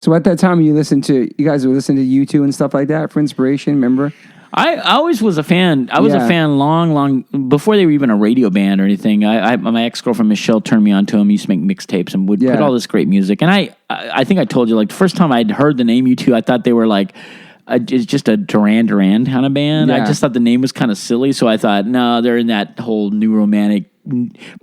So at that time, you guys would listen to U2 and stuff like that for inspiration, remember? I always was a fan. I was a fan long before they were even a radio band or anything. My ex-girlfriend Michelle turned me on to them. Used to make mixtapes and would put all this great music. And I think I told you, like, the first time I'd heard the name U2, I thought they were like it's just a Duran Duran kind of band. I just thought the name was kind of silly. So I thought, no, they're in that whole new romantic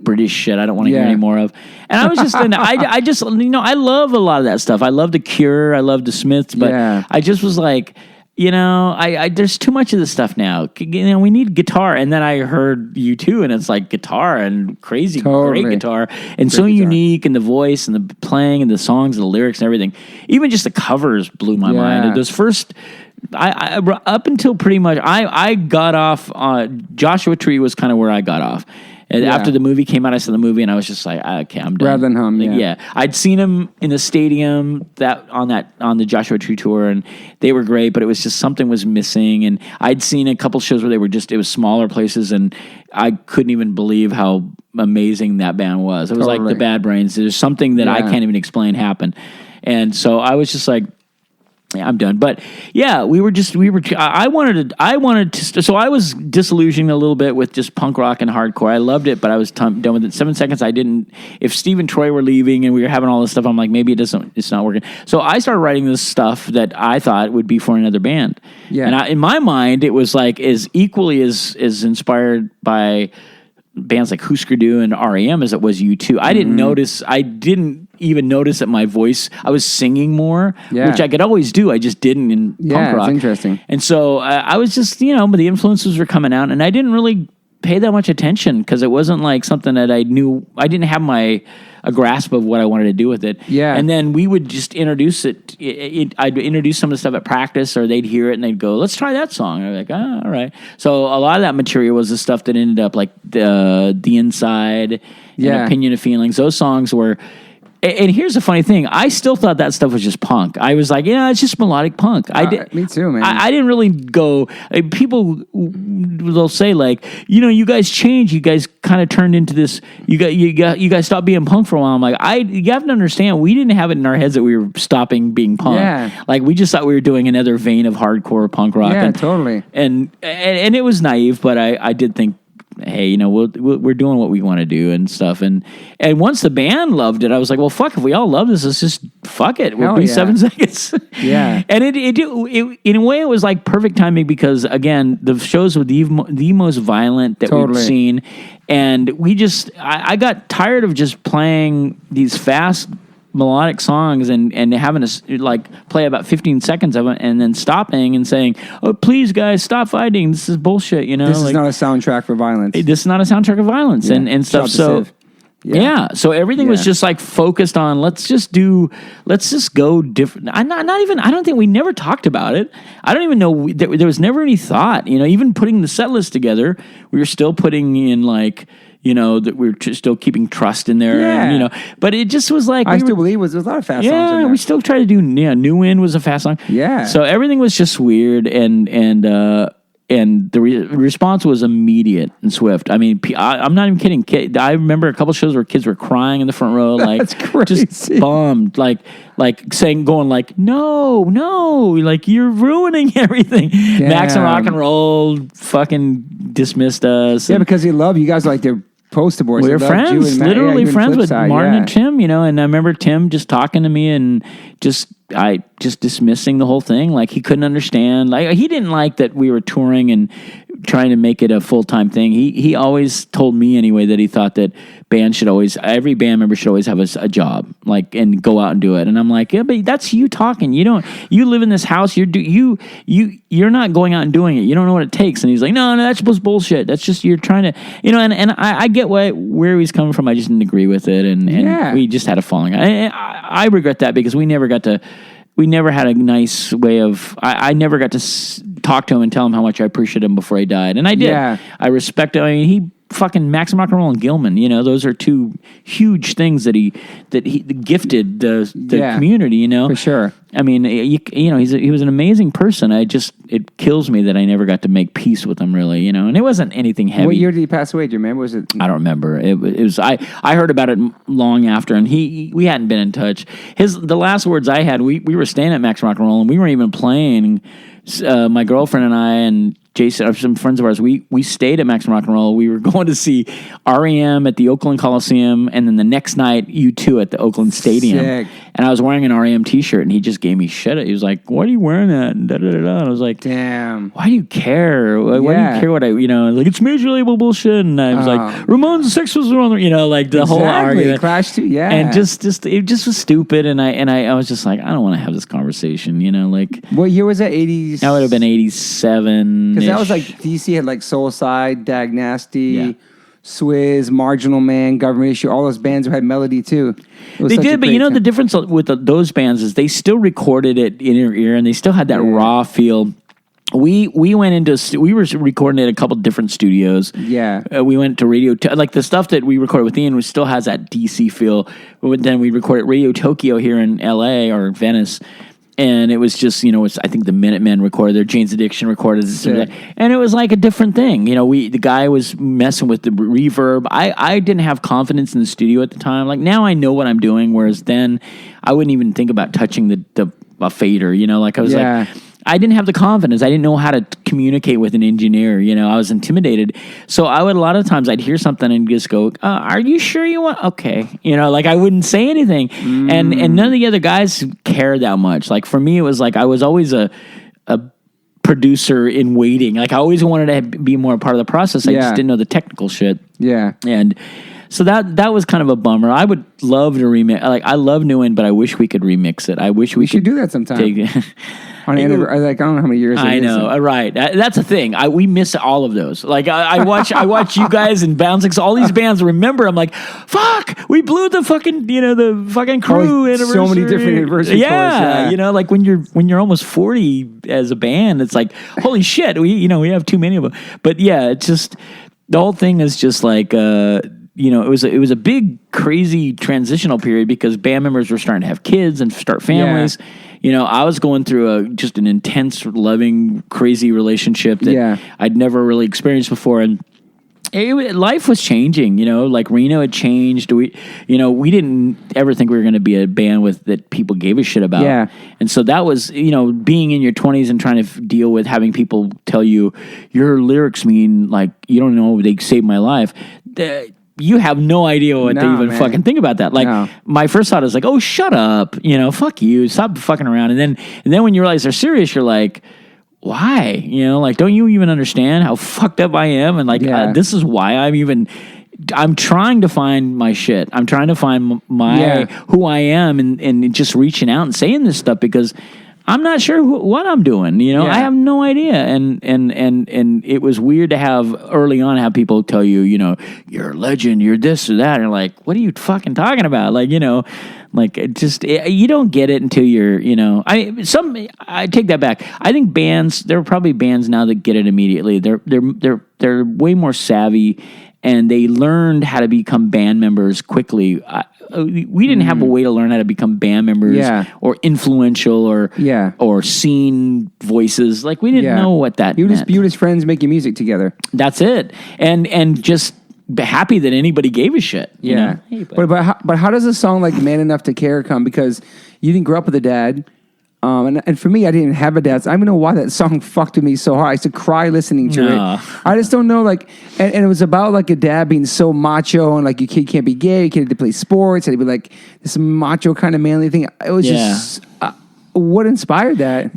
British shit I don't want to hear any more of. And I was just, I just, I love a lot of that stuff. I love The Cure. I love The Smiths. But I just was like, there's too much of this stuff now. We need guitar. And then I heard U2, and it's like guitar and crazy, great guitar. And great so guitar. Unique, and the voice and the playing and the songs and the lyrics and everything. Even just the covers blew my mind. Those first... I up until pretty much I got off Joshua Tree was kind of where I got off. And after the movie came out, I saw the movie and I was just like, okay, I'm done. Rather than him, I'd seen him in the stadium on the Joshua Tree tour, and they were great, but it was just something was missing. And I'd seen a couple shows where it was smaller places, and I couldn't even believe how amazing that band was. It was like the Bad Brains. There's something that I can't even explain happened, and so I was just like, yeah, I'm done. But yeah, I wanted to, so I was disillusioned a little bit with just punk rock and hardcore. I loved it, but I was done with it. 7 Seconds, if Steve and Troy were leaving and we were having all this stuff, I'm like, maybe it's not working. So I started writing this stuff that I thought would be for another band. Yeah. And in my mind, it was like as equally as inspired by bands like Husker Du and R.E.M. as it was U2. I didn't even notice that my voice, I was singing more, which I could always do. I just didn't in punk rock. Yeah, it's interesting. And so I was just, the influences were coming out, and I didn't really pay that much attention because it wasn't like something that I knew. I didn't have a grasp of what I wanted to do with it. Yeah. And then we would just introduce it. I'd introduce some of the stuff at practice, or they'd hear it and they'd go, let's try that song. And I'm like, all right. So a lot of that material was the stuff that ended up like The Inside and Opinion of Feelings. Those songs were... And here's the funny thing. I still thought that stuff was just punk. I was like, it's just melodic punk. Me too, man. I didn't really go... people, they'll say like, you guys changed. You guys kind of turned into this... You guys stopped being punk for a while. I'm like, you have to understand, we didn't have it in our heads that we were stopping being punk. Yeah. Like, we just thought we were doing another vein of hardcore punk rock. Yeah, totally. And it was naive, but I did think, hey, we're doing what we want to do and stuff. And once the band loved it, I was like, well, fuck, if we all love this, let's just fuck it. We'll be 7 Seconds. Yeah. And it in a way, it was like perfect timing because, again, the shows were the most violent that we've seen. And I got tired of just playing these fast melodic songs and having to like play about 15 seconds of it and then stopping and saying, oh, please guys, stop fighting, this is bullshit. This is not a soundtrack for violence. This is not a soundtrack of violence. And stuff. So so everything was just like focused on let's just go different. I don't think we never talked about it. I don't even know there was never any thought, even putting the set list together, we were still putting in like, that we're still keeping Trust in there. Yeah. And, but it just was like... I still believe there's a lot of fast songs in there. We still try to do... New Wind was a fast song. Yeah. So everything was just weird, and the response was immediate and swift. I mean, I'm not even kidding. I remember a couple shows where kids were crying in the front row, like... That's crazy. Just bummed, like going like, no, like you're ruining everything. Damn. Max and Rock and Roll fucking dismissed us. Yeah, because they love you guys, like their poster boys. We were friends, literally friends with Martin and Tim, and I remember Tim just talking to me and just dismissing the whole thing. Like he couldn't understand. Like he didn't like that we were touring and trying to make it a full-time thing. He always told me anyway that he thought that every band member should always have a job, like, and go out and do it. And I'm like, yeah, but that's you talking. You live in this house. You're not going out and doing it. You don't know what it takes. And he's like, no, that's just bullshit. That's just, you're trying to, and I get where he's coming from. I just didn't agree with it. And we just had a falling out. I regret that because we never had a nice way of... I never got to talk to him and tell him how much I appreciated him before he died. And I did. Yeah. I respect him. I mean, fucking Maximum Rock and Roll and Gilman. You know, those are two huge things that he gifted the community. You know, for sure. I mean, you know, he was an amazing person. It kills me that I never got to make peace with him, really. You know, and it wasn't anything heavy. What year did he pass away? Do you remember? Was it? I don't remember. It was. I heard about it long after, and we hadn't been in touch. The last words I had, we were staying at Max Rock and Roll, and we weren't even playing. My girlfriend and I and Jason, some friends of ours, we stayed at Max Rock and Roll. We were going to see REM at the Oakland Coliseum, and then the next night, U2 at the Oakland Stadium. Sick. And I was wearing an REM t-shirt, and he just gave me shit. He was like, "What are you wearing that?" And And I was like, "Damn, why do you care? Why do you care what like, it's major label bullshit." And I was like, "Ramones and Sex was wrong," you know, like the whole argument. Clash too, yeah. And just it just was stupid. And I was just like, I don't want to have this conversation, you know, like. What year was that? 80s? That would have been 87. Because that was like DC had like Soulside, Dag Nasty, Swizz, Marginal Man, Government Issue. All those bands had melody too. They did, but you know the difference with those bands is they still recorded it in your ear, and they still had that raw feel. We went into we were recording at a couple different studios. Yeah, we went to Radio like the stuff that we recorded with Ian, which still has that DC feel. But then we recorded Radio Tokyo here in LA or Venice. And it was just, you know, I think the Minutemen recorded there, Jane's Addiction recorded, and it was like a different thing. You know, the guy was messing with the reverb. I didn't have confidence in the studio at the time. Like now I know what I'm doing, whereas then I wouldn't even think about touching a fader. You know, like I was like. I didn't have the confidence. I didn't know how to communicate with an engineer. You know, I was intimidated. So a lot of times I'd hear something and just go, "Are you sure you want?" Okay, you know, like I wouldn't say anything, and none of the other guys cared that much. Like for me, it was like I was always a producer in waiting. Like I always wanted to be more a part of the process. I just didn't know the technical shit. Yeah, and. So that was kind of a bummer. I would love to remix. Like I love New One, but I wish we could remix it. I wish we should do that sometime. On like I don't know how many years. I know, right? That's a thing. We miss all of those. Like I watch you guys and Bouncing. All these bands. Remember, I'm like, fuck, we blew the fucking crew anniversary. So many different anniversary. Yeah, you know, like when you're almost 40 as a band, it's like holy shit. We have too many of them. But yeah, it's just the whole thing is just like. You know, it was a big, crazy transitional period because band members were starting to have kids and start families. Yeah. You know, I was going through just an intense, loving, crazy relationship that I'd never really experienced before, and life was changing. You know, like Reno had changed. We didn't ever think we were going to be a band that people gave a shit about. Yeah. And so that was, being in your 20s and trying to deal with having people tell you your lyrics mean like you don't know they saved my life. You have no idea what to even fucking think about that. Like my first thought is like, oh, shut up, fuck you, stop fucking around. And then when you realize they're serious, you're like, why? Like, don't you even understand how fucked up I am? And like, this is why I'm trying to find my shit. I'm trying to find who I am and just reaching out and saying this stuff because I'm not sure what I'm doing. I have no idea. And it was weird to have early on have people tell you, you're a legend, you're this or that. And you're like, what are you fucking talking about? Like, you don't get it until you're, I take that back. I think there are probably bands now that get it immediately. They're way more savvy and they learned how to become band members quickly. We didn't have a way to learn how to become band members or influential or scene voices. Like we didn't know what that meant. Just be with friends making music together. That's it. And just be happy that anybody gave a shit. Yeah. Hey, but how does a song like Man Enough to Care come? Because you didn't grow up with a dad. And for me, I didn't have a dad. So I don't know why that song fucked with me so hard. I used to cry listening to it. I just don't know, like, and it was about like a dad being so macho and like your kid can't be gay, your kid had to play sports, and he'd be like this macho kind of manly thing. It was just what inspired that?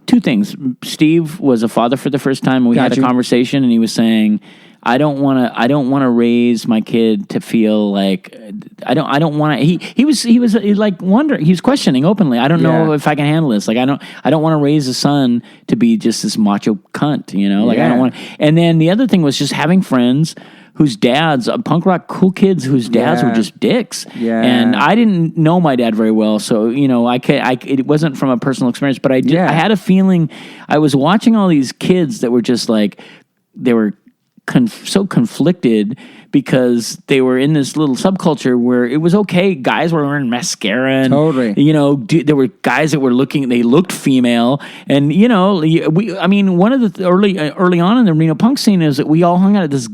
Two things. Steve was a father for the first time. We had a conversation, and he was saying, I don't want to raise my kid to feel like I don't want to. He was like wondering. He was questioning openly. I don't know if I can handle this. Like I don't want to raise a son to be just this macho cunt. Like I don't want. And then the other thing was just having friends whose dads, punk rock cool kids whose dads were just dicks. Yeah. And I didn't know my dad very well, so it wasn't from a personal experience. But I had a feeling. I was watching all these kids that were just like they were so conflicted because they were in this little subculture where it was okay. Guys were wearing mascara and, there were guys that were they looked female. And, one of the early on in the Reno punk scene is that we all hung out at this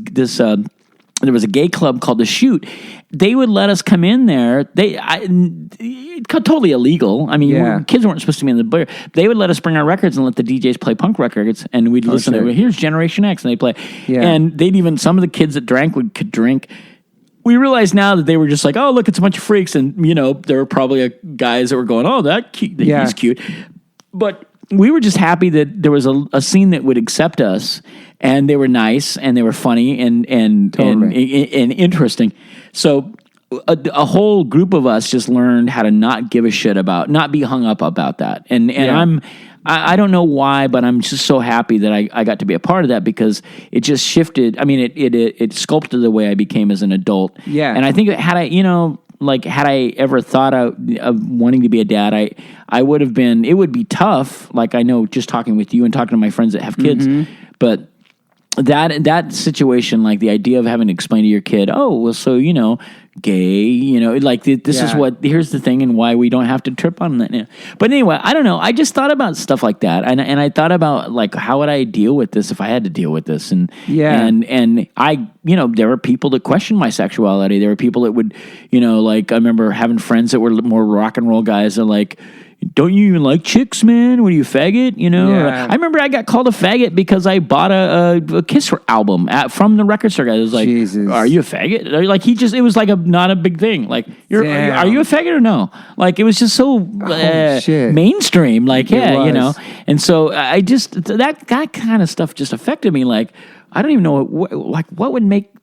there was a gay club called The Shoot. They would let us come in there. Totally illegal. I mean, kids weren't supposed to be in the bar. They would let us bring our records and let the DJs play punk records, and we'd listen to it. Here's Generation X, and they play. Yeah. And some of the kids that could drink. We realize now that they were just like, oh, look, it's a bunch of freaks, and there were probably guys that were going, oh, he's cute, but we were just happy that there was a scene that would accept us, and they were nice, and they were funny, and interesting. So a whole group of us just learned how to not give a shit not be hung up about that. And I don't know why, but I'm just so happy that I got to be a part of that because it just shifted. I mean, it sculpted the way I became as an adult. Yeah. And I think had I ever thought of wanting to be a dad, I would have been, it would be tough. Like I know just talking with you and talking to my friends that have kids, but that situation, like the idea of having to explain to your kid, oh, well, so, gay, this is here's the thing and why we don't have to trip on that. But anyway, I don't know. I just thought about stuff like that. And I thought about like, how would I deal with this if I had to deal with this? And I, there were people that questioned my sexuality. There were people that would, I remember having friends that were more rock and roll guys that like, don't you even like chicks, man? What are you, a faggot? Yeah. I remember I got called a faggot because I bought a Kiss album from the record store guy. It was like, Jesus. Are you a faggot? Like it was like not a big thing. Like, are you a faggot or no? Like it was just so mainstream. Like, And so I just that kind of stuff just affected me. Like, I don't even know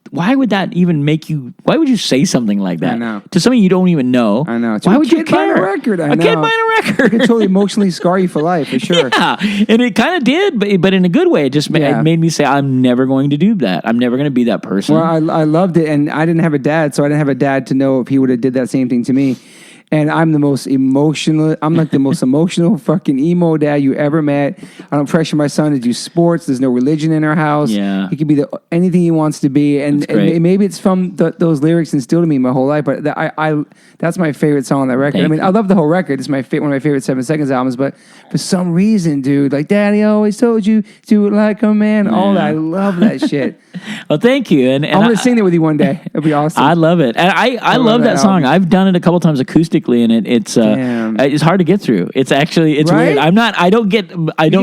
why would that even make you? Why would you say something like that to somebody you don't even know? I know. Why would you care? Buying a record, a kid buying a record. It could totally emotionally scar you for life, for sure. Yeah, and it kind of did, but in a good way. It just it made me say, I'm never going to do that. I'm never going to be that person. Well, I loved it, and I didn't have a dad, so I didn't have a dad to know if he would have did that same thing to me. And I'm the most emotional. I'm like the most emotional fucking emo dad you ever met. I don't pressure my son to do sports. There's no religion in our house. Yeah, he can be anything he wants to be. And maybe it's from those lyrics instilled in me my whole life. But that's my favorite song on that record. I love the whole record. It's one of my favorite 7 Seconds albums. But for some reason, dude, like Daddy always told you to like a man. All that. I love that shit. Well, thank you. And I'm gonna sing it with you one day. It'll be awesome. I love it, and I love that song. I've done it a couple times acoustically, and it's hard to get through. It's weird. I don't get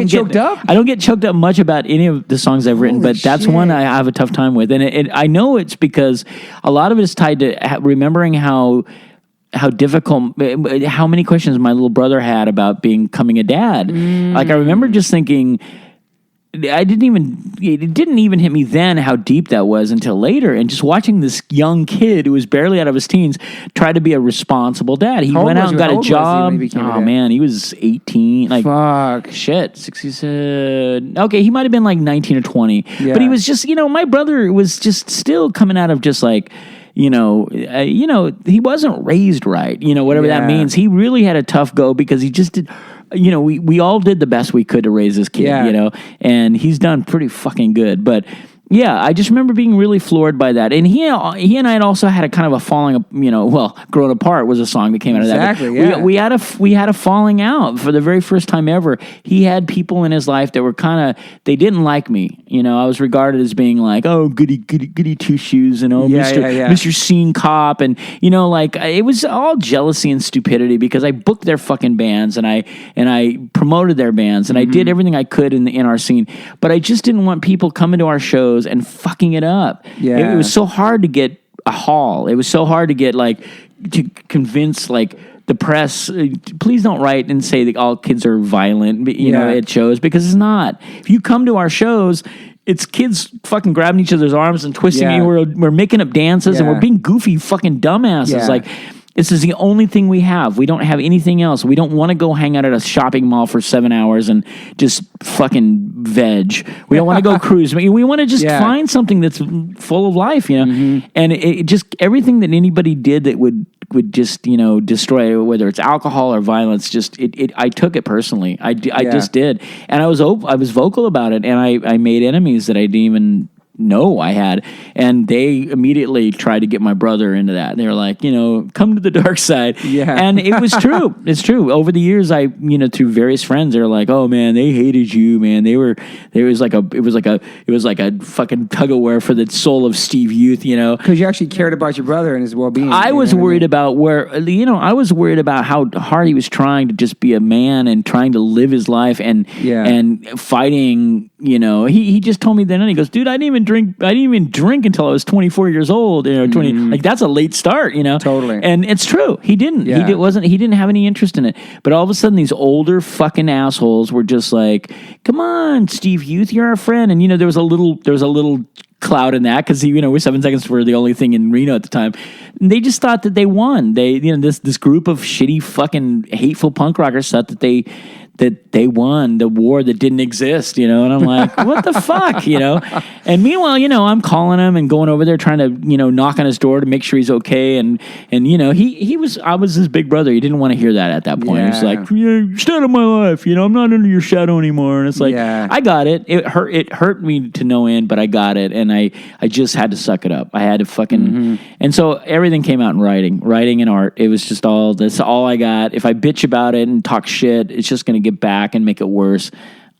choked up. I don't get choked up much about any of the songs I've written, but that's one I have a tough time with, and I know it's because a lot of it is tied to remembering how difficult, how many questions my little brother had about becoming a dad. Like I remember just thinking. It didn't even hit me then how deep that was until later. And just watching this young kid who was barely out of his teens try to be a responsible dad. He went out and got a job. Oh man, he was 18. Like, fuck. Shit. 60, okay, he might have been like 19 or 20. Yeah. But he was just, my brother was just still coming out of just like, he wasn't raised right, whatever that means. He really had a tough go because he just did. We all did the best we could to raise this kid, and he's done pretty fucking good. But yeah, I just remember being really floored by that. And he and I had also had a kind of a falling, Grown Apart was a song that came out of that. Exactly, yeah. We had a falling out for the very first time ever. He had people in his life that were they didn't like me. I was regarded as being like, oh, goody two shoes, Mr. Scene Cop. And, it was all jealousy and stupidity because I booked their fucking bands and I promoted their bands and I did everything I could in our scene. But I just didn't want people coming to our shows and fucking it up. Yeah. It was so hard to get a hall. It was so hard to get to convince the press, please don't write and say that all kids are violent, at shows, because it's not. If you come to our shows, it's kids fucking grabbing each other's arms and twisting you. We're making up dances and we're being goofy fucking dumbasses. Yeah. This is the only thing we have. We don't have anything else. We don't want to go hang out at a shopping mall for 7 hours and just fucking veg. We don't want to go cruise. We want to just find something that's full of life, And it just, everything that anybody did that would just, destroy, whether it's alcohol or violence, I took it personally. I just did. And I was vocal about it. And I made enemies that I didn't even know I had. And they immediately tried to get my brother into that. They were like, come to the dark side. Yeah. And it was true. It's true. Over the years, through various friends, they were like, oh man, they hated you, man. It was like a fucking tug of war for the soul of Steve Youth, Because you actually cared about your brother and his well-being. I was worried about I was worried about how hard he was trying to just be a man and trying to live his life and fighting. He just told me then, and he goes, dude, I didn't even drink until I was 24 years old. 20, like that's a late start. Totally. And it's true. He didn't. Yeah. He didn't have any interest in it. But all of a sudden, these older fucking assholes were just like, come on, Steve Youth, you're our friend. And there was a little cloud in that because we 7 Seconds were the only thing in Reno at the time. And they just thought that they won. They this group of shitty fucking hateful punk rockers thought that they won the war that didn't exist, and I'm like, what the fuck, And meanwhile, I'm calling him and going over there trying to, knock on his door to make sure he's okay. And I was his big brother. He didn't want to hear that at that point. Yeah. He was like, you're still in my life, I'm not under your shadow anymore. And it's like, I got it. It hurt me to no end, but I got it. And I just had to suck it up. I had to fucking, and so everything came out in writing and art. It was just that's all I got. If I bitch about it and talk shit, it's just going to get back and make it worse.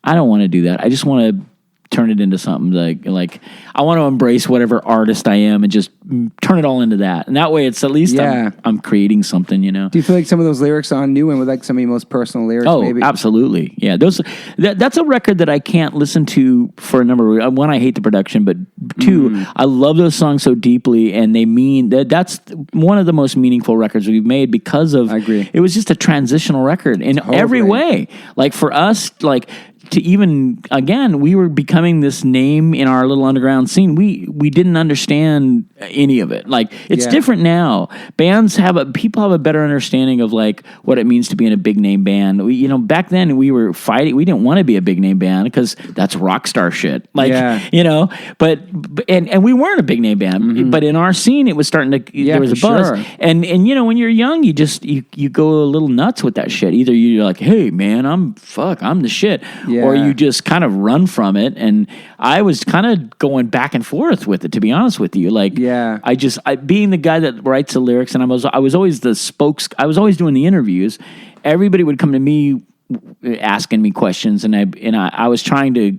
I don't want to do that. I just want to turn it into something like I want to embrace whatever artist I am and just turn it all into that. And that way it's at least I'm creating something, Do you feel like some of those lyrics on New One were like some of your most personal lyrics? Oh, maybe? Absolutely. Yeah. That's a record that I can't listen to for a number of reasons. One, I hate the production, but two, I love those songs so deeply and they mean that's one of the most meaningful records we've made because of, I agree. It was just a transitional record in every way. Like for us, like, to even, again, we were becoming this name in our little underground scene. We didn't understand any of it. Like, it's different now. People have a better understanding of like what it means to be in a big name band. Back then we were fighting. We didn't want to be a big name band because that's rock star shit. Like, but we weren't a big name band. But in our scene, it was starting to, there was a buzz. Sure. And when you're young, you just, you go a little nuts with that shit. Either you're like, hey man, I'm the shit. Or you just kind of run from it. And I was kind of going back and forth with it, to be honest with you. Like, I being the guy that writes the lyrics, and I was always I was always doing the interviews. Everybody would come to me asking me questions, and I was trying to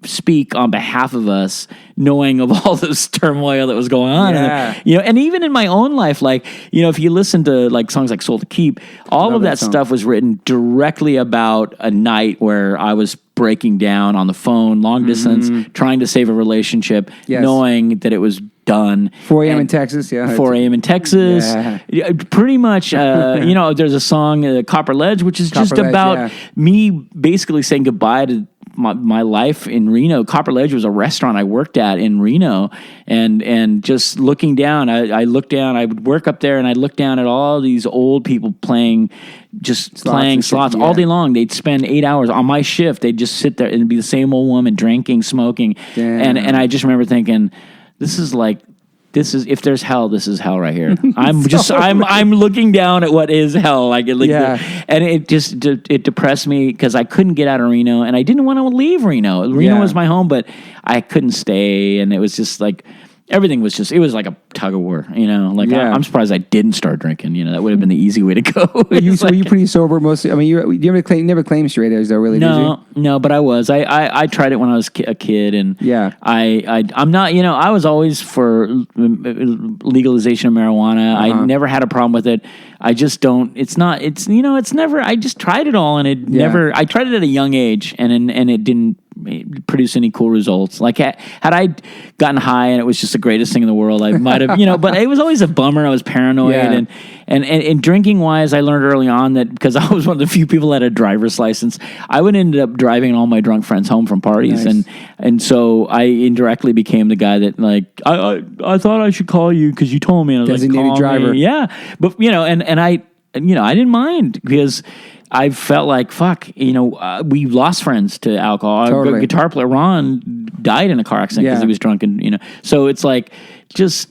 speak on behalf of us, knowing of all this turmoil that was going on. And, and even in my own life, like, if you listen to like songs like Soul to Keep, all of that stuff was written directly about a night where I was breaking down on the phone, long distance, trying to save a relationship, knowing that it was done. 4 a.m. in Texas, 4 a.m. in Texas. Yeah. Pretty much, there's a song, Copper Ledge, which is just about me basically saying goodbye to my life in Reno. Copper Ledge was a restaurant I worked at in Reno, and just looking down, I looked down, I would work up there, and I'd look down at all these old people playing slots all day long. They'd spend 8 hours on my shift. They'd just sit there and it'd be the same old woman drinking, smoking. And I just remember thinking, this is if there's hell, this is hell right here. I'm looking down at what is hell. And it depressed me because I couldn't get out of Reno and I didn't want to leave Reno. Reno was my home, but I couldn't stay. And it was just like, everything was just, it was like a tug of war, I'm surprised I didn't start drinking, that would have been the easy way to go. Were you pretty sober mostly? I mean, you never claimed straight edge though, really, did you? No, but I was. I tried it when I was a kid, and I'm not, I was always for legalization of marijuana. I never had a problem with it. I just don't, it's never, I just tried it all, and it never, I tried it at a young age, and it didn't produce any cool results. Like, had I gotten high and it was just the greatest thing in the world, I might have, but it was always a bummer. I was paranoid, and drinking wise, I learned early on that because I was one of the few people that had a driver's license, I would end up driving all my drunk friends home from parties, and so I indirectly became the guy that like I thought I should call you because you told me. And I was designated driver. But and I didn't mind because I felt like, fuck, we lost friends to alcohol. Totally. Our guitar player, Ron, died in a car accident because he was drunk. And, so it's like, just,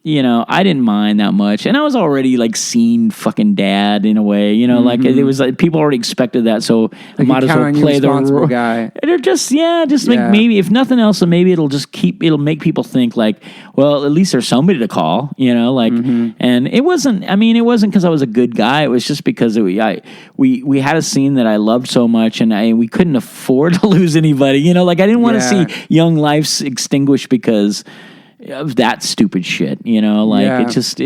I didn't mind that much. And I was already like seeing fucking dad in a way, like it was like people already expected that. So I might as well play the role. Guy. They're just maybe if nothing else, so maybe it'll make people think like, well, at least there's somebody to call, and it wasn't because I was a good guy. It was just because we had a scene that I loved so much and we couldn't afford to lose anybody, like I didn't want to see young lives extinguished because of that stupid shit, it just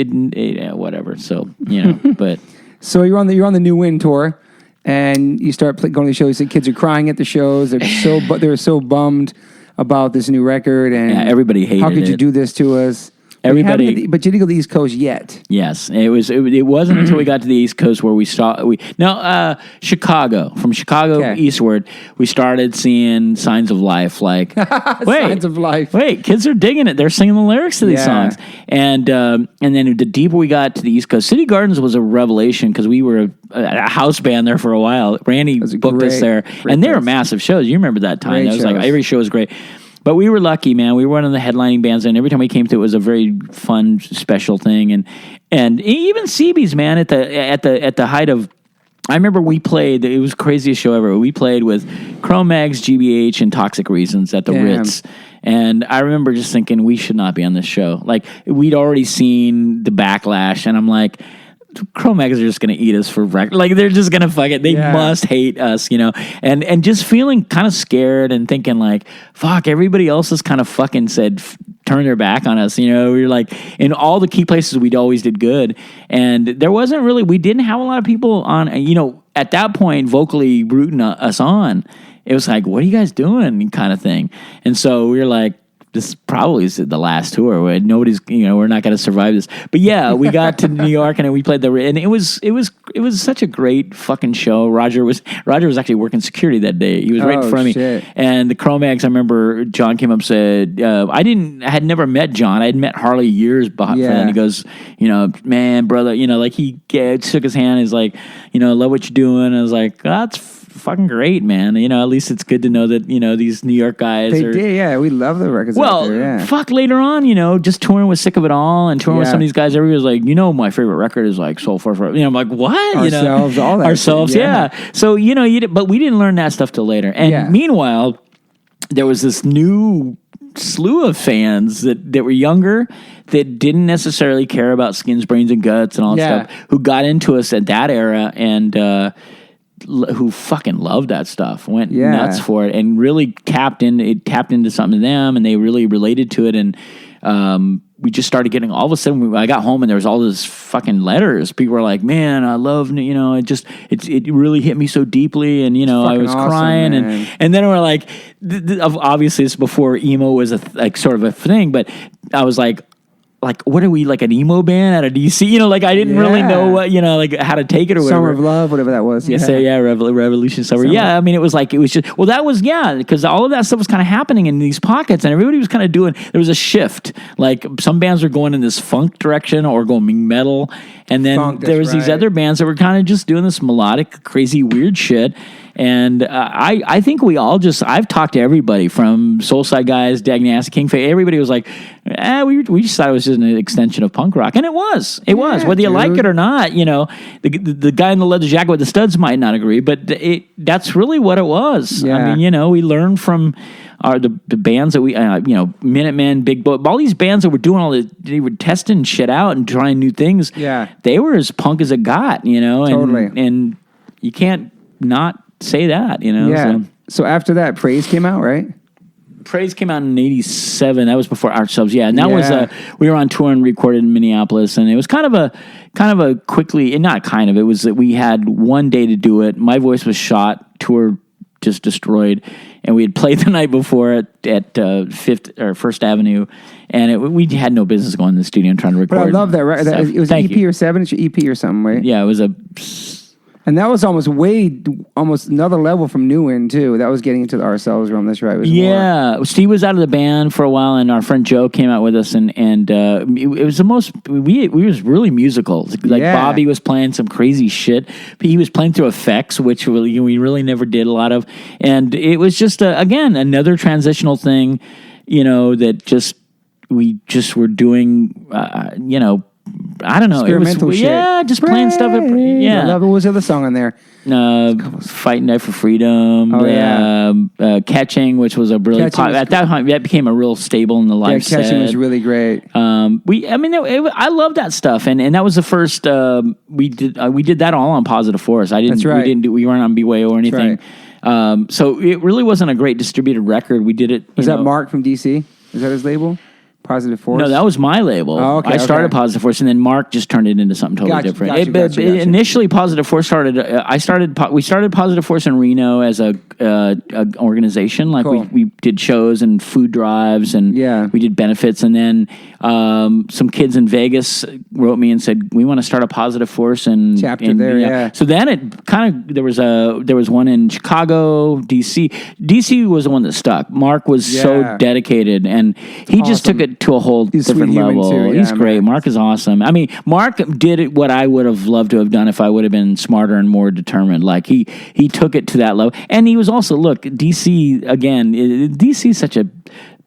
whatever. So but so you're on the New Win tour, and you start going to the shows. The kids are crying at the shows. They're so bummed about this new record, and everybody hated it. How could you do this to us? Everybody, but you didn't go to the East Coast yet. Yes, it wasn't until we got to the East Coast where Chicago. From Chicago eastward, we started seeing signs of life. Like, signs of life. Wait, kids are digging it. They're singing the lyrics to these songs. And then the deeper we got to the East Coast, City Gardens was a revelation because we were a house band there for a while. Randy booked us there, and they were massive shows. You remember that time? That was like every show was great. But we were lucky, man. We were one of the headlining bands, and every time we came to it was a very fun, special thing. And even CB's, man, at the height of, I remember we played. It was the craziest show ever. We played with Cro-Mags, GBH, and Toxic Reasons at the Ritz. And I remember just thinking we should not be on this show. Like we'd already seen the backlash, and I'm like, Cro-Mags are just going to eat us for breakfast. Like, they're just going to fuck it. They must hate us, And just feeling kind of scared and thinking like, fuck, everybody else has kind of fucking said, turn their back on us. We were like, in all the key places we'd always did good. And there wasn't really, we didn't have a lot of people on, at that point, vocally rooting us on. It was like, what are you guys doing? Kind of thing. And so we were like, this probably is the last tour where nobody's, we're not going to survive this. But yeah, we got to New York and we played and it was such a great fucking show. Roger was actually working security that day. He was right in front of me. And the Cro-Mags, I remember John came up and said, I had never met John. I had met Harley years behind. And he goes, man, brother, like he shook his hand. He's like, love what you're doing. And I was like, that's fucking great, man. At least it's good to know that, these New York guys They did, we love the records out there, fuck, later on, just touring with Sick of It All and touring with some of these guys, everybody was like, my favorite record is like Soul for I'm like, what? Ourselves, all that Ourselves, shit, So, but we didn't learn that stuff till later. And meanwhile, there was this new slew of fans that were younger that didn't necessarily care about Skins, Brains, and Guts and all that stuff, who got into us at that era and who fucking loved that stuff, went nuts for it, and really tapped into something to them, and they really related to it, and we just started getting, all of a sudden, I got home and there was all this fucking letters. People were like, man, I love, it really hit me so deeply, and, I was awesome, crying, and then we're like, obviously it's before emo was sort of a thing, but I was like, what are we, like an emo band out of DC? I didn't really know what, how to take it or whatever. Summer of Love, whatever that was. Revolution Summer. Yeah, I mean, it was just, well, that was, because all of that stuff was kind of happening in these pockets, and everybody was kind of there was a shift. Like, some bands were going in this funk direction or going metal, and then there was these other bands that were kind of just doing this melodic, crazy, weird shit. And I think we all I've talked to everybody from Soulside guys, Dagnasty, Kingfay. Everybody was like, we just thought it was just an extension of punk rock. And it was. It was. Whether you like it or not, the guy in the leather jacket with the studs might not agree, but that's really what it was. Yeah. I mean, we learned from the bands that we, Minutemen, Big Boy, all these bands that were doing they were testing shit out and trying new things. Yeah. They were as punk as it got, Totally. And you can't not say that, Yeah. So after that, Praise came out, right? Praise came out in '87. That was before Ourselves. Yeah, and that was we were on tour and recorded in Minneapolis, and it was kind of a quickly, and not kind of. It was that we had one day to do it. My voice was shot, tour just destroyed, and we had played the night before at Fifth or First Avenue, and we had no business going to the studio and trying to record. But I love that. Right? It was an EP or 7-inch EP or something, right? Yeah, it was a. And that was almost another level from New In, too. That was getting into the Ourselves realm. That's right. Steve was out of the band for a while, and our friend Joe came out with us, and it was the most, we was really musical. Bobby was playing some crazy shit. He was playing through effects, which we really never did a lot of. And it was just, again, another transitional thing, that just we just were doing, I don't know. Experimental shit. Yeah, just playing stuff. Yeah. I love it. What was the other song on there? Fighting Night for Freedom. Oh, Catching, which was a really at that time that became a real staple in the live set. Catching was really great. I love that stuff, and that was the first we did that all on Positive Force. That's right. We weren't on BYO or anything. Right. So it really wasn't a great distributed record. We did it. Was that Mark from DC? Is that his label? Positive Force? No, that was my label. Oh, okay, I started Positive Force, and then Mark just turned it into something totally different. Initially, Positive Force started. We started Positive Force in Reno as a organization. Like cool. we did shows and food drives, and we did benefits. And then some kids in Vegas wrote me and said, "We want to start a Positive Force and chapter there." Yeah. So then it kind of there was one in Chicago, DC. DC was the one that stuck. Mark was so dedicated, and he just took it to a whole different level. Too. Yeah, he's great. Mark is awesome. I mean, Mark did what I would have loved to have done if I would have been smarter and more determined. Like he took it to that level. And he was also, DC again, DC is such a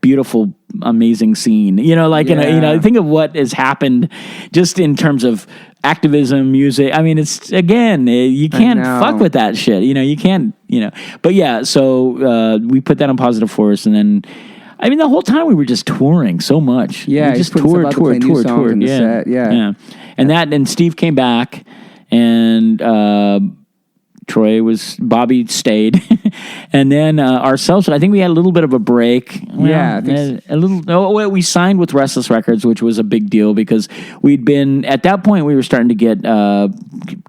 beautiful, amazing scene. Think of what has happened just in terms of activism, music. I mean, it's, again, you can't fuck with that shit. You can't, But yeah, so we put that on Positive Force, and then the whole time we were just touring so much. Yeah, we just toured. Yeah. And Steve came back, and Bobby stayed, and then ourselves. I think we had a little bit of a break. We signed with Restless Records, which was a big deal because we'd been at that point. We were starting to get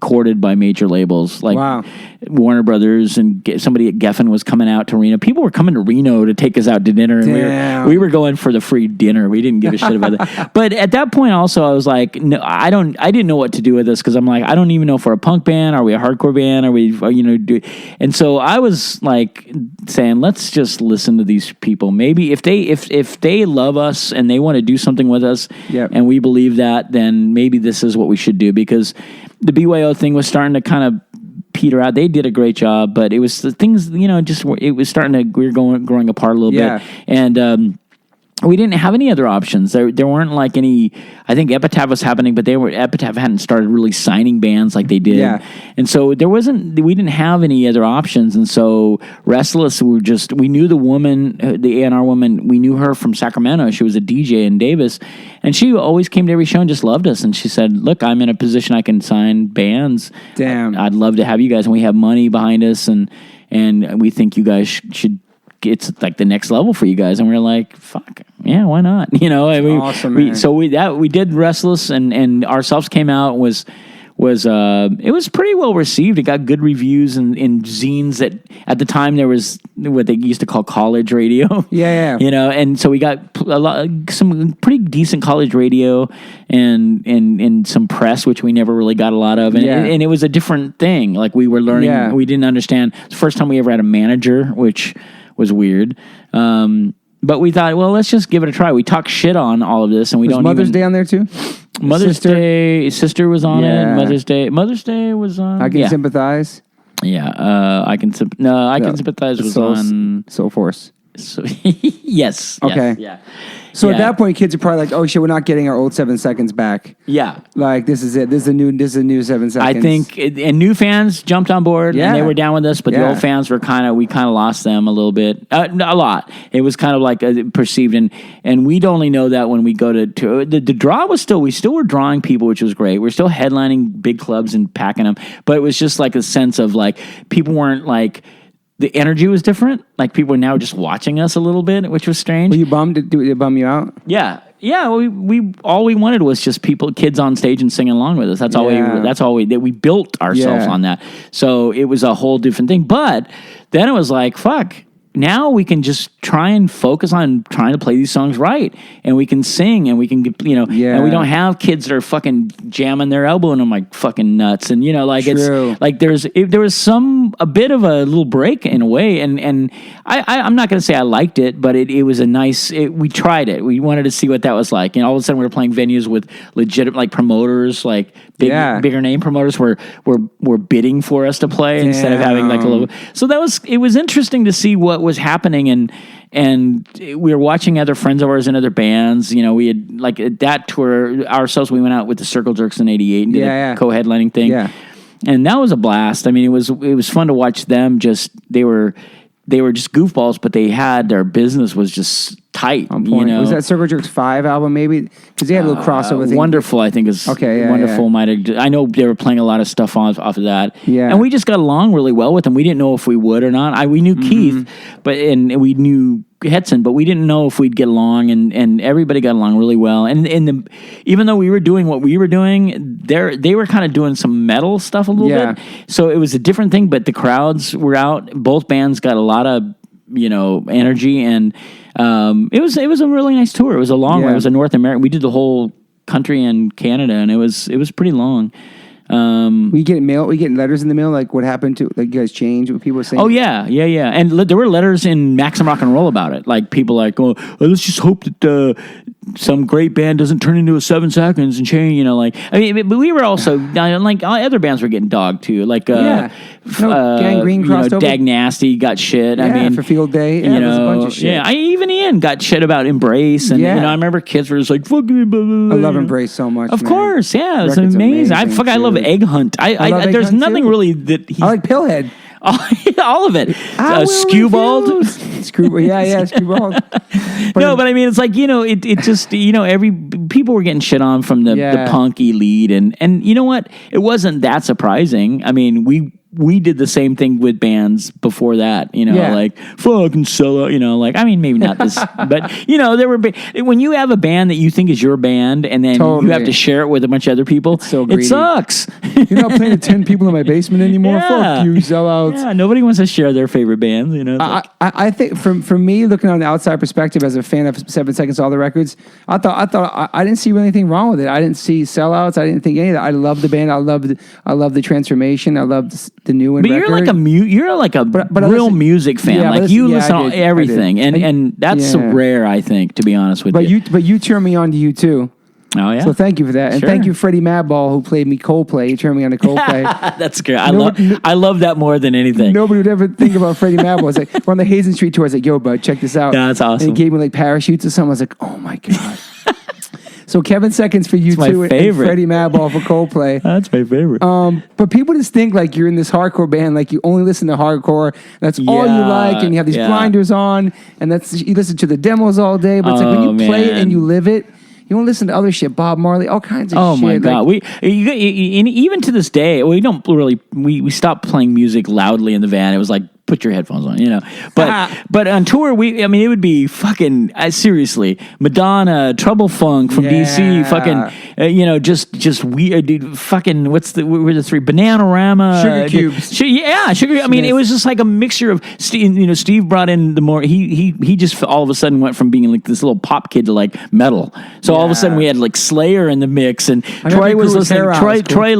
courted by major labels like Warner Brothers, and somebody at Geffen was coming out to Reno. People were coming to Reno to take us out to dinner, and we were going for the free dinner. We didn't give a shit about that. But at that point, also, I was like, no, I didn't know what to do with this because I'm like, I don't even know if we're a punk band. Are we a hardcore band? Are we, And so I was like saying, let's just listen to these people. Maybe if they love us and they want to do something with us, and we believe that, then maybe this is what we should do, because the BYO thing was starting to kind of peter out. They did a great job, but it was the things, it was starting to, we were growing apart a little bit. And, we didn't have any other options. There weren't like any. I think Epitaph was happening, but Epitaph hadn't started really signing bands like they did. Yeah. And so we didn't have any other options. And so Restless, we knew the woman, the A&R woman. We knew her from Sacramento. She was a DJ in Davis, and she always came to every show and just loved us. And she said, "Look, I'm in a position I can sign bands. Damn, I'd love to have you guys, and we have money behind us, and we think you guys should." It's like the next level for you guys, and we're like, fuck, yeah, why not? Awesome, man. So we did Restless, and Ourselves came out, was it was pretty well received. It got good reviews in zines that at the time there was what they used to call college radio. Yeah. And so we got some pretty decent college radio and some press, which we never really got a lot of. And it was a different thing. Like we were learning. Yeah. We didn't understand. It's the first time we ever had a manager, which was weird. But we thought, well, let's just give it a try. We talk shit on all of this, and we don't. Mother's Day on there too. Mother's Day, Sister was on it. Mother's Day was on. I Can Sympathize. Yeah, I Can Sympathize was on Soul Force. So, yes. Okay. Yeah. So at that point, kids are probably like, "Oh shit, we're not getting our old 7 seconds back." Yeah. Like this is it. This is a new 7 seconds. I think, and new fans jumped on board and they were down with us, but the old fans were we kind of lost them a little bit, a lot. It was kind of like perceived, and we'd only know that when we go to the draw was we still were drawing people, which was great. We're still headlining big clubs and packing them, but it was just like a sense of like people weren't like. The energy was different. Like people were now just watching us a little bit, which was strange. Were you bummed? Did it bum you out? Yeah. We all we wanted was just kids on stage and singing along with us. That's all we built ourselves on that. So it was a whole different thing. But then it was like, fuck. Now we can just try and focus on trying to play these songs right, and we can sing, and we can get, and we don't have kids that are fucking jamming their elbow and I'm like fucking nuts, and like True. It's like there was a bit of a little break in a way, and I'm not gonna say I liked it, but it was a nice. We tried it. We wanted to see what that was like, and all of a sudden we were playing venues with legitimate like promoters, like bigger name promoters were bidding for us to play instead of having like a little. So it was interesting to see what was happening, and we were watching other friends of ours in other bands. We had like that tour ourselves. We went out with the Circle Jerks in '88 and did a co-headlining thing. Yeah. And that was a blast. I mean, it was fun to watch them. They were just goofballs, but their business was just tight. On point. Was that Circle Jerks 5 album maybe? Because they had a little crossover thing. Wonderful, I think is okay. Yeah, Wonderful. Might have. I know they were playing a lot of stuff off of that. Yeah. And we just got along really well with them. We didn't know if we would or not. We knew Keith, and we knew Hetson, but we didn't know if we'd get along, and everybody got along really well. And even though we were doing what we were doing, they were kind of doing some metal stuff a little bit. So it was a different thing, but the crowds were out. Both bands got a lot of energy, and it was a really nice tour. It was a long one. It was a North American. We did the whole country and Canada, and it was pretty long. We get mail. We get letters in the mail. Like what happened to you guys changed? What people were saying. Oh yeah. And there were letters in Maxim Rock and Roll about it. Like people like, oh, let's just hope that some great band doesn't turn into a 7 Seconds and change. But we were also like other bands were getting dogged too. Like Gangrene crossed over. Dag Nasty got shit. Yeah, for Field Day. Yeah, there's a bunch of shit. Yeah, even Ian got shit about Embrace, and I remember kids were just like, "Fuck me." I love Embrace so much. Of course, yeah, it was amazing. I love Egg Hunt. There's Hunt nothing too. really that I like Pillhead. all of it. Skewbald. Skewbald. But I mean, it's like, it just, people were getting shit on from the punky lead. And you know what? It wasn't that surprising. I mean, we did the same thing with bands before that, like fucking sell out, I mean, maybe not this, but there were, when you have a band that you think is your band and then you have to share it with a bunch of other people, it sucks. You're not playing with 10 people in my basement anymore. Fuck you, sellouts. Yeah, nobody wants to share their favorite bands, I think from me looking on the outside perspective as a fan of 7 Seconds All the Records, I thought I didn't see really anything wrong with it. I didn't see sellouts. I didn't think any of that. I love the band. I love the transformation. I love the new one. But you're like a real music fan. Yeah, you listen to everything, and that's rare, I think, to be honest with you. But you turned me on to you too. Oh yeah. So thank you for that, and thank you, Freddie Madball, who played me Coldplay. You turned me on to Coldplay. That's great. I love that more than anything. Nobody would ever think about Freddie Madball. It's like we're on the Hazen Street tour. I was like, "Yo, bud, check this out." Yeah, that's awesome. And he gave me like parachutes or something. I was like, "Oh my god." So Kevin Seconds for you two, and Freddie Madball for Coldplay. That's my favorite. But people just think like you're in this hardcore band, like you only listen to hardcore. That's all you like, and you have these blinders on, and you listen to the demos all day. But it's like when you play it and you live it. You want to listen to other shit, Bob Marley, all kinds of shit. Oh my god! Even to this day, we don't really we stopped playing music loudly in the van. It was like, put your headphones on, But on tour, it would be fucking seriously Madonna, Trouble Funk from DC, fucking just weird, dude. Fucking were the three Bananarama, Sugar Cubes, Sugar. I mean, it was just like a mixture of Steve brought in the more he just all of a sudden went from being like this little pop kid to like metal. So all of a sudden we had like Slayer in the mix, and Troy was listening. Troy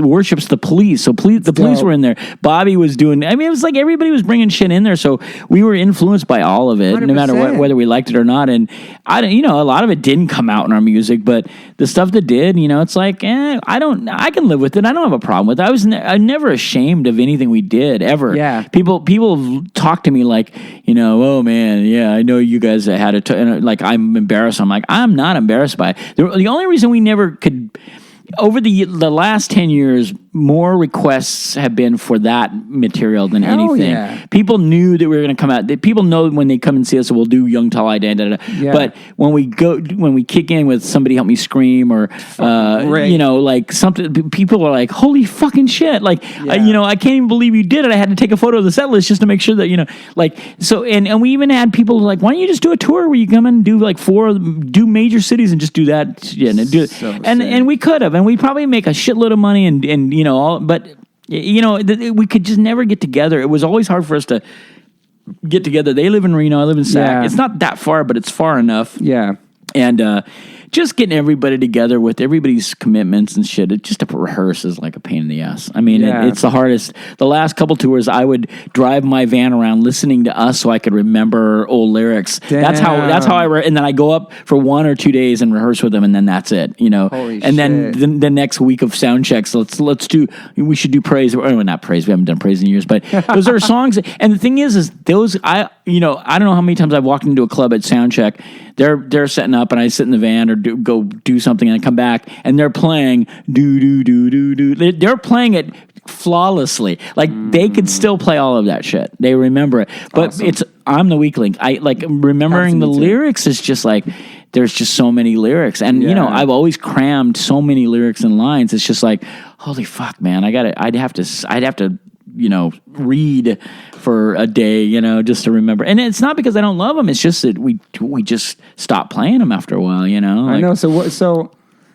worships the Police, so the Police were in there. Bobby was doing. I mean, it was like everybody was bringing shit in there, so we were influenced by all of it, 100%. No matter whether we liked it or not. And a lot of it didn't come out in our music, but the stuff that did, it's like, I can live with it. I don't have a problem with it. I'm never ashamed of anything we did ever. Yeah. People talk to me like, oh man, yeah, I know you guys had it. Like I'm embarrassed. I'm like, I'm not embarrassed by it. The only reason we never could. Over the last 10 years, more requests have been for that material than anything. Yeah. People knew that we were going to come out. People know when they come and see us, so we'll do Young Tall I Dan. Yeah. But when we kick in with Somebody Help Me Scream or like something, people are like, holy fucking shit! Like I can't even believe you did it. I had to take a photo of the set list just to make sure that like so. And we even had people like, why don't you just do a tour where you come in and do like do major cities and just do that? Yeah, and we could have. And we probably make a shitload of money and but we could just never get together. It was always hard for us to get together. They live in Reno, I live in Sac. Yeah. It's not that far, but it's far enough. Yeah. And just getting everybody together with everybody's commitments and shit, just to rehearse is like a pain in the ass. I mean, it's the hardest. The last couple tours, I would drive my van around listening to us so I could remember old lyrics. Damn. That's how and then I go up for 1 or 2 days and rehearse with them, and then that's it. Holy and shit. Then the next week of sound checks, we should do praise. Or not praise. We haven't done praise in years, but those are songs. And the thing is those I don't know how many times I've walked into a club at sound check. They're setting up, and I sit in the van or go do something, and I come back, and they're playing do do do do do. They're playing it flawlessly. Like they could still play all of that shit. They remember it, but I'm the weak link. I like remembering the lyrics is just like there's just so many lyrics, and I've always crammed so many lyrics and lines. It's just like holy fuck, man! I'd have to read for a day, just to remember. And it's not because I don't love them. It's just that we just stop playing them after a while, Like, I know.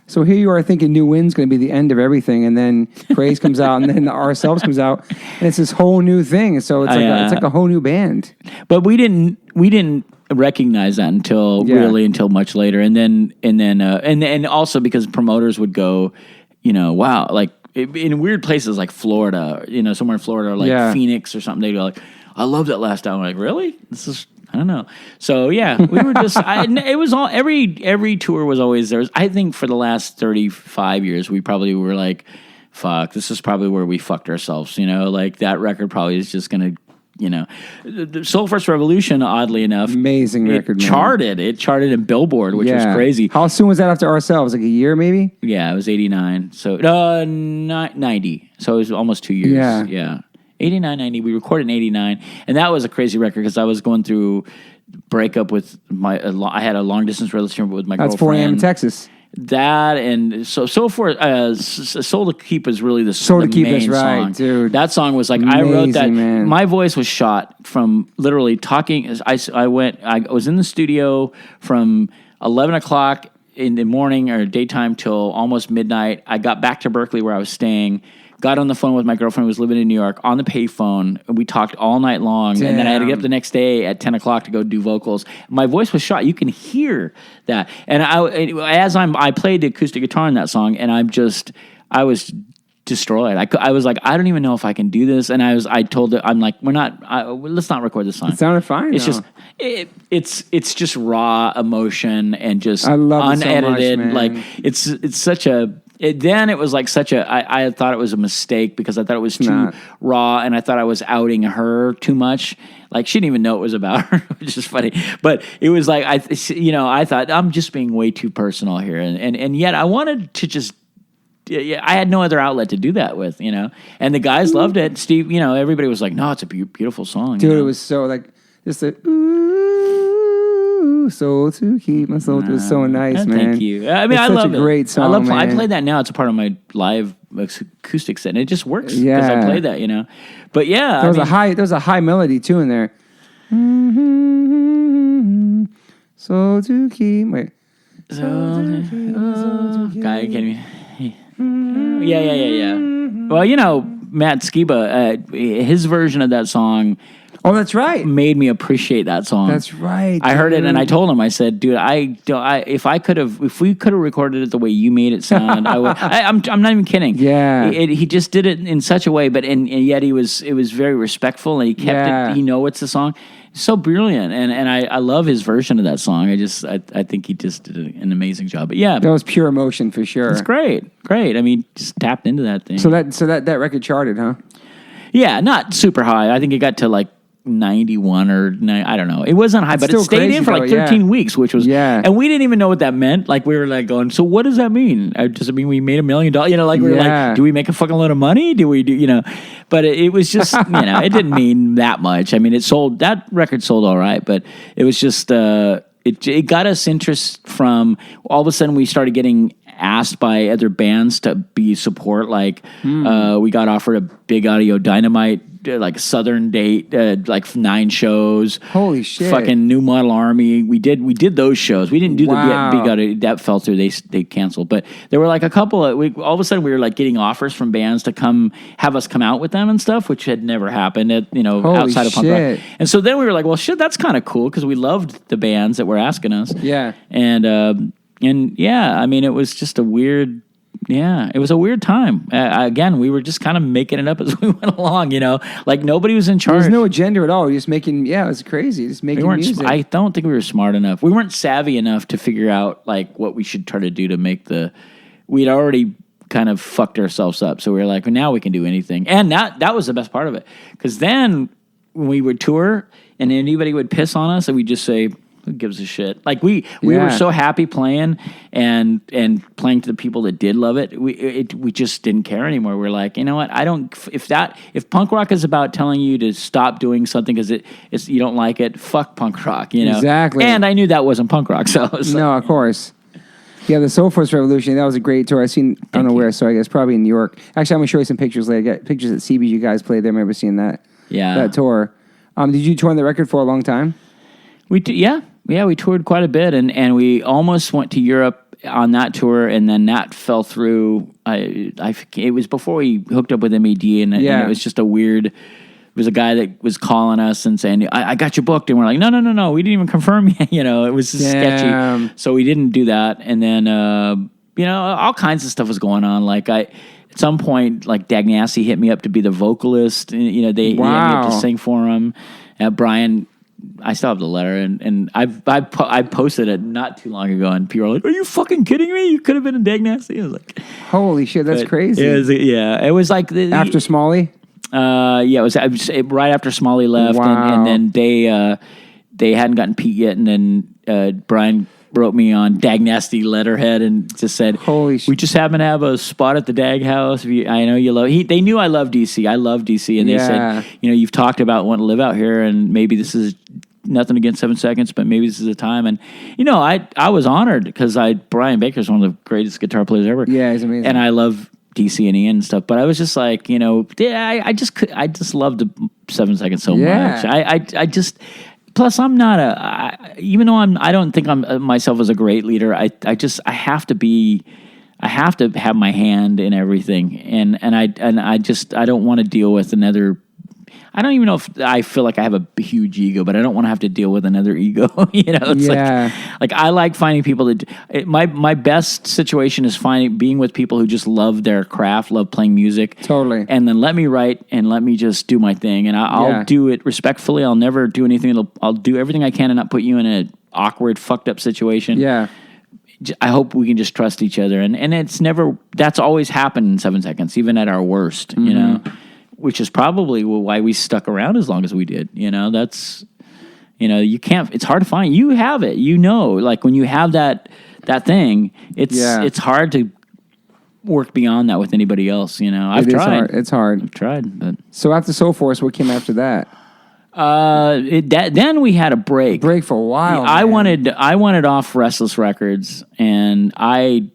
So here you are thinking New Wind's going to be the end of everything, and then Praise comes out, and then Ourselves comes out, and it's this whole new thing. So it's it's like a whole new band. But we didn't recognize that until much later, and also because promoters would go, wow, like in weird places like Florida, somewhere in Florida, or like Phoenix or something. They'd go like, I love that last album. I'm like, really? This is. I don't know. So yeah, we were just. It was all every tour was always there. I think for the last 35 years, we probably were like, "Fuck, this is probably where we fucked ourselves." Like that record probably is just gonna. The Soul First Revolution, oddly enough, amazing record. It charted in Billboard, which was crazy. How soon was that after Ourselves? Like a year, maybe? Yeah, it was 89. So 90. So it was almost 2 years. Yeah. 89, 90. We recorded in 89, and that was a crazy record because I was going through breakup with I had a long distance relationship with my girlfriend. That's 4 a.m. in Texas. That and so forth. Soul to Keep is really the main song. Right, dude. That song was like amazing, I wrote that. Man. My voice was shot from literally talking. I was in the studio from 11 o'clock in the morning or daytime till almost midnight. I got back to Berkeley where I was staying. Got on the phone with my girlfriend who was living in New York on the payphone. And we talked all night long. Damn. And then I had to get up the next day at 10 o'clock to go do vocals. My voice was shot. You can hear that. And I played the acoustic guitar in that song, and I was destroyed. I was like, I don't even know if I can do this. And I told her, I'm like, let's not record this song. It sounded fine. It's just, it's just raw emotion and just I love unedited. It so much, man. Like it's such a. Then it was like I thought it was a mistake because I thought it was too raw, and I thought I was outing her too much. Like she didn't even know it was about her, which is funny. But it was like I thought I'm just being way too personal here, and yet I wanted to just. I had no other outlet to do that with, and the guys loved it. Steve, everybody was like, "No, it's a beautiful song." Dude, it was so like just a. Soul to Keep. My soul was so nice, man. Thank you. I mean, I love it. Great song, man. I play that now. It's a part of my live acoustic set, and it just works because I play that, But yeah, there was a high melody too in there. Soul to Keep. Wait. Guy, can you? Yeah. Well, Matt Skiba, his version of that song. Oh, that's right. Made me appreciate that song. That's right. I heard it and I told him. I said, "Dude, if we could have recorded it the way you made it sound, I would." I'm not even kidding. Yeah. He just did it in such a way, but and yet it was very respectful, and he kept it. It's the song. It's so brilliant, and I love his version of that song. I think he just did an amazing job. But yeah, that was pure emotion for sure. It's great. I mean, just tapped into that thing. So that record charted, huh? Yeah, not super high. I think it got to like 91 or 9, I don't know. It wasn't high, but it stayed in for like 13 weeks, which was, and we didn't even know what that meant. Like we were like going, so what does that mean? Does it mean we made $1 million? Like we were like, do we make a fucking load of money? Do we do, but it was just, it didn't mean that much. I mean, that record sold all right, but it was just, it got us interest from, all of a sudden we started getting asked by other bands to be support. Like we got offered a Big Audio Dynamite like Southern date, like 9 shows. Holy shit! Fucking New Model Army. We did those shows. We didn't do the Big Audio. That fell through. They canceled. But there were like a couple of. All of a sudden we were like getting offers from bands to have us come out with them and stuff, which had never happened at outside of punk rock. And so then we were like, well, shit, that's kind of cool because we loved the bands that were asking us. Yeah. And yeah, I mean, it was just a weird. Yeah, it was a weird time. Again, we were just kind of making it up as we went along, like nobody was in charge. There was no agenda at all. We were just making, it was crazy. Just making music. I don't think we were smart enough. We weren't savvy enough to figure out like what we should try to do to make we'd already kind of fucked ourselves up. So we were like, well, now we can do anything. And that was the best part of it. Because then when we would tour and anybody would piss on us, and we'd just say, who gives a shit? Like we were so happy playing and playing to the people that did love it. We just didn't care anymore. We're like, you know what? If punk rock is about telling you to stop doing something because it's you don't like it, fuck punk rock, you know? Exactly. And I knew that wasn't punk rock, so no, of course. Yeah, the Soul Force Revolution, that was a great tour. I don't know where, so I guess probably in New York. Actually, I'm going to show you some pictures later. I got pictures at CB's you guys played there. I remember seeing that. Yeah. That tour. Did you tour on the record for a long time? We toured quite a bit, and we almost went to Europe on that tour, and then that fell through. It was before we hooked up with MED, and it was just a weird. It was a guy that was calling us and saying, I got you booked, and we're like, no, we didn't even confirm yet. It was just sketchy, so we didn't do that. And then all kinds of stuff was going on. Like at some point, like Dagnassi hit me up to be the vocalist. They hit me up to sing for him. Brian. I still have the letter, and I posted it not too long ago, and people are like, "Are you fucking kidding me? You could have been in Dagnassi." I was like, "Holy shit, that's crazy!" It was like after Smalley. It was right after Smalley left, and then they hadn't gotten Pete yet, and then Brian wrote me on Dagnasty letterhead and just said, "Holy shit, we just happen to have a spot at the Dag House. I know you love." They knew I love DC. I love DC, and they said, "You've talked about wanting to live out here, and maybe this is nothing against 7 Seconds, but maybe this is a time." And I was honored because Brian Baker's one of the greatest guitar players ever. Yeah, he's amazing, and I love DC and Ian and stuff. But I was just like, I just loved the 7 Seconds so much. I just. Plus, I'm not even though I don't think I'm myself as a great leader. I have to have my hand in everything, and I don't want to deal with another. I don't even know if I feel like I have a huge ego, but I don't want to have to deal with another ego. It's like I like finding people that my best situation is being with people who just love their craft, love playing music. Totally. And then let me write and let me just do my thing, and I'll do it respectfully. I'll never do anything. I'll do everything I can and not put you in an awkward, fucked up situation. Yeah. I hope we can just trust each other, and that's always happened in 7 Seconds, even at our worst. Which is probably why we stuck around as long as we did. That's, you can't, it's hard to find. You have it, like when you have that thing, it's hard to work beyond that with anybody else. I've tried. It's hard. I've tried. But. So after Soul Force, what came after that? Then we had a break. Break for a while. I wanted off Restless Records, and we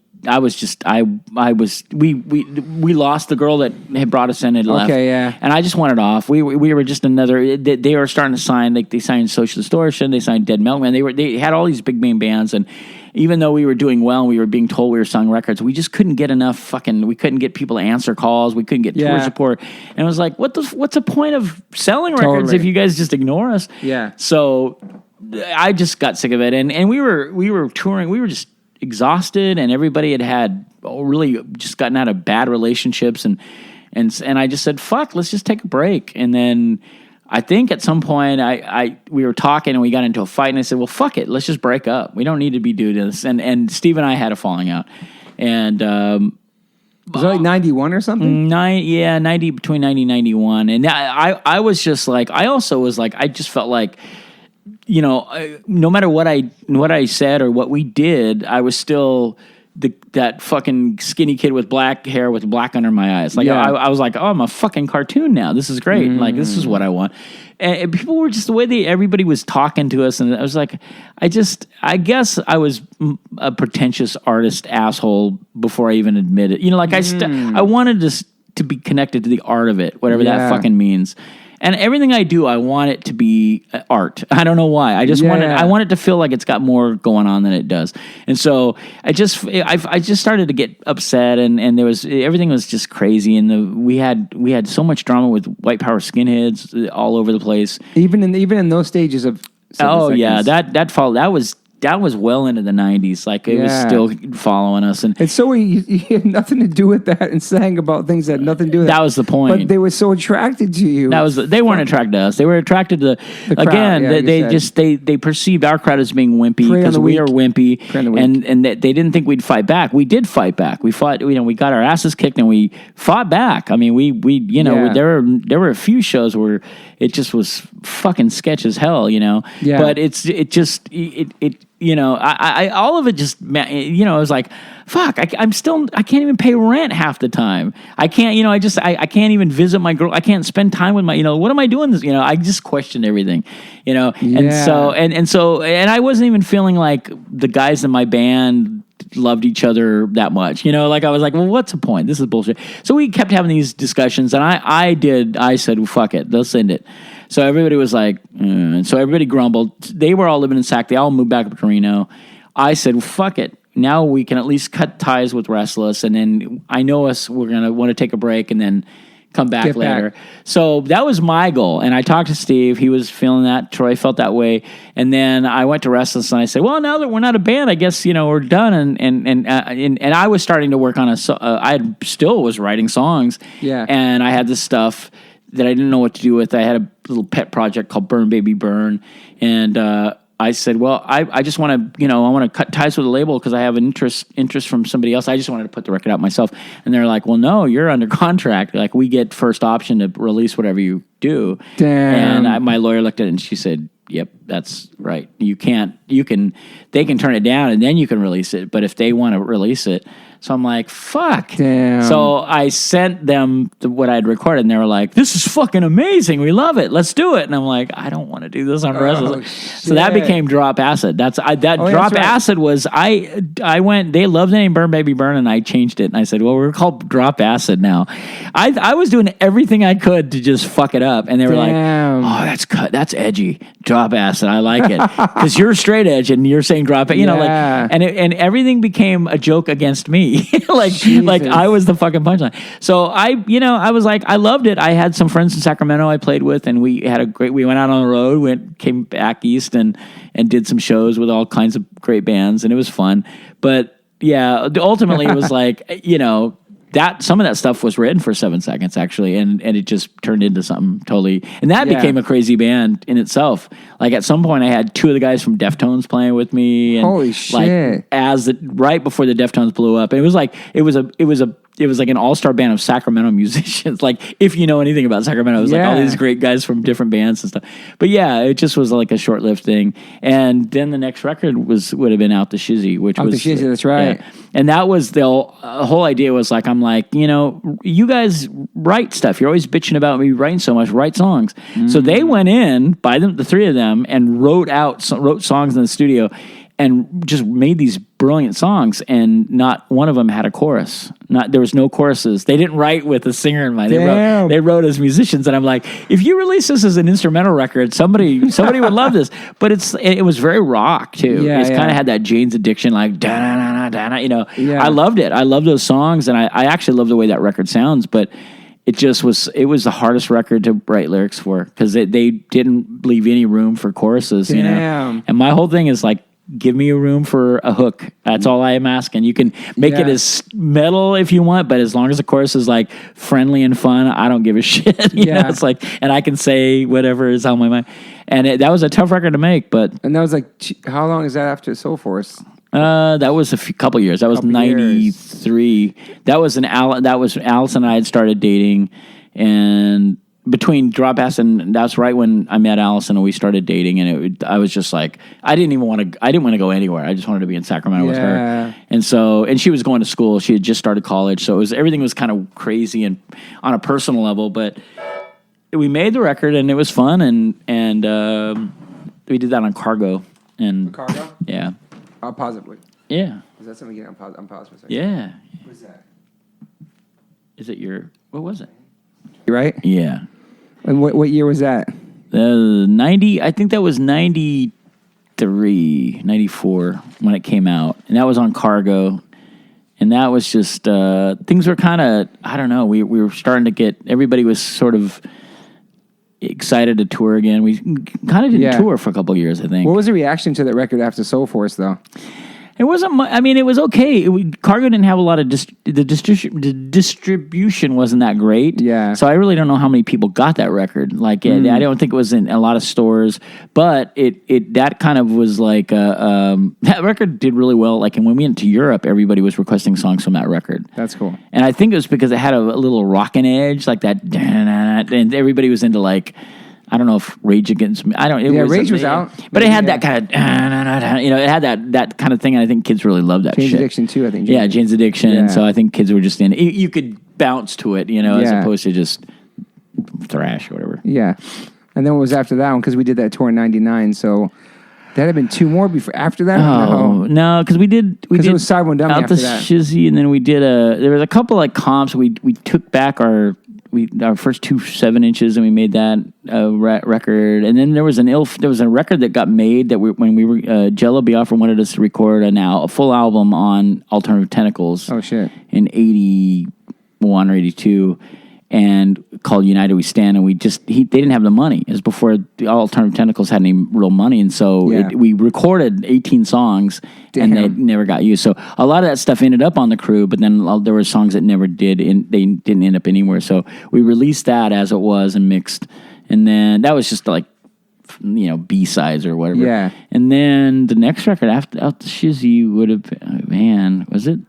lost the girl that had brought us in and left. Okay, yeah. And I just wanted off. We were just another. They were starting to sign. Like they signed Social Distortion. They signed Dead Milkman. They had all these big main bands, and even though we were doing well and we were being told we were selling records, we just couldn't get enough we couldn't get people to answer calls. We couldn't get tour support. And it was like, what's the point of selling records if you guys just ignore us? Yeah. So I just got sick of it, and we were touring. We were just exhausted, and everybody had really just gotten out of bad relationships, and I just said, fuck, let's just take a break. And then I think at some point we were talking and we got into a fight, and I said, well, fuck it, let's just break up. We don't need to be doing this. And Steve and I had a falling out, and was it like 91 or something? 90, between 90 and 91. And I was just like, I also was like, I just felt like, no matter what I said or what we did, I was still that fucking skinny kid with black hair with black under my eyes. Like I was like, oh, I'm a fucking cartoon now. This is great. Mm. Like this is what I want. And people were just the way everybody was talking to us, and I was like, I guess I was a pretentious artist asshole before I even admitted. I wanted to be connected to the art of it, whatever that fucking means. And everything I do, I want it to be art. I don't know why. I just I want it to feel like it's got more going on than it does. And so I just started to get upset, and everything was just crazy. And we had so much drama with white power skinheads all over the place. Even in those stages of 7 seconds. Yeah, that that was well into the 90s. Like, it was still following us. And so you had nothing to do with that and sang about things that had nothing to do with that. That was the point. But they were so attracted to you. They weren't attracted to us. They were attracted to the crowd. Again, they perceived our crowd as being wimpy because we are wimpy, and they didn't think we'd fight back. We did fight back. We fought. We got our asses kicked and we fought back. I mean, there were a few shows where it just was fucking sketch as hell, Yeah. But all of it just, it was like, fuck, I can't even pay rent half the time. I can't, I can't even visit my girl. I can't spend time with my, what am I doing this? I just questioned everything, and so I wasn't even feeling like the guys in my band loved each other that much, like I was like, well, what's the point? This is bullshit. So we kept having these discussions, and I said, well, fuck it, let's end it. So everybody was like, and so everybody grumbled. They were all living in Sac. They all moved back up to Reno. I said, well, fuck it. Now we can at least cut ties with Restless, and then I know we're going to want to take a break and then come back later. So that was my goal. And I talked to Steve. He was feeling that. Troy felt that way. And then I went to Restless and I said, well, now that we're not a band, I guess, we're done. And I was starting to work on I still was writing songs. Yeah. And I had this stuff that I didn't know what to do with. I had a little pet project called Burn Baby Burn. And I said, well, I just want to, I want to cut ties with the label because I have an interest from somebody else. I just wanted to put the record out myself. And they're like, well, no, you're under contract. Like, we get first option to release whatever you do. Damn. And my lawyer looked at it and she said, yep, that's right. They can turn it down and then you can release it. But if they want to release it. So I'm like, fuck. Damn. So I sent them what I had recorded, and they were like, this is fucking amazing. We love it. Let's do it. And I'm like, I don't want to do this on Restless. So that became Drop Acid. Drop Acid was, I went, they loved the name Burn Baby Burn, and I changed it. And I said, well, we're called Drop Acid now. I was doing everything I could to just fuck it up. And they were like, oh, that's edgy. Drop Acid. I like it. Because you're straight edge, and you're saying drop it. And everything became a joke against me. like I was the fucking punchline. So I was like, I loved it. I had some friends in Sacramento I played with, and we went out on the road, came back east and did some shows with all kinds of great bands, and it was fun. But yeah, ultimately it was like, that some of that stuff was written for 7 seconds actually, and it just turned into something totally, and that became a crazy band in itself. Like, at some point I had 2 of the guys from Deftones playing with me, and holy shit, right before the Deftones blew up, and it was like an all-star band of Sacramento musicians. Like, if you know anything about Sacramento, it was like all these great guys from different bands and stuff. But yeah, it just was like a short-lived thing. And then the next record would have been Out the Shizzy, which was... Out the Shizzy, that's right. Yeah. And that was the whole idea was like, I'm like, you guys write stuff. You're always bitching about me writing so much. Write songs. Mm-hmm. So they went in, the 3 of them, and wrote songs in the studio and just made these brilliant songs, and not one of them had a chorus. There was no choruses. They didn't write with a singer in mind. They wrote as musicians, and I'm like, if you release this as an instrumental record, somebody would love this. But it was very rock too. It kind of had that Jane's Addiction, like da da da da da. I loved it. I love those songs, and I actually love the way that record sounds. But it was the hardest record to write lyrics for, because they didn't leave any room for choruses. And my whole thing is like, give me a room for a hook. That's all I am asking. You can make it as metal if you want, but as long as the chorus is like friendly and fun, I don't give a shit. You know, it's like, and I can say whatever is on my mind. And that was a tough record to make, and that was like, how long is that after Soul Force? That was couple years. That was 93. That was Allison and I had started dating, and between Drop Acid, and that's right when I met Allison and we started dating, and I was just like, I didn't want to go anywhere. I just wanted to be in Sacramento with her. And she was going to school. She had just started college. So everything was kind of crazy and on a personal level, but we made the record and it was fun. And we did that on Cargo. And Cargo? Yeah. Positively. Yeah. Is that something again? I'm paused for a second. Yeah. What is that? Is it what was it? Right? Yeah. And what year was that? 90, I think that was 93, 94 when it came out. And that was on Cargo. And that was just, things were kind of, I don't know, we were starting to get, everybody was sort of, excited to tour again. We kind of didn't tour for a couple of years, I think. What was the reaction to that record after Soul Force, though? It wasn't. I mean, it was okay. Cargo didn't have a lot of the distribution wasn't that great. Yeah. So I really don't know how many people got that record. Like, I don't think it was in a lot of stores, but it that kind of was like that record did really well. Like, and when we went to Europe, everybody was requesting songs from that record. That's cool. And I think it was because it had a little rockin' edge, like that, and everybody was into like. I don't know if Rage Against Me. Rage was out, but it had that kind of, it had that kind of thing, and I think kids really loved that. Jane's shit. Addiction too, I think. Jane's Addiction. Yeah. So I think kids were just in. You could bounce to it, as opposed to just thrash or whatever. Yeah, and then what was after that one? Because we did that tour in '99, so. That had been two more before after that. Oh no, because we did it was Side One Dummy out after the that. Shizzy, and then we did there was a couple like comps. We took back our first 2 7-inches, and we made that record. And then there was a record that got made that when we were Jello Biafra wanted us to record a full album on Alternative Tentacles. Oh shit! In 81 or 82. And called United We Stand, and they didn't have the money. It was before the Alternative Tentacles had any real money, and so we recorded 18 songs, and they never got used. So a lot of that stuff ended up on the crew, but then there were songs that never did, and they didn't end up anywhere. So we released that as it was and mixed, and then that was just like, B-sides or whatever. Yeah. And then the next record after the Shizzy would have been, was it?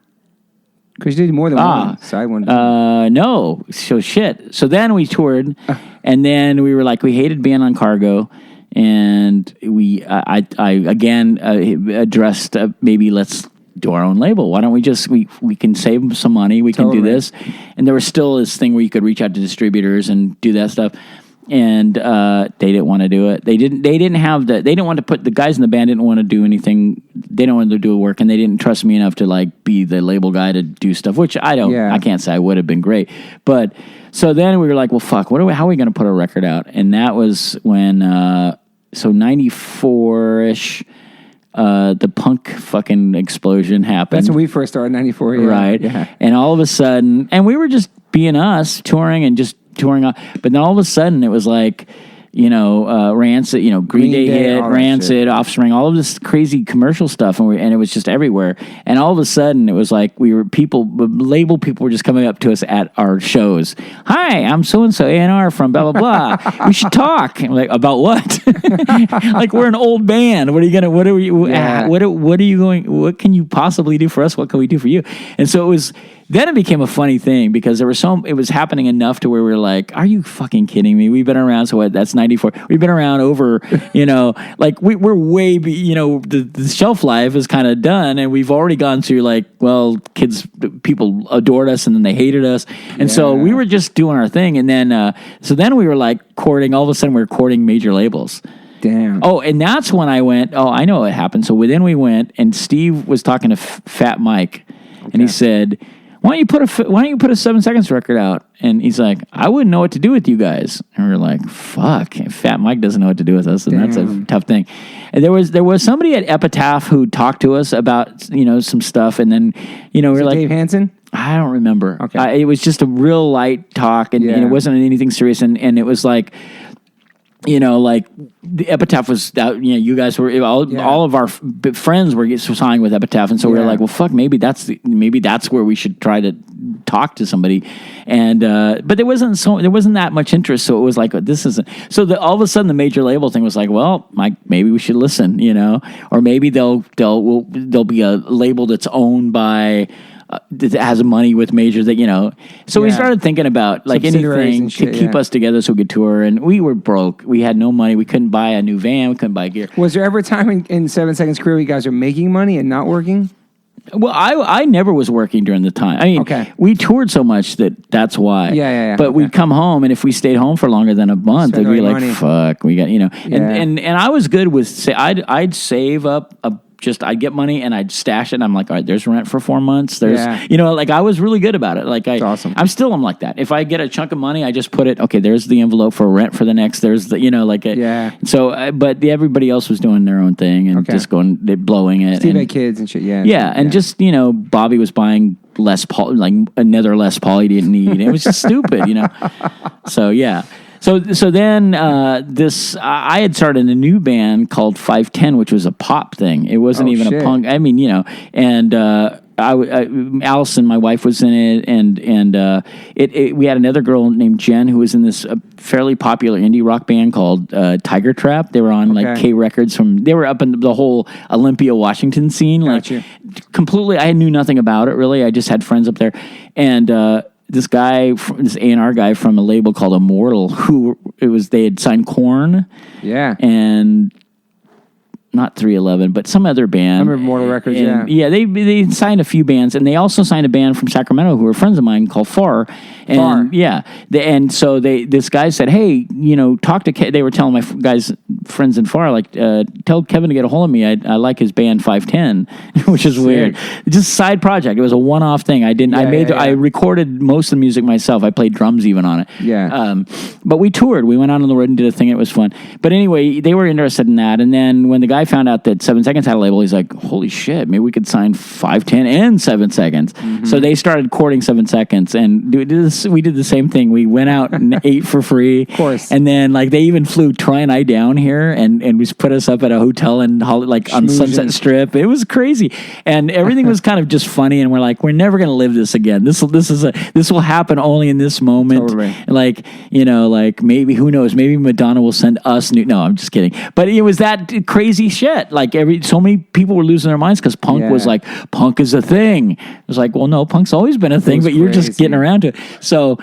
Because you did more than one Side One. No. So shit. So then we toured, and then we were like, we hated being on Cargo, and I again addressed maybe let's do our own label. Why don't we can save some money. We can do this. And there was still this thing where you could reach out to distributors and do that stuff. And they didn't want to do it. They didn't want to put the guys in the band didn't want to do anything. They don't want to do work, and they didn't trust me enough to like be the label guy to do stuff, which I don't. Yeah. I can't say I would have been great, but so then we were like, well, fuck, how are we going to put a record out? And that was when 94-ish. The punk fucking explosion happened. That's when we first started, 94. Yeah. Right. Yeah. And all of a sudden, and we were just being us, touring and just touring off. But then all of a sudden, it was like, Rancid, Green Day hit, Rancid, Offspring, all of this crazy commercial stuff, and it was just everywhere. And all of a sudden, it was like label people were just coming up to us at our shows. Hi, I'm so and so A&R from blah blah blah. We should talk. And we're like, about what? Like, we're an old band. What can you possibly do for us? What can we do for you? And so it was. Then it became a funny thing because it was happening enough to where we were like, are you fucking kidding me? We've been around, so what, that's 94. We've been around over, like we're way, the shelf life is kind of done, and we've already gone through like, well, people adored us and then they hated us. And so we were just doing our thing. And then, so then we were like all of a sudden we were courting major labels. Damn. Oh, and that's when I went, I know what happened. So then we went, and Steve was talking to Fat Mike, and he said, why don't you put a 7 Seconds record out? And he's like, I wouldn't know what to do with you guys. And we're like, fuck, Fat Mike doesn't know what to do with us, and that's a tough thing. And there was somebody at Epitaph who talked to us about some stuff, and then we're like, Dave Hansen? I don't remember. Okay, it was just a real light talk, and it wasn't anything serious, and it was like. Like the Epitaph was out, you guys were, all of our friends were signed with Epitaph. And so we were like, well, fuck, maybe that's where we should try to talk to somebody. And, but there wasn't that much interest. So it was like, this isn't, so all of a sudden the major label thing was like, well, Mike, maybe we should listen, or maybe there'll be a label that's owned by, that has money with majors that, so we started thinking about like anything to keep us together so we could tour, and we were broke. We had no money. We couldn't buy a new van. We couldn't buy gear. Was there ever a time in 7 Seconds career you guys are making money and not working? Well, I never was working during the time. I mean, we toured so much that's why. Yeah. But we'd come home, and if we stayed home for longer than a month, it'd be like, money. Fuck, we got, and I was good with, I'd save up I'd get money and I'd stash it. And I'm like, all right, there's rent for 4 months. There's, like I was really good about it. Like That's awesome. I'm like that. If I get a chunk of money, I just put it, okay, there's the envelope for rent for the next, there's the, So, but everybody else was doing their own thing and just blowing it. Steve had kids and shit. And just, Bobby was buying Les Paul, like another Les Paul he didn't need. It was just stupid, So, yeah. So then I had started a new band called 510, which was a pop thing. It wasn't even a punk. I mean, and Allison, my wife, was in it, and we had another girl named Jen who was in this fairly popular indie rock band called Tiger Trap. They were on like K Records they were up in the whole Olympia, Washington scene. Gotcha. Like completely, I knew nothing about it really. I just had friends up there, and this A&R guy from a label called Immortal, they had signed Korn, and not 311, but some other band. I remember Mortal Records, Yeah, they signed a few bands, and they also signed a band from Sacramento who were friends of mine called Far. And Far. Yeah, so this guy said, hey, talk to they were telling my friends in Far, like, tell Kevin to get a hold of me. I like his band 510, which is weird. Just a side project. It was a one-off thing. I recorded most of the music myself. I played drums even on it. Yeah. But we toured. We went out on the road and did a thing. It was fun. But anyway, they were interested in that. And then when the guy found out that 7 Seconds had a label, he's like, holy shit, maybe we could sign 510 and 7 Seconds. Mm-hmm. So they started courting 7 Seconds, and we did the same thing. We went out and ate for free. Of course. And then like they even flew Troy and I down here and we put us up at a hotel on Sunset Strip. It was crazy. And everything was kind of just funny, and we're like, we're never gonna live this again. This will happen only in this moment. Totally. Like, like maybe, who knows, maybe Madonna will send us no, I'm just kidding. But it was that crazy shit. Like so many people were losing their minds because punk was like, punk is a thing. It was like, well, no, punk's always been a thing, but you're just getting around to it. So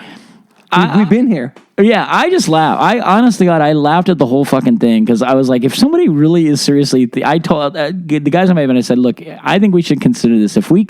we've been here. Yeah, I just laughed. I laughed at the whole fucking thing because I was like, if somebody really is seriously, I told the guys on my band, I said, look, I think we should consider this. If we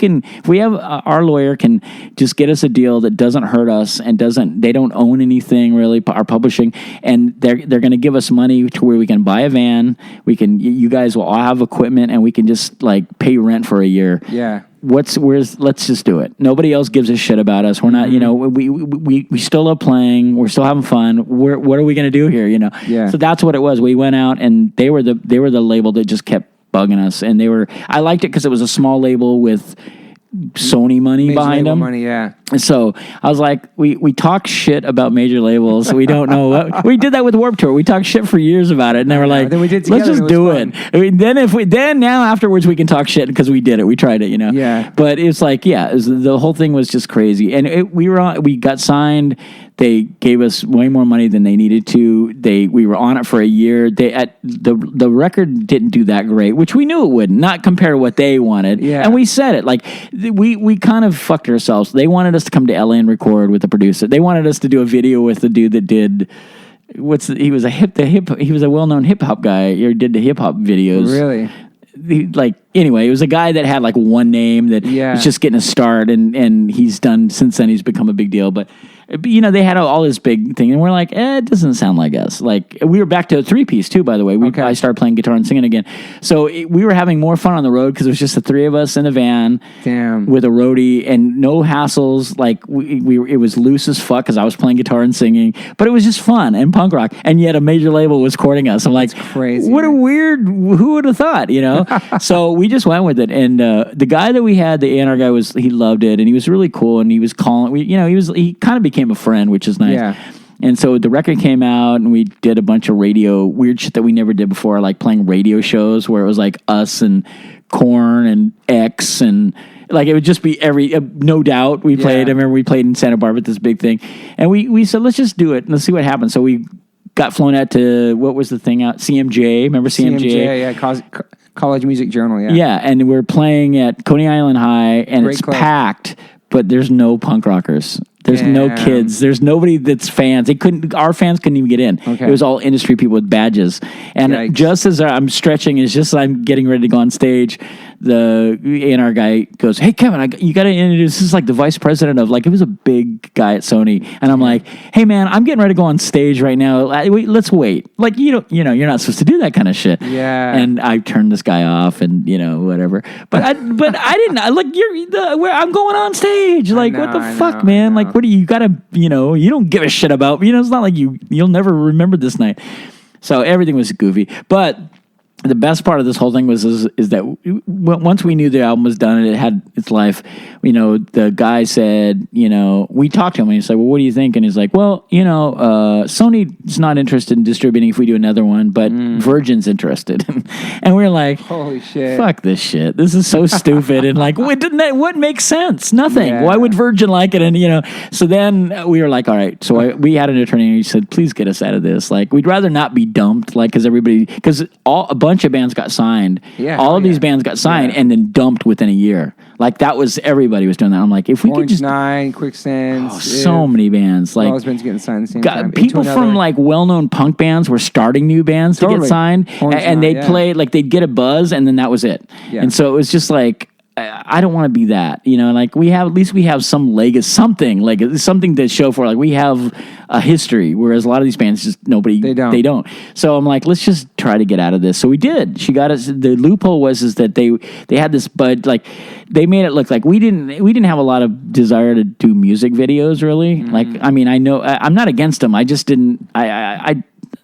have our lawyer can just get us a deal that doesn't hurt us and they don't own anything really, our publishing, and they're going to give us money to where we can buy a van. You guys will all have equipment, and we can just like pay rent for a year. Yeah. Let's just do it. Nobody else gives a shit about us. We're not, we still love playing. We're still having fun. What are we going to do here? Yeah. So that's what it was. We went out, and they were the label that just kept bugging us. And I liked it because it was a small label with Sony money behind them. Money, yeah. So I was like, we talk shit about major labels. We don't know what we did that with Warped Tour. We talked shit for years about it, and they were like, then we did let's together, just do it. I mean, then now afterwards we can talk shit because we did it. We tried it, Yeah. But it's like, the whole thing was just crazy, and we got signed. They gave us way more money than they needed to. We were on it for a year. The record didn't do that great, which we knew it wouldn't, not compared to what they wanted. Yeah. And we said it, like we kind of fucked ourselves. They wanted us to come to LA and record with the producer. They wanted us to do a video with the dude that did he was a well-known hip hop guy. He did the hip hop videos. Really? Anyway, it was a guy that had like one name that was just getting a start, and he's done since then. He's become a big deal, but they had all this big thing, and we're like, it doesn't sound like us. Like, we were back to a 3-piece too, by the way. I started playing guitar and singing again, so we were having more fun on the road because it was just the three of us in a van, with a roadie, and no hassles. Like it was loose as fuck because I was playing guitar and singing, but it was just fun and punk rock. And yet a major label was courting us. I'm like, that's crazy. What a weird. Who would have thought? So we just went with it, and the guy that we had, the A&R guy, he loved it, and he was really cool, and he was calling. He kind of became a friend, which is nice. Yeah. And so the record came out, and we did a bunch of weird shit that we never did before, like playing radio shows where it was like us and Korn and X, and like it would just be No Doubt. We played. I remember we played in Santa Barbara at this big thing, and we said, let's just do it and let's see what happens. So we got flown out to, what was the thing out? CMJ. Remember CMJ? CMJ, yeah. College Music Journal, yeah. Yeah, and we're playing at Coney Island High, and it's packed, but there's no punk rockers. There's no kids. There's nobody that's fans. Our fans couldn't even get in. Okay. It was all industry people with badges. And just as I'm stretching, it's just as I'm getting ready to go on stage, the A&R guy goes, "Hey, Kevin, you got to introduce." This is like the vice president of, like, it was a big guy at Sony, and I'm like, "Hey, man, I'm getting ready to go on stage right now. Let's wait." Like, you're not supposed to do that kind of shit. Yeah. And I turned this guy off, and whatever. But I didn't. I'm going on stage. Like, what the fuck, man? Like, what do you gotta? You don't give a shit about. It's not like you'll never remember this night. So everything was goofy, but the best part of this whole thing is that once we knew the album was done and it had its life, the guy said, we talked to him and he said, well, what do you think? And he's like, well, Sony's not interested in distributing if we do another one, but Virgin's interested. And we were like, holy shit, fuck this shit. This is so stupid. And like, what makes sense? Nothing. Yeah. Why would Virgin like it? And, so then we were like, all right. So we had an attorney and he said, please get us out of this. Like, we'd rather not be dumped, like, because a bunch of bands got signed. Yeah, all of these bands got signed and then dumped within a year. Like everybody was doing that. I'm like, if we Orange could just 9, Quicksand, so many bands, like all those bands getting signed at the same time. People from like well-known punk bands were starting new bands to get signed, and they'd play like they'd get a buzz, and then that was it. Yeah. And so it was just like, I don't want to be that, like at least we have some legacy, something to show for, like we have a history, whereas a lot of these bands just they don't. So I'm like, let's just try to get out of this. So we did. She got us. The loophole was that they had this, but like they made it look like we didn't have a lot of desire to do music videos really. Mm-hmm. Like, I mean, I know I'm not against them. I just didn't.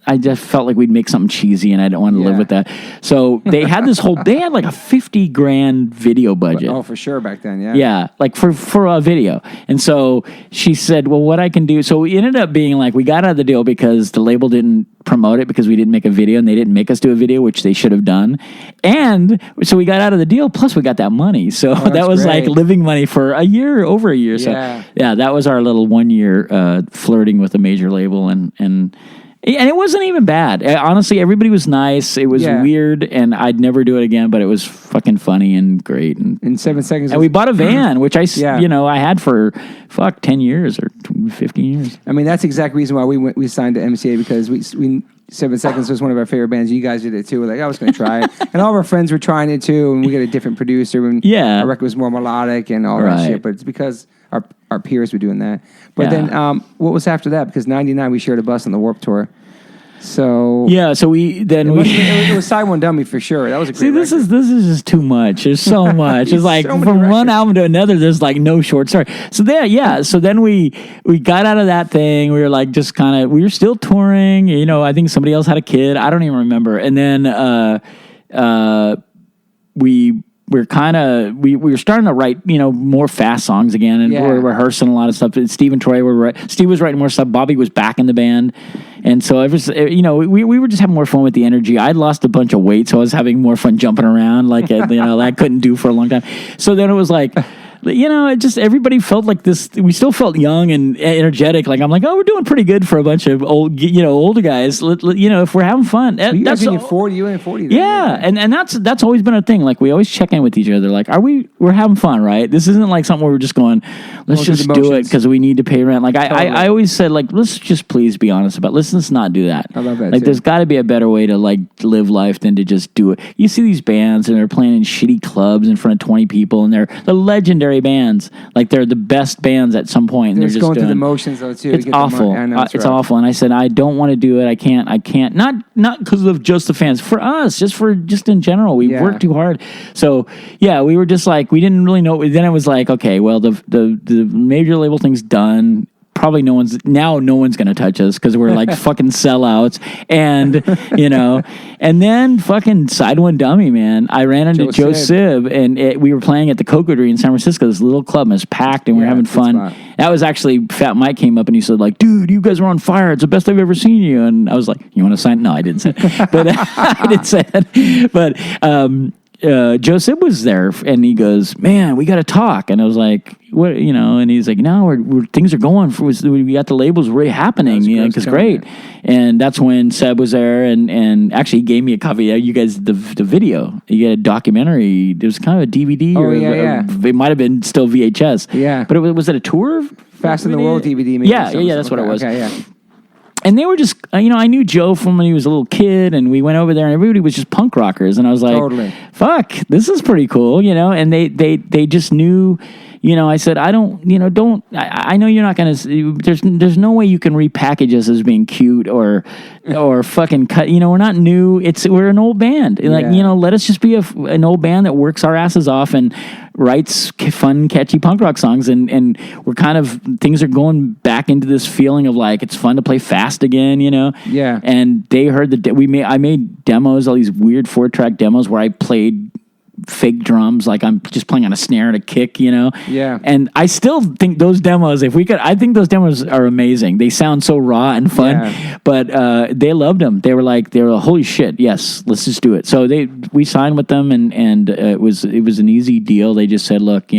I just felt like we'd make something cheesy, and I don't want to live with that. So they had they had like a $50,000 video budget. Oh, for sure back then, yeah. Yeah, like for a video. And so she said, well, what I can do. So it ended up being like we got out of the deal because the label didn't promote it because we didn't make a video, and they didn't make us do a video, which they should have done. And so we got out of the deal, plus we got that money. So that was great. Like living money for over a year. Yeah. So yeah, that was our little 1 year flirting with a major label, and it wasn't even bad. Honestly, everybody was nice. It was weird, and I'd never do it again, but it was fucking funny and great. And in 7 seconds. And we bought a van, which I had for 10 years or 15 years. I mean, that's the exact reason why we signed to MCA, because we 7 Seconds was one of our favorite bands. You guys did it too. We're like, I was going to try it. And all of our friends were trying it too, and we got a different producer. And our record was more melodic and all that shit, but it's because our peers were doing that. But then what was after that? Because 99 we shared a bus on the Warped Tour. So it was Side One Dummy for sure. That was a great this record. is just too much. There's so much. It's like from one album to another, there's like no short story. So then we got out of that thing. We were like just kind of, we were still touring. I think somebody else had a kid. I don't even remember. And then we were starting to write, more fast songs again, and we were rehearsing a lot of stuff. Steve and Troy Steve was writing more stuff. Bobby was back in the band, and so we were just having more fun with the energy. I'd lost a bunch of weight, so I was having more fun jumping around, like that I couldn't do for a long time. So then it was like, it just, everybody felt like this. We still felt young and energetic. Like, I'm like, oh, we're doing pretty good for a bunch of older guys. If we're having fun. That's in your 40, you in 40. Yeah. And that's always been a thing. Like, we always check in with each other. Like, we're having fun, right? This isn't like something where we're just going, let's just do it because we need to pay rent. Like, I always said, like, let's just please be honest about it. Let's not do that. I love that. Like, there's got to be a better way to, like, live life than to just do it. You see these bands and they're playing in shitty clubs in front of 20 people, and they're the legendary bands. Like, they're the best bands at some point. And they're just going through the motions though too. It's awful. It's awful. And I said, I don't want to do it. I can't. Not because of just the fans. For us, just in general, we worked too hard. So we were just like, we didn't really know. Then it was like, okay, well, the major label thing's done. Probably no one's going to touch us because we're like fucking sellouts. And, and then fucking Side One Dummy, man. I ran into Joe Sib, and we were playing at the Cocoa-Tree in San Francisco, this little club, and it was packed, and we were having fun. Spot. That was actually, Fat Mike came up and he said, like, dude, you guys are on fire. It's the best I've ever seen you. And I was like, you want to sign? No, I didn't say it. But I didn't say it. But Joseph was there, and he goes, man, we got to talk. And I was like, what, and he's like, no, we're things are going for, we got the labels really happening, because great. And that's when Seb was there, and actually he gave me a copy of you guys, the video. You get a documentary. It was kind of a DVD. It might have been still VHS. Yeah. But was it a tour? Fast in the World DVD. Maybe yeah, that's what it was. Okay, yeah. And they were just, I knew Joe from when he was a little kid, and we went over there, and everybody was just punk rockers, and I was like, fuck, this is pretty cool, and they just knew, I said, I don't, I know you're not going to, there's no way you can repackage us as being cute or fucking cut, we're not new. We're an old band. Like, let us just be an old band that works our asses off and writes fun, catchy punk rock songs. And we're kind of, things are going back into this feeling of like, it's fun to play fast again, Yeah. And they heard I made demos, all these weird 4-track demos where I played fake drums, like I'm just playing on a snare and a kick, Yeah. And I still think those demos, I think those demos are amazing. They sound so raw and fun, but they loved them. They were holy shit, yes, let's just do it. So we signed with them, and it was an easy deal. They just said, look,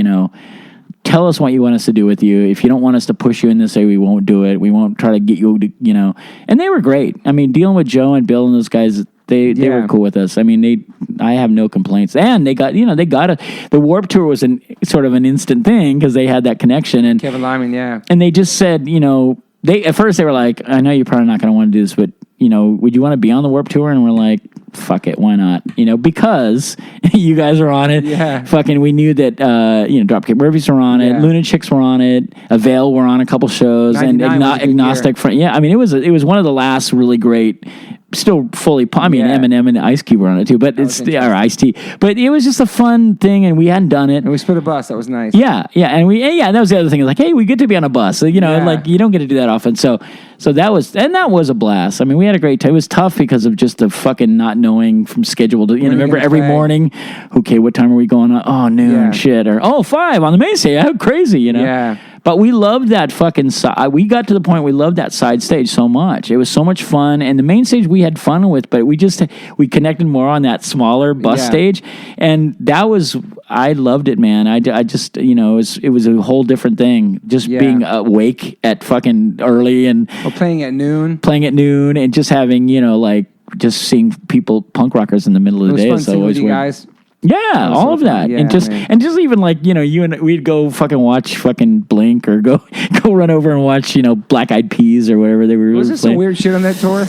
tell us what you want us to do with you. If you don't want us to push you in this way, we won't do it. We won't try to get you to, and they were great. I mean, dealing with Joe and Bill and those guys, they were cool with us. I mean, I have no complaints. And they got the Warped Tour was sort of an instant thing because they had that connection. And Kevin Lyman, yeah. And they just said, at first they were like, I know you're probably not going to want to do this, but, would you want to be on the Warped Tour? And we're like, fuck it, why not? Because you guys are on it. Yeah. Fucking, we knew that, Dropkick Murphys were on it. Lunatics were on it. Avail were on a couple shows. And Agnostic Front. Yeah, I mean, it was one of the last really great, still fully, Eminem and Ice Cube were on it too, but or Ice-T. But it was just a fun thing, and we hadn't done it. And we split a bus. That was nice. Yeah, and that was the other thing. Like, hey, we get to be on a bus. Like, you don't get to do that often. So that was a blast. I mean, we had a great time. It was tough because of just the fucking not knowing from schedule to, remember every morning, okay, what time are we going on? Oh, noon, shit. Or, 5 on the main stage. How crazy, Yeah. But we loved that fucking we got to the point we loved that side stage so much. It was so much fun. And the main stage we had fun with, but we connected more on that smaller bus stage. And I loved it, man. I just, it was a whole different thing. Just being awake at fucking early and playing at noon and just having, just seeing people, punk rockers in the middle of the day. It was fun with you guys. Yeah, all of that. Yeah, and just even like, you and we'd go fucking watch fucking Blink or go run over and watch, Black Eyed Peas or whatever they were. Was there some weird shit on that tour?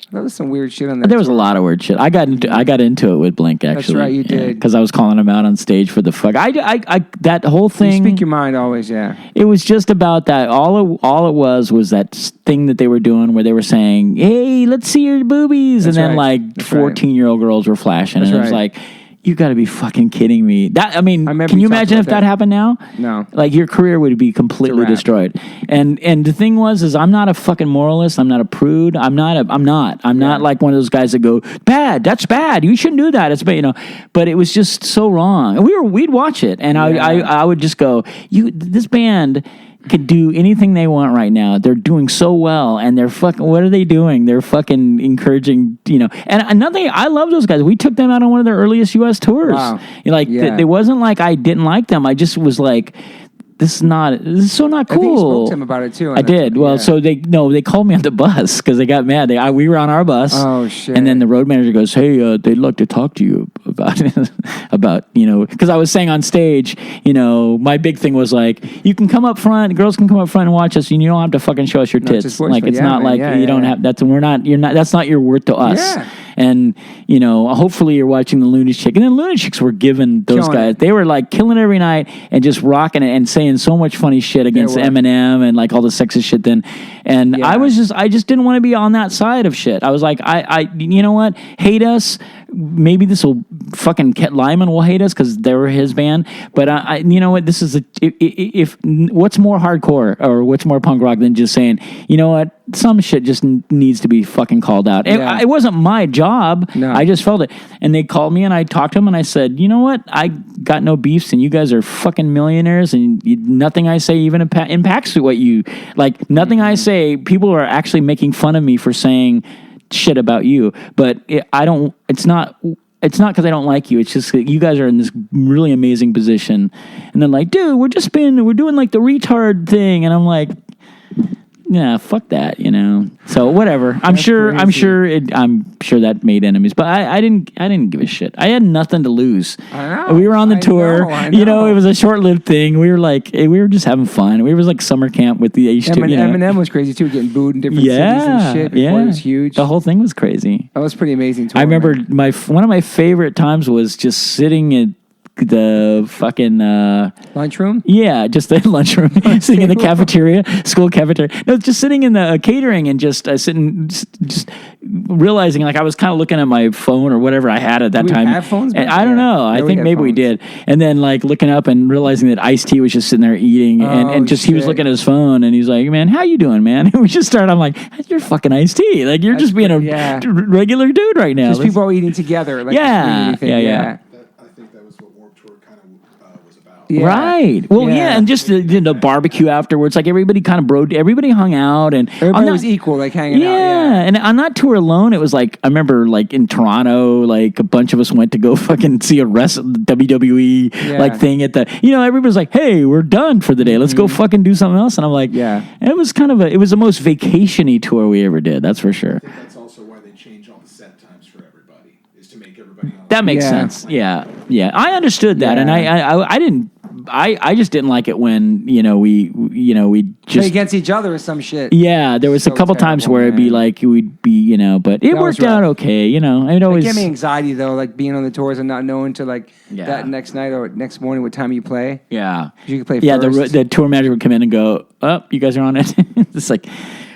There was some weird shit on that. There was a lot of weird shit. I got into it with Blink, actually. That's right, you did. Because I was calling them out on stage for the fuck. I that whole thing. You speak your mind always, yeah. It was just about that. All it was that thing that they were doing where they were saying, "Hey, let's see your boobies," and then 14-year-old girls were flashing, and it was like, you got to be fucking kidding me. Can you imagine if that happened now? No. Like, your career would be completely destroyed. And the thing is I'm not a fucking moralist. I'm not a prude. I'm not like one of those guys that go, bad, that's bad. You shouldn't do that. It's bad, But it was just so wrong. And we'd watch it. And I would just go, this band could do anything they want right now. They're doing so well, and they're fucking, what are they doing? They're fucking encouraging, And another thing, I love those guys. We took them out on one of their earliest U.S. tours. Wow. It wasn't like I didn't like them. I just was like, this is so not cool. I think you spoke to him about it too. I did. Well, so they called me on the bus because they got mad. We were on our bus. Oh shit! And then the road manager goes, "Hey, they'd like to talk to you about because I was saying on stage, my big thing was like, you can come up front, girls can come up front and watch us, and you don't have to fucking show us your tits. Like it's not like you don't have that's that's not your worth to us." Yeah. And hopefully you're watching the Lunatics. And then Lunatics were giving those guys. They were like killing it every night and just rocking it and saying so much funny shit against Eminem and like all the sexist shit. Then, and I just didn't want to be on that side of shit. I was like, you know what? Hate us. Maybe this will fucking Lyman will hate us because they were his band. But you know what? This is if what's more hardcore or what's more punk rock than just saying, you know what? Some shit just needs to be fucking called out. It wasn't my job. No. I just felt it. And they called me and I talked to them and I said, you know what? I got no beefs and you guys are fucking millionaires and nothing I say even impacts what you like. Nothing I say, people are actually making fun of me for saying shit about you. But it's not because I don't like you. It's just that you guys are in this really amazing position. And they're like, dude, we're doing like the retard thing. And I'm like, yeah, fuck that, So whatever. I'm sure that made enemies, but I didn't give a shit. I had nothing to lose. I know. We were on the tour. I know. It was a short-lived thing. We were like, we were just having fun. We were like summer camp with the H2. Eminem was crazy too, getting booed in different cities and shit before it was huge. The whole thing was crazy. That was pretty amazing. I remember one of my favorite times was just sitting at the fucking lunchroom. Yeah, just the lunchroom, sitting in the cafeteria, school cafeteria. No, just sitting in the catering and just sitting, just realizing like I was kind of looking at my phone or whatever I had at that time. Have phones? And I don't know. I think maybe we did. And then like looking up and realizing that Ice-T was just sitting there eating, and just he was looking at his phone and he's like, "Man, how you doing, man?" And we just started. I'm like, "You're fucking Ice-T. Like you're just being a regular dude right now." Just people are eating together. Like, yeah. I think that was what Warped Tour kind of was about. Yeah. Right. Well, and just the barbecue afterwards. Like everybody kind of everybody hung out, and everybody was equal, like hanging out. Yeah, and on that tour alone, it was like I remember, like in Toronto, like a bunch of us went to go fucking see a WWE like thing at the. Everybody's like, "Hey, we're done for the day. Let's go fucking do something else." And I'm like, it was kind of it was the most vacation-y tour we ever did. That's for sure. I think that's also why they change all the set times for everybody, is to make everybody on that makes sense. Yeah. I understood that, and I didn't. I just didn't like it when we just play against each other or some shit. Yeah, there was a couple times where it'd be like we'd be but it worked out okay. It always gave me anxiety though, like being on the tours and not knowing to like that next night or next morning what time you play. Yeah, you could play. Yeah, first. the tour manager would come in and go, "Oh, you guys are on it." It's like.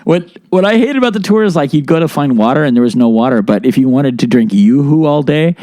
What I hated about the tour is like you'd go to find water and there was no water, but if you wanted to drink Yoo-Hoo all day,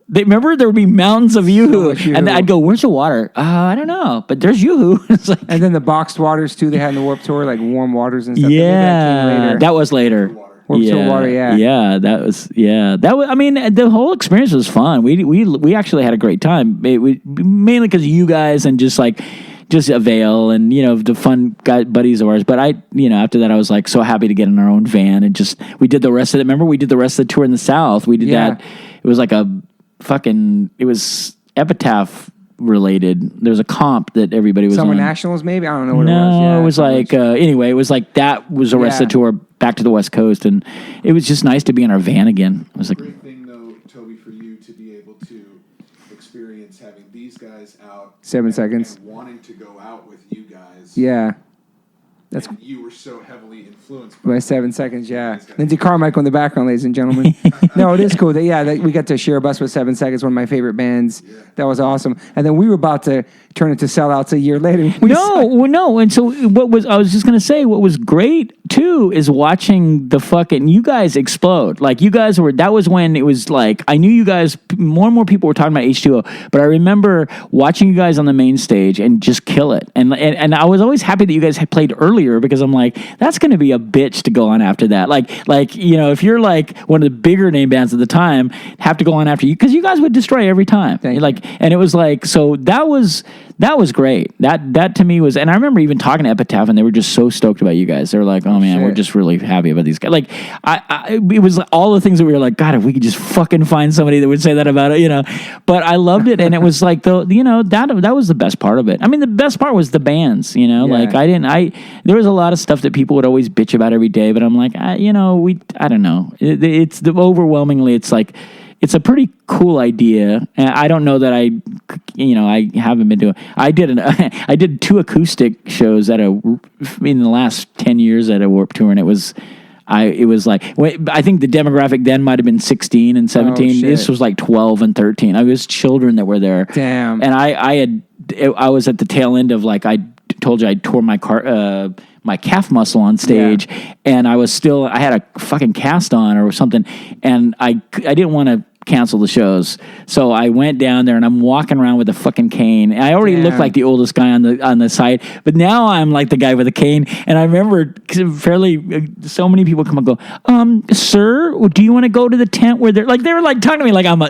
remember there would be mountains of Yoo-Hoo, and I'd go, "Where's the water?" I don't know, but there's Yoo-Hoo. It's like, and then the boxed waters too. They had in the Warped Tour, like warm waters and stuff. Yeah, that was later. Warped Tour water, yeah, that was. I mean, the whole experience was fun. We actually had a great time. Mainly because of you guys and just like. Just Avail and, the fun buddies of ours. But after that, I was like so happy to get in our own van and we did the rest of it. Remember, we did the rest of the tour in the South. We did that. It was like it was Epitaph related. There was a comp that everybody was Summer on. Nationals, maybe? I don't know what it was. Yeah, it was like, anyway, it was like that was the rest of the tour back to the West Coast. And it was just nice to be in our van again. It was like. Great thing, though, Toby, for you to be able to experience having these guys out 7 seconds and wanting to go out with you guys. Yeah. And you were so heavily influenced by 7 seconds, Lindsay Carmichael in the background, ladies and gentlemen. No, it is cool. That we got to share a bus with 7 Seconds, one of my favorite bands. Yeah. That was awesome. And then we were about to turn into sellouts a year later. No. And so I was just going to say, what was great, too, is watching the fucking, you guys explode. Like, you guys that was when it was like, I knew you guys, more and more people were talking about H2O, but I remember watching you guys on the main stage and just kill it. And I was always happy that you guys had played earlier because I'm like, that's going to be a bitch to go on after that. Like if you're like one of the bigger name bands at the time, have to go on after you because you guys would destroy every time. And it was like, so that was great. That to me was, and I remember even talking to Epitaph and they were just so stoked about you guys. They were like, "Oh man, we're just really happy about these guys." Like it was all the things that we were like, God, if we could just fucking find somebody that would say that about it, But I loved it, and it was like that was the best part of it. I mean, the best part was the bands, Like there was a lot of stuff that people would always bitch about every day, but I'm like, I don't know. It's overwhelmingly, it's like. It's a pretty cool idea. And I don't know that I haven't been to it. I did 2 acoustic shows in the last 10 years at a Warped Tour, and it was like, I think the demographic then might have been 16 and 17. This was like 12 and 13. I was children that were there. Damn. And I was at the tail end of like, I told you I tore my calf muscle on stage, and I had a fucking cast on or something, and I didn't want to cancel the shows, so I went down there and I'm walking around with a fucking cane. I already looked like the oldest guy on the side, but now I'm like the guy with a cane. And I remember so many people come and go, "Sir, do you want to go to the tent where they were like talking to me like I'm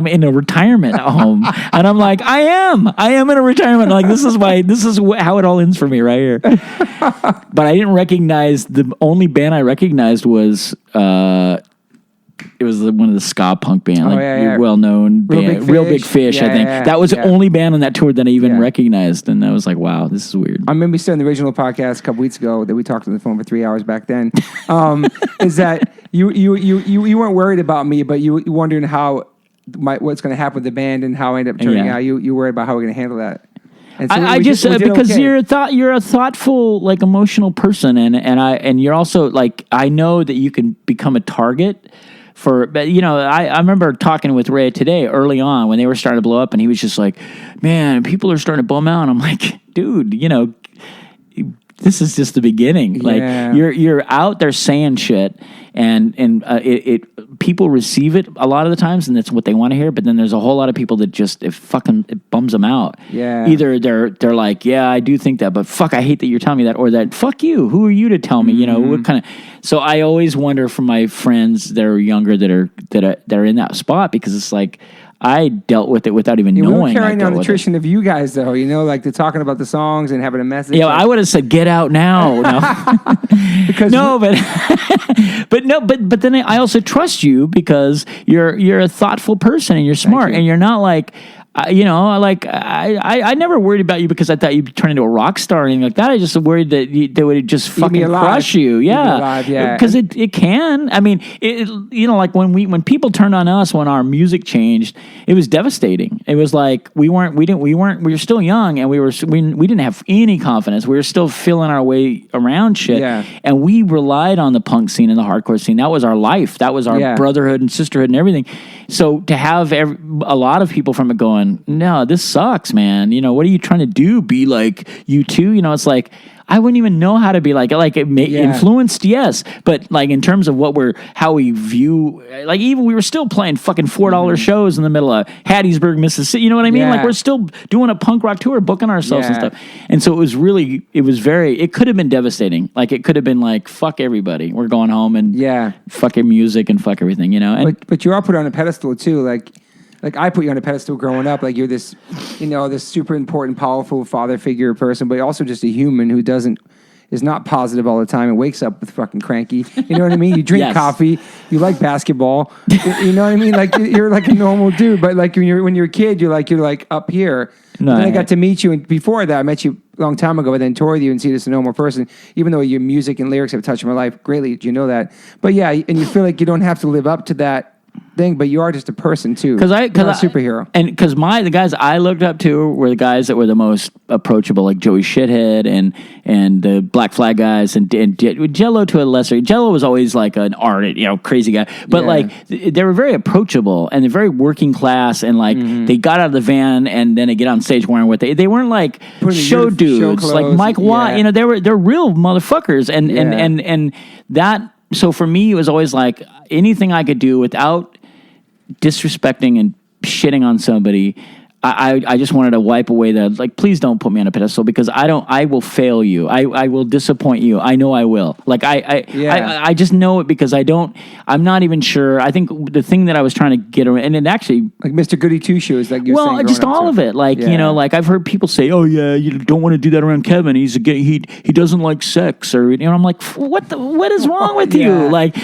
in a retirement home," and I'm like, I am in a retirement. Like this is how it all ends for me right here. But I didn't recognize, the only band I recognized was. It was one of the ska punk band, well-known band, Real Big Fish. I think that was the only band on that tour that I even recognized, and I was like, "Wow, this is weird." I remember we said in the original podcast a couple weeks ago that we talked on the phone for 3 hours back then. Is that you weren't worried about me, but you wondering what's going to happen with the band and how I ended up turning out. You worried about how we're going to handle that. And so I just because you're a thoughtful, like emotional person, and you're also like, I know that you can become a target but I remember talking with Ray today early on when they were starting to blow up, and he was just like, man, people are starting to bum out. And I'm like, dude, this is just the beginning. Yeah. Like you're out there saying shit, and it people receive it a lot of the times, and that's what they want to hear. But then there's a whole lot of people that just it bums them out. Yeah. Either they're like, yeah, I do think that, but fuck, I hate that you're telling me that, or that, fuck you. Who are you to tell me? What kind of? So I always wonder for my friends that are younger that are in that spot, because it's like, I dealt with it without even knowing. We were carrying on the tradition of you guys, though. Like they're talking about the songs and having a message. Yeah, I would have said, "Get out now." No, because but then I also trust you because you're a thoughtful person and you're smart and you're not like. I never worried about you because I thought you'd turn into a rock star or anything like that. I just worried that they would just fucking crush you. Yeah. Because it can. I mean, like when people turned on us when our music changed, it was devastating. It was like we were still young and we didn't have any confidence. We were still feeling our way around shit. Yeah. And we relied on the punk scene and the hardcore scene. That was our life. That was our brotherhood and sisterhood and everything. So to have a lot of people from it going, no, this sucks, man. What are you trying to do? Be like you too? It's like, I wouldn't even know how to be like influenced, yes. But like in terms of how we view, like even we were still playing fucking $4 shows in the middle of Hattiesburg, Mississippi. You know what I mean? Yeah. Like we're still doing a punk rock tour, booking ourselves and stuff. And so it could have been devastating. Like it could have been like, fuck everybody. We're going home and fuck your music and fuck everything, And, but you are put on a pedestal too. Like I put you on a pedestal growing up. Like you're this, this super important, powerful father figure person, but also just a human who is not positive all the time and wakes up with fucking cranky. You know what I mean? You drink coffee. You like basketball. You know what I mean? Like you're like a normal dude, but like when you're a kid, you're like up here. No, and then I got to meet you, and before that, I met you a long time ago, but then toured with you and see this as a normal person, even though your music and lyrics have touched my life greatly. You know that. But yeah, and you feel like you don't have to live up to that thing, but you are just a person too. Because a superhero. And because the guys I looked up to were the guys that were the most approachable, like Joey Shithead and the Black Flag guys and Jello to a lesser. Jello was always like an artist, crazy guy. But like they were very approachable and they're very working class and like they got out of the van and then they get on stage wearing what they weren't like show dudes like Mike Watt. They're real motherfuckers and that. So for me, it was always like anything I could do without disrespecting and shitting on somebody. I just wanted to wipe away that, like, please don't put me on a pedestal because I will fail you. I will disappoint you. I know I will. Like, I just know it because I'm not even sure. I think the thing that I was trying to get around, and it actually... Like Mr. Goody Two-Shoes, like you're saying. Well, just all of it. Like, like I've heard people say, oh, yeah, you don't want to do that around Kevin. He doesn't like sex. Or, I'm like, what is wrong with you? Like,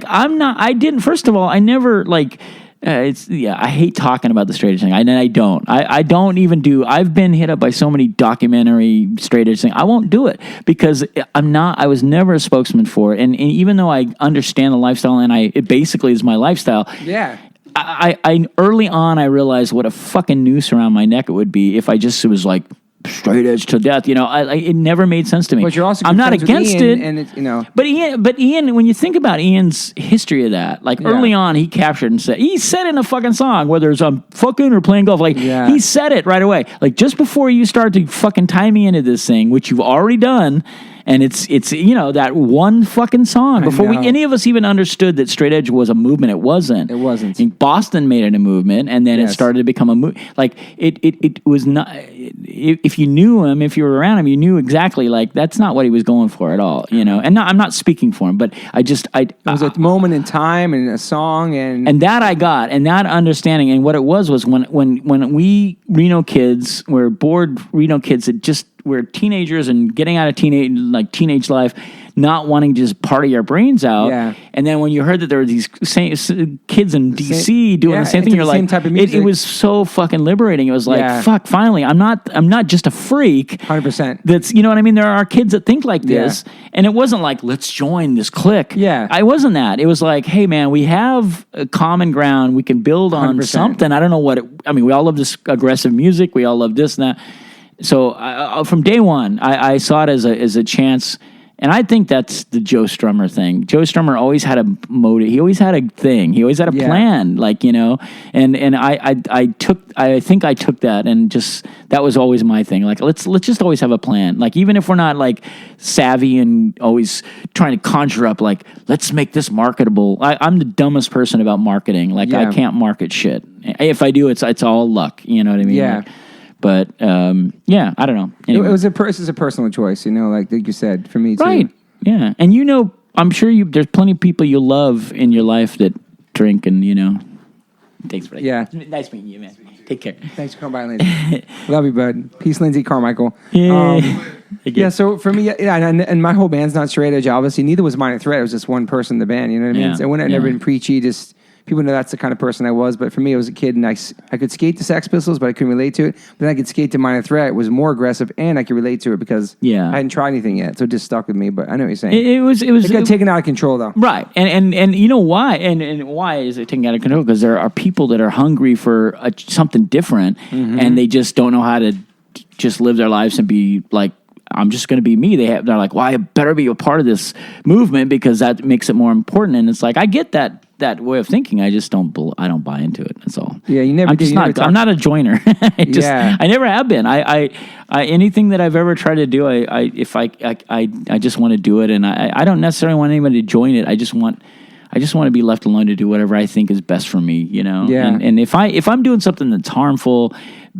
I'm not... I didn't... First of all, I never, like... I hate talking about the straight edge thing. I don't. I don't even do. I've been hit up by so many documentary straight edge things. I won't do it because I was never a spokesman for it. And even though I understand the lifestyle and it basically is my lifestyle. Yeah. I early on I realized what a fucking noose around my neck it would be if I just was like straight edge to death. It never made sense to me. But you're also I'm not against Ian, it. And But Ian, when you think about Ian's history of that, like early on, he captured and said he said in a fucking song, whether it's fucking or playing golf, like he said it right away. Like just before you start to fucking tie me into this thing, which you've already done. And it's that one fucking song before any of us even understood that straight edge was a movement. It wasn't. It wasn't. And Boston made it a movement, and then it started to become a movement. Like it was not. If you knew him, if you were around him, you knew exactly. Like that's not what he was going for at all. And I'm not speaking for him, but it was a moment in time and a song and that I got and that understanding and what it was when we Reno kids were bored Reno kids that just were teenagers and getting out of teenage life, not wanting to just party our brains out. Yeah. And then when you heard that there were these kids in DC doing the same thing, you're like, type of music. It was so fucking liberating. It was like, fuck, finally, I'm not just a freak. 100%. That's, you know what I mean? There are kids that think like this. And it wasn't like, let's join this clique. Yeah. I wasn't that. It was like, hey man, we have a common ground. We can build on 100%. something. I don't know we all love this aggressive music. We all love this and that. So from day one, I saw it as a chance And I think that's the Joe Strummer thing. Joe Strummer always had a motive. He always had a thing. He always had a plan, like, you know. And I think I took that, and just that was always my thing. Like, let's just always have a plan. Like, even if we're not like savvy and always trying to conjure up, like, let's make this marketable. I'm the dumbest person about marketing. Like, I can't market shit. If I do, it's all luck. You know what I mean? Yeah. Like, but I don't know. Anyway. It's a personal choice, you know, like you said, for me too. Right. Yeah. And you know, I'm sure there's plenty of people you love in your life that drink, and, you know. Thanks for that. Yeah. Nice meeting you, man. Take care. Thanks for coming by, Lindsay. Love you, bud. Peace, Lindsay Carmichael. Yeah. So for me, and my whole band's not straight edge, obviously. Neither was Minor Threat. It was just one person in the band, you know what I mean? Yeah. So when I'd never been preachy, just... People know that's the kind of person I was, but for me, I was a kid, and I could skate to Sex Pistols, but I couldn't relate to it. But then I could skate to Minor Threat. It was more aggressive, and I could relate to it because I hadn't tried anything yet, so it just stuck with me. But I know what you're saying. It got taken out of control, though. Right, and you know why? And why is it taken out of control? Because there are people that are hungry for something different, and they just don't know how to just live their lives and be like, I'm just going to be me. They're like, well, I better be a part of this movement because that makes it more important. And it's like, I get that way of thinking. I just don't buy into it. That's all. Yeah, you never. I'm not a joiner. I never have been. I anything that I've ever tried to do, I just want to do it, and I don't necessarily want anybody to join it. I just want to be left alone to do whatever I think is best for me, you know? Yeah. And if I'm doing something that's harmful,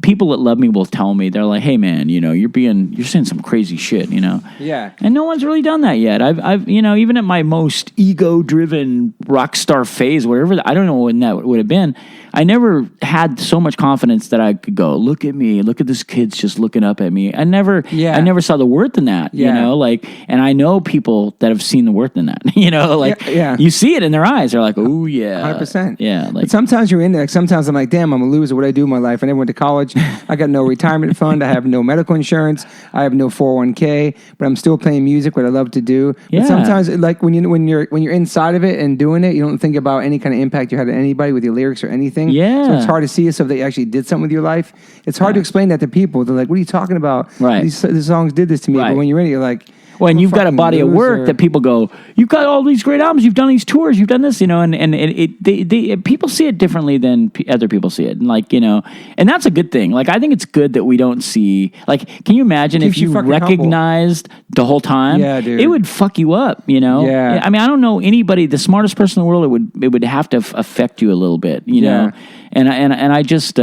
people that love me will tell me. They're like, hey man, you know, you're saying some crazy shit, you know? Yeah. And no one's really done that yet. I've you know, even at my most ego-driven rock star phase, whatever, I don't know when that would have been, I never had so much confidence that I could go, look at me, look at this kid's just looking up at me. I never saw the worth in that, you know, like, and I know people that have seen the worth in that, you know, like, you see it in their eyes. They're like, oh yeah. 100%. Yeah. Like, but sometimes you're in there. Like, sometimes I'm like, damn, I'm a loser. What do I do in my life? I never went to college. I got no retirement fund. I have no medical insurance. I have no 401k, but I'm still playing music, what I love to do. But sometimes, like, when you're inside of it and doing it, you don't think about any kind of impact you had on anybody with your lyrics or anything. Yeah. So it's hard to see if they actually did something with your life. It's hard to explain that to people. They're like, what are you talking about? Right. These songs did this to me. Right. But when you're in it, you're like, well, and you've got a body of work that people go, you've got all these great albums, you've done these tours, you've done this, you know, and people see it differently than other people see it. And like, you know, and that's a good thing. Like, I think it's good that we don't see, like, can you imagine if you recognized the whole time? Yeah, dude. It would fuck you up, you know? Yeah. I mean, I don't know anybody, the smartest person in the world, it would have to affect you a little bit, you know? And I just...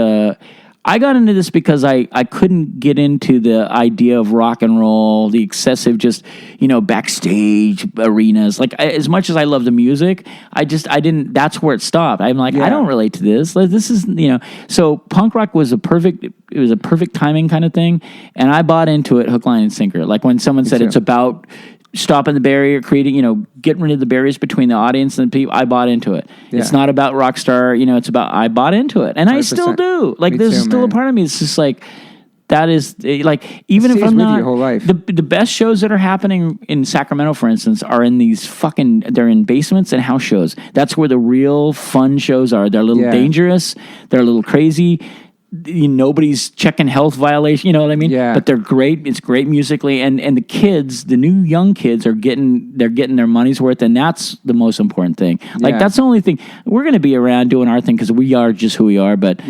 I got into this because I couldn't get into the idea of rock and roll, the excessive just, you know, backstage arenas. Like, as much as I love the music, I didn't, that's where it stopped. I'm like, I don't relate to this. Like, this is, you know, so punk rock was a perfect timing kind of thing. And I bought into it hook, line, and sinker. Like, when someone said it's about stopping the barrier, creating, you know, getting rid of the barriers between the audience and the people, I bought into it. Yeah. It's not about rock star, you know, it's about, I bought into it. And 100%. I still do. Like, there's still a part of me. It's just like, that is, like, even if I'm not, your whole life. The best shows that are happening in Sacramento, for instance, are in these they're in basements and house shows. That's where the real fun shows are. They're a little dangerous. They're a little crazy. Nobody's checking health violation, you know what I mean? Yeah. But they're great. It's great musically, and the kids, the new young kids, are getting their money's worth, and that's the most important thing. Like, that's the only thing. We're going to be around doing our thing because we are just who we are. But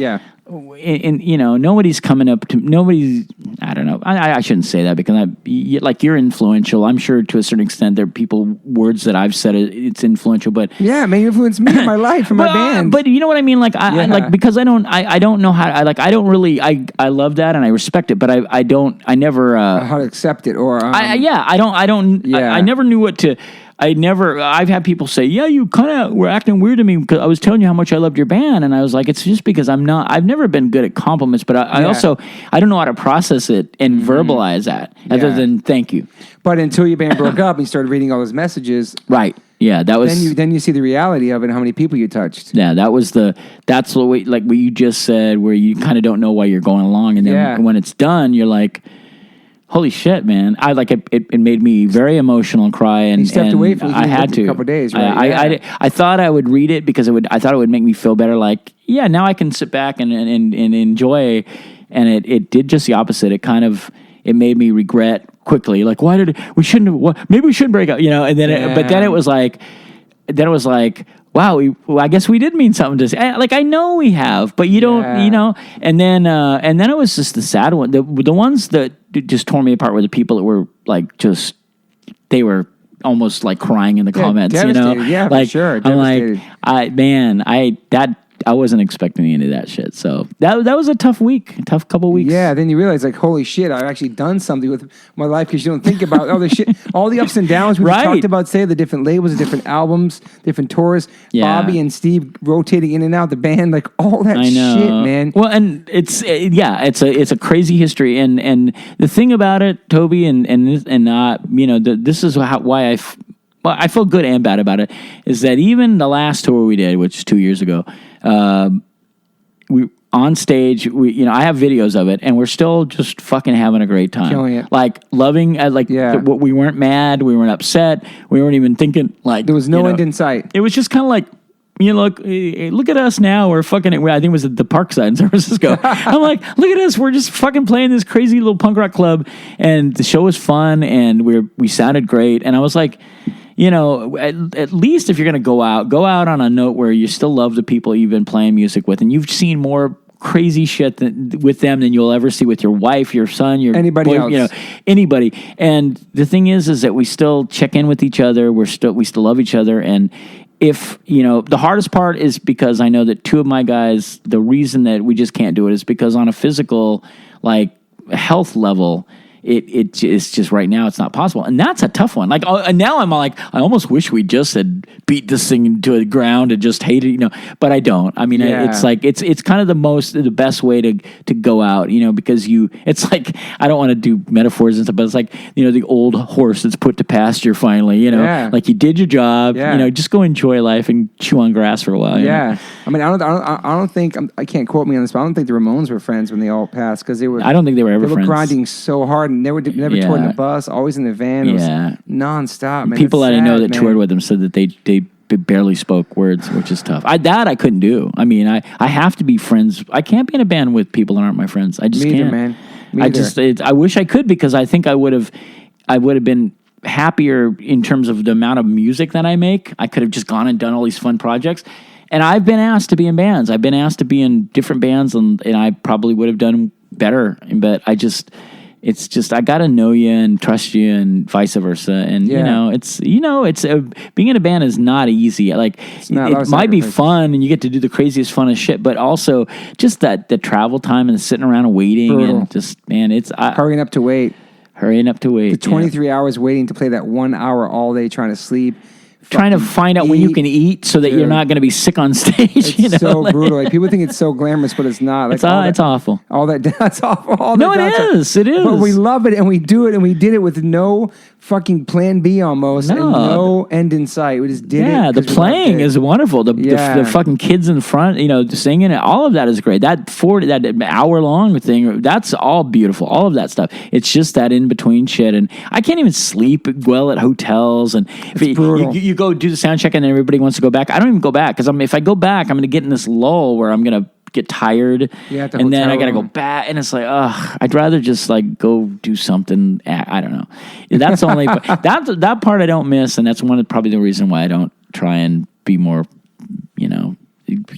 and you know, nobody's coming up to nobody's. I don't know. I shouldn't say that because you're influential. I'm sure to a certain extent there are people words that I've said it's influential, but it may influence me in my life and my band. But you know what I mean? Like because I don't know how I don't really I love that and I respect it, but I never how to accept it or I never knew what to. I've had people say, yeah, you kind of were acting weird to me because I was telling you how much I loved your band. And I was like, it's just because I've never been good at compliments, but I also, I don't know how to process it and verbalize that other than thank you. But until your band broke up and you started reading all those messages. Right. Yeah, that was. Then you see the reality of it and how many people you touched. Yeah, that's the way, like what you just said, where you kind of don't know why you're going along. And then when it's done, you're like, holy shit, man! I like it. It made me very emotional and cry. And you stepped away from it. I had to a couple of days. Right? I thought I would read it because I thought it would make me feel better. Like, yeah, now I can sit back and enjoy. And it did just the opposite. It made me regret quickly. Like, why did we shouldn't have? Maybe we shouldn't break up, And then, but then it was like, wow, I guess we did mean something to say. Like, I know we have, but you don't, And then it was just the sad one. The ones that just tore me apart were the people that were like, they were almost like crying in the comments, devastated. Yeah, like, for sure. Devastated. I'm like, I wasn't expecting any of that shit. So that was a tough couple weeks. Yeah, then you realize, like, holy shit, I've actually done something with my life, because you don't think about all the shit, all the ups and downs we talked about, say, the different labels, the different albums, different tours, Bobby and Steve rotating in and out the band, like all that shit, man. Well, and it's a crazy history, and the thing about it, Toby, this is why I feel good and bad about it, is that even the last tour we did, which is 2 years ago, we on stage, I have videos of it, and we're still just fucking having a great time. Killing it. Like, loving, we weren't mad, we weren't upset, we weren't even thinking, like... There was no end in sight. It was just kind of like, look at us now, we're fucking... I think it was at the Parkside in San Francisco. I'm like, look at us, we're just fucking playing this crazy little punk rock club, and the show was fun, and we sounded great, and I was like... at least if you're going to go out on a note where you still love the people you've been playing music with, and you've seen more crazy shit with them than you'll ever see with your wife, your son, your anybody else. Anybody. And the thing is that we still check in with each other. We still love each other. And if, the hardest part is because I know that two of my guys, the reason that we just can't do it is because on a physical, like, health level, it's just right now it's not possible, and that's a tough one. Like, and now I'm like, I almost wish we just had beat this thing to the ground and just hated it, but I don't. I mean, it's like it's kind of the best way to go out, because it's like, I don't want to do metaphors and stuff, but it's like, the old horse that's put to pasture finally, like you did your job, just go enjoy life and chew on grass for a while. Yeah, I mean, I don't think I can't quote me on this, but I don't think the Ramones were friends when they all passed, because they were. I don't think they were ever friends. They were grinding so hard. Never toured in a bus, always in the van. It was nonstop, man. People that I know that toured with them said that they barely spoke words, which is tough. I couldn't do. I mean, I have to be friends. I can't be in a band with people that aren't my friends. I just can't. Man. Me either. I wish I could, because I think I would have been happier in terms of the amount of music that I make. I could have just gone and done all these fun projects. And I've been asked to be in bands. I've been asked to be in different bands, and I probably would have done better. But it's just I got to know you and trust you, and vice versa. And being in a band is not easy. Like, it might be fun, and you get to do the craziest, funnest shit, but also just that the travel time and sitting around and waiting. Brutal. And just, man, hurrying up to wait. The 23 hours waiting to play that 1 hour all day, trying to sleep. Trying to find out when you can eat so that you're not going to be sick on stage. It's so brutal. Like, people think it's so glamorous, but it's not. Like, it's awful. That's awful. It is. But we love it, and we do it, and we did it with no fucking plan B almost, and no end in sight. We just did it. Yeah, the playing is wonderful. The fucking kids in front, singing it. All of that is great. That hour long thing, that's all beautiful. All of that stuff. It's just that in between shit, and I can't even sleep well at hotels. And it's brutal. You go do the sound check, and then everybody wants to go back. I don't even go back, because if I go back, I'm going to get in this lull where I'm going to get tired, and then I got to go back, and it's like, I'd rather just like go do something. I don't know. That's the only that part I don't miss, and that's probably the reason why I don't try and be more,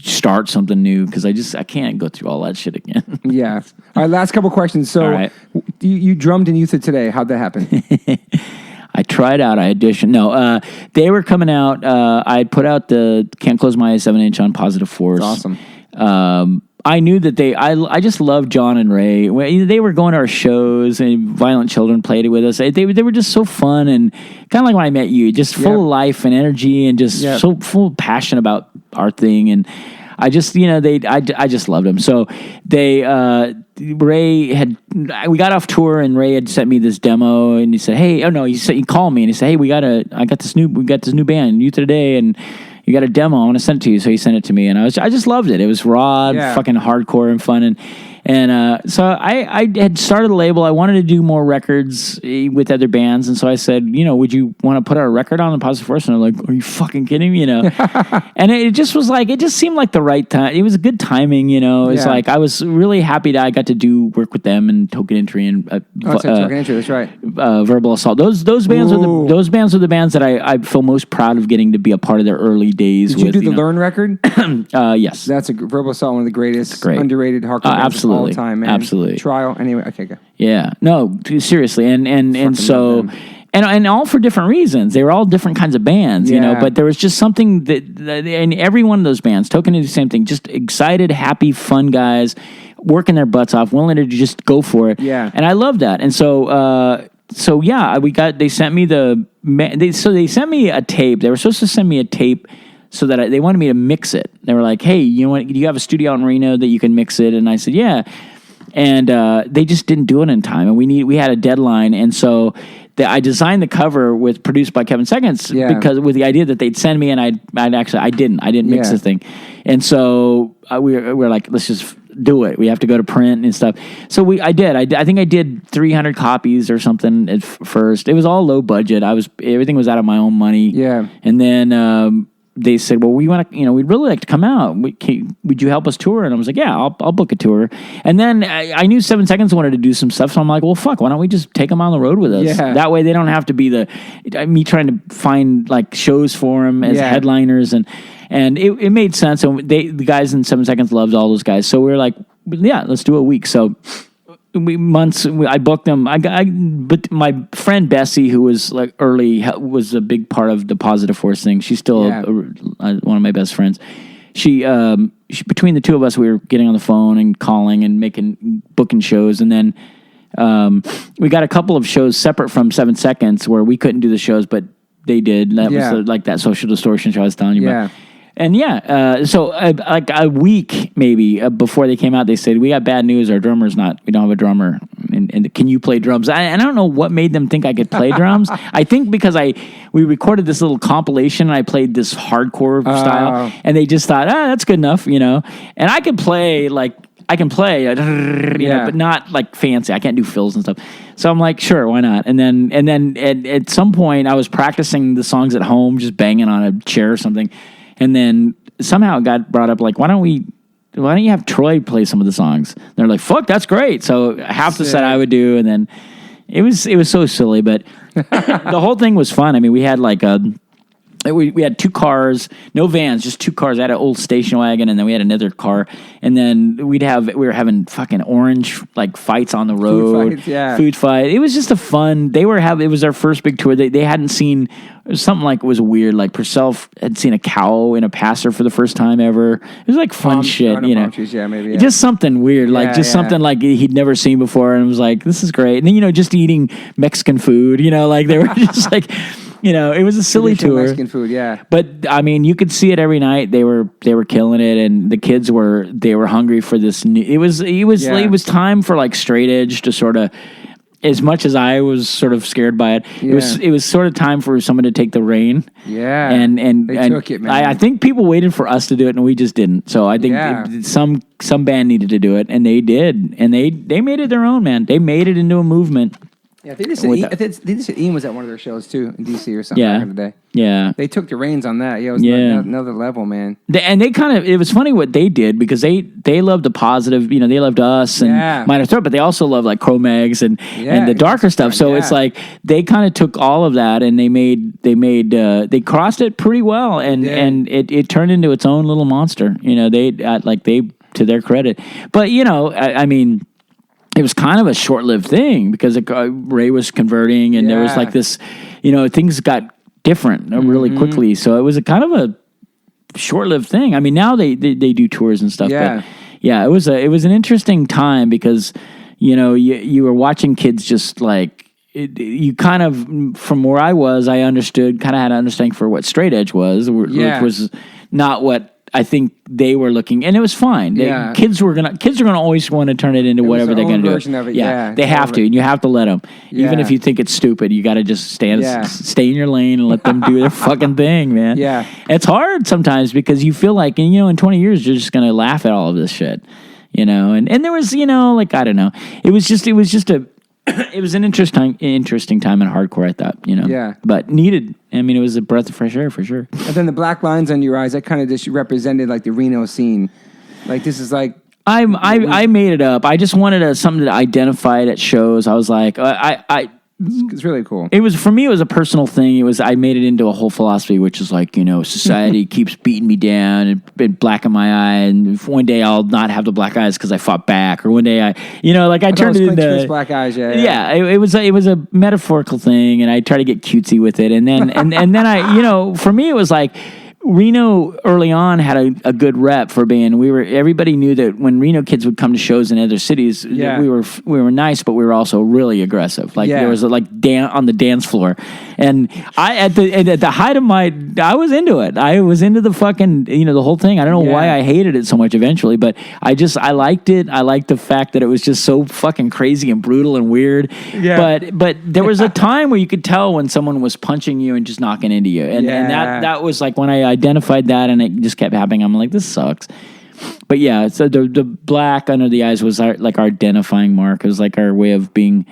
start something new, because I can't go through all that shit again. Yeah. All right, last couple questions. So, you drummed in Youth of Today. How'd that happen? I tried out. I auditioned. No, they were coming out. I had put out the Can't Close My Eyes 7-inch on Positive Force. That's awesome. I knew that I just loved John and Ray. They were going to our shows, and Violent Children played it with us. They were just so fun, and kind of like when I met you, just full of life and energy, and just so full of passion about our thing. And I just, I just loved them. So Ray we got off tour, and Ray had sent me this demo, and he said, "Hey, he called me, and he said, "Hey, we got this new band, Youth Today, and you got a demo. I want to send it to you." So he sent it to me, and I just loved it. It was raw, fucking hardcore and fun, And so I had started a label. I wanted to do more records with other bands. And so I said, would you want to put our record on the Positive Force? And they're like, are you fucking kidding me? And it just was like, it just seemed like the right time. It was a good timing, It's like, I was really happy that I got to do work with them and Token Entry and Token Entry, that's right. Verbal Assault. Those bands are the bands that I feel most proud of getting to be a part of their early days. Did you do the Learn record? Yes. That's Verbal Assault, one of the greatest underrated hardcore bands of all time, man. Absolutely. Trial. Anyway, okay, go. Yeah. No, seriously. And so and all for different reasons. They were all different kinds of bands, but there was just something that in every one of those bands, Token did the same thing, just excited, happy, fun guys, working their butts off, willing to just go for it. Yeah. And I love that. And they sent me they sent me a tape. They were supposed to send me a tape so that they wanted me to mix it. They were like, hey, do you have a studio out in Reno that you can mix it? And I said, yeah. And they just didn't do it in time. And we had a deadline. And so I designed the cover produced by Kevin Seconds because with the idea that they'd send me, and I didn't mix the thing. And so we were like, let's just do it. We have to go to print and stuff. So I think I did 300 copies or something at first. It was all low budget. Everything was out of my own money. Yeah. And then they said, well, we want to, we'd really like to come out. Would you help us tour? And I was like, yeah, I'll book a tour. And then I knew 7 Seconds wanted to do some stuff. So I'm like, well, fuck, why don't we just take them on the road with us? Yeah. That way they don't have to be me trying to find like shows for them as headliners. And it made sense. And the guys in 7 Seconds loved all those guys. So we were like, yeah, let's do a week. So I booked them. But my friend Bessie, who was like was a big part of the Positive Force thing. She's still one of my best friends. She between the two of us, we were getting on the phone and calling and booking shows. And then we got a couple of shows separate from 7 Seconds where we couldn't do the shows, but they did. That was like that Social Distortion show I was telling you about. And so like a week maybe before they came out, they said, we got bad news. Our drummer's we don't have a drummer. And can you play drums? I don't know what made them think I could play drums. I think because we recorded this little compilation and I played this hardcore style and they just thought, that's good enough, And I can play but not like fancy. I can't do fills and stuff. So I'm like, sure, why not? And then at some point I was practicing the songs at home, just banging on a chair or something. And then somehow it got brought up, like, why don't you have Troy play some of the songs? And they're like, fuck, that's great. So half the set I would do, and then it was so silly, but the whole thing was fun. I mean, we had like we had 2 cars, no vans, just 2 cars. I had an old station wagon, and then we had another car. And then we were having fucking orange like fights on the road, food fight. It was just a fun. It was our first big tour. They hadn't seen something like it was weird. Like Purcell had seen a cow in a passer for the first time ever. It was like fun shit, Trees, maybe, just something weird, like something like he'd never seen before, and was like, this is great. And then just eating Mexican food, like they were just like. It was a silly tour. Mexican food, yeah. But I mean, you could see it every night. They were killing it, and the kids were hungry for this. It was time for like straight edge to sort of. As much as I was sort of scared by it, it was sort of time for someone to take the rein. Yeah, and they took it, man. I think people waited for us to do it, and we just didn't. So I think some band needed to do it, and they did, and they made it their own, man. They made it into a movement. Yeah, they just said Ian was at one of their shows too in DC or something back in the day. Yeah, they took the reins on that. Yeah, it was another level, man. It was funny what they did because they loved the positive. They loved us and Minor Threat, but they also loved like Cro-Mags and the darker stuff. So it's like they kind of took all of that and they crossed it pretty well, and it turned into its own little monster. They to their credit, but I mean. It was kind of a short-lived thing because Ray was converting, and there was like this, things got different really quickly. So it was a kind of a short-lived thing. I mean, now they do tours and stuff. Yeah. But it was an interesting time because you were watching kids just like you kind of from where I was, I understood kind of had an understanding for what straight edge was, which was not what. I think they were looking, and it was fine. Kids are gonna always want to turn it into whatever they're gonna do. They have to, and you have to let them. Even if you think it's stupid, you got to just stay in your lane and let them do their fucking thing, man. Yeah, it's hard sometimes because you feel like, in 20 years you're just gonna laugh at all of this shit. you know, and there was, you know, like, I don't know. It was an interesting time in hardcore, I thought, you know. Yeah. But needed. I mean, it was a breath of fresh air for sure. And then the black lines on your eyes, that kind of just represented like the Reno scene. Like this is like I made it up. I just wanted something to identify it at shows. I was like, it's really cool. It was, for me, it was a personal thing. I made it into a whole philosophy, which is like, you know, society keeps beating me down and black in my eye, and one day I'll not have the black eyes because I fought back, or one day I turned it into black eyes. Yeah. It was a metaphorical thing, and I try to get cutesy with it, and then and then I, you know, for me it was like, Reno early on had a good rep for being. Everybody knew that when Reno kids would come to shows in other cities, we were nice, but we were also really aggressive. Like there was on the dance floor, and at the height of I was into it. I was into the fucking, you know, the whole thing. I don't know why I hated it so much eventually, but I liked it. I liked the fact that it was just so fucking crazy and brutal and weird. Yeah. But there was a time where you could tell when someone was punching you and just knocking into you, and that was like when I identified that, and it just kept happening. I'm like, this sucks. But yeah, so the black under the eyes was our identifying mark. It was like our way of being.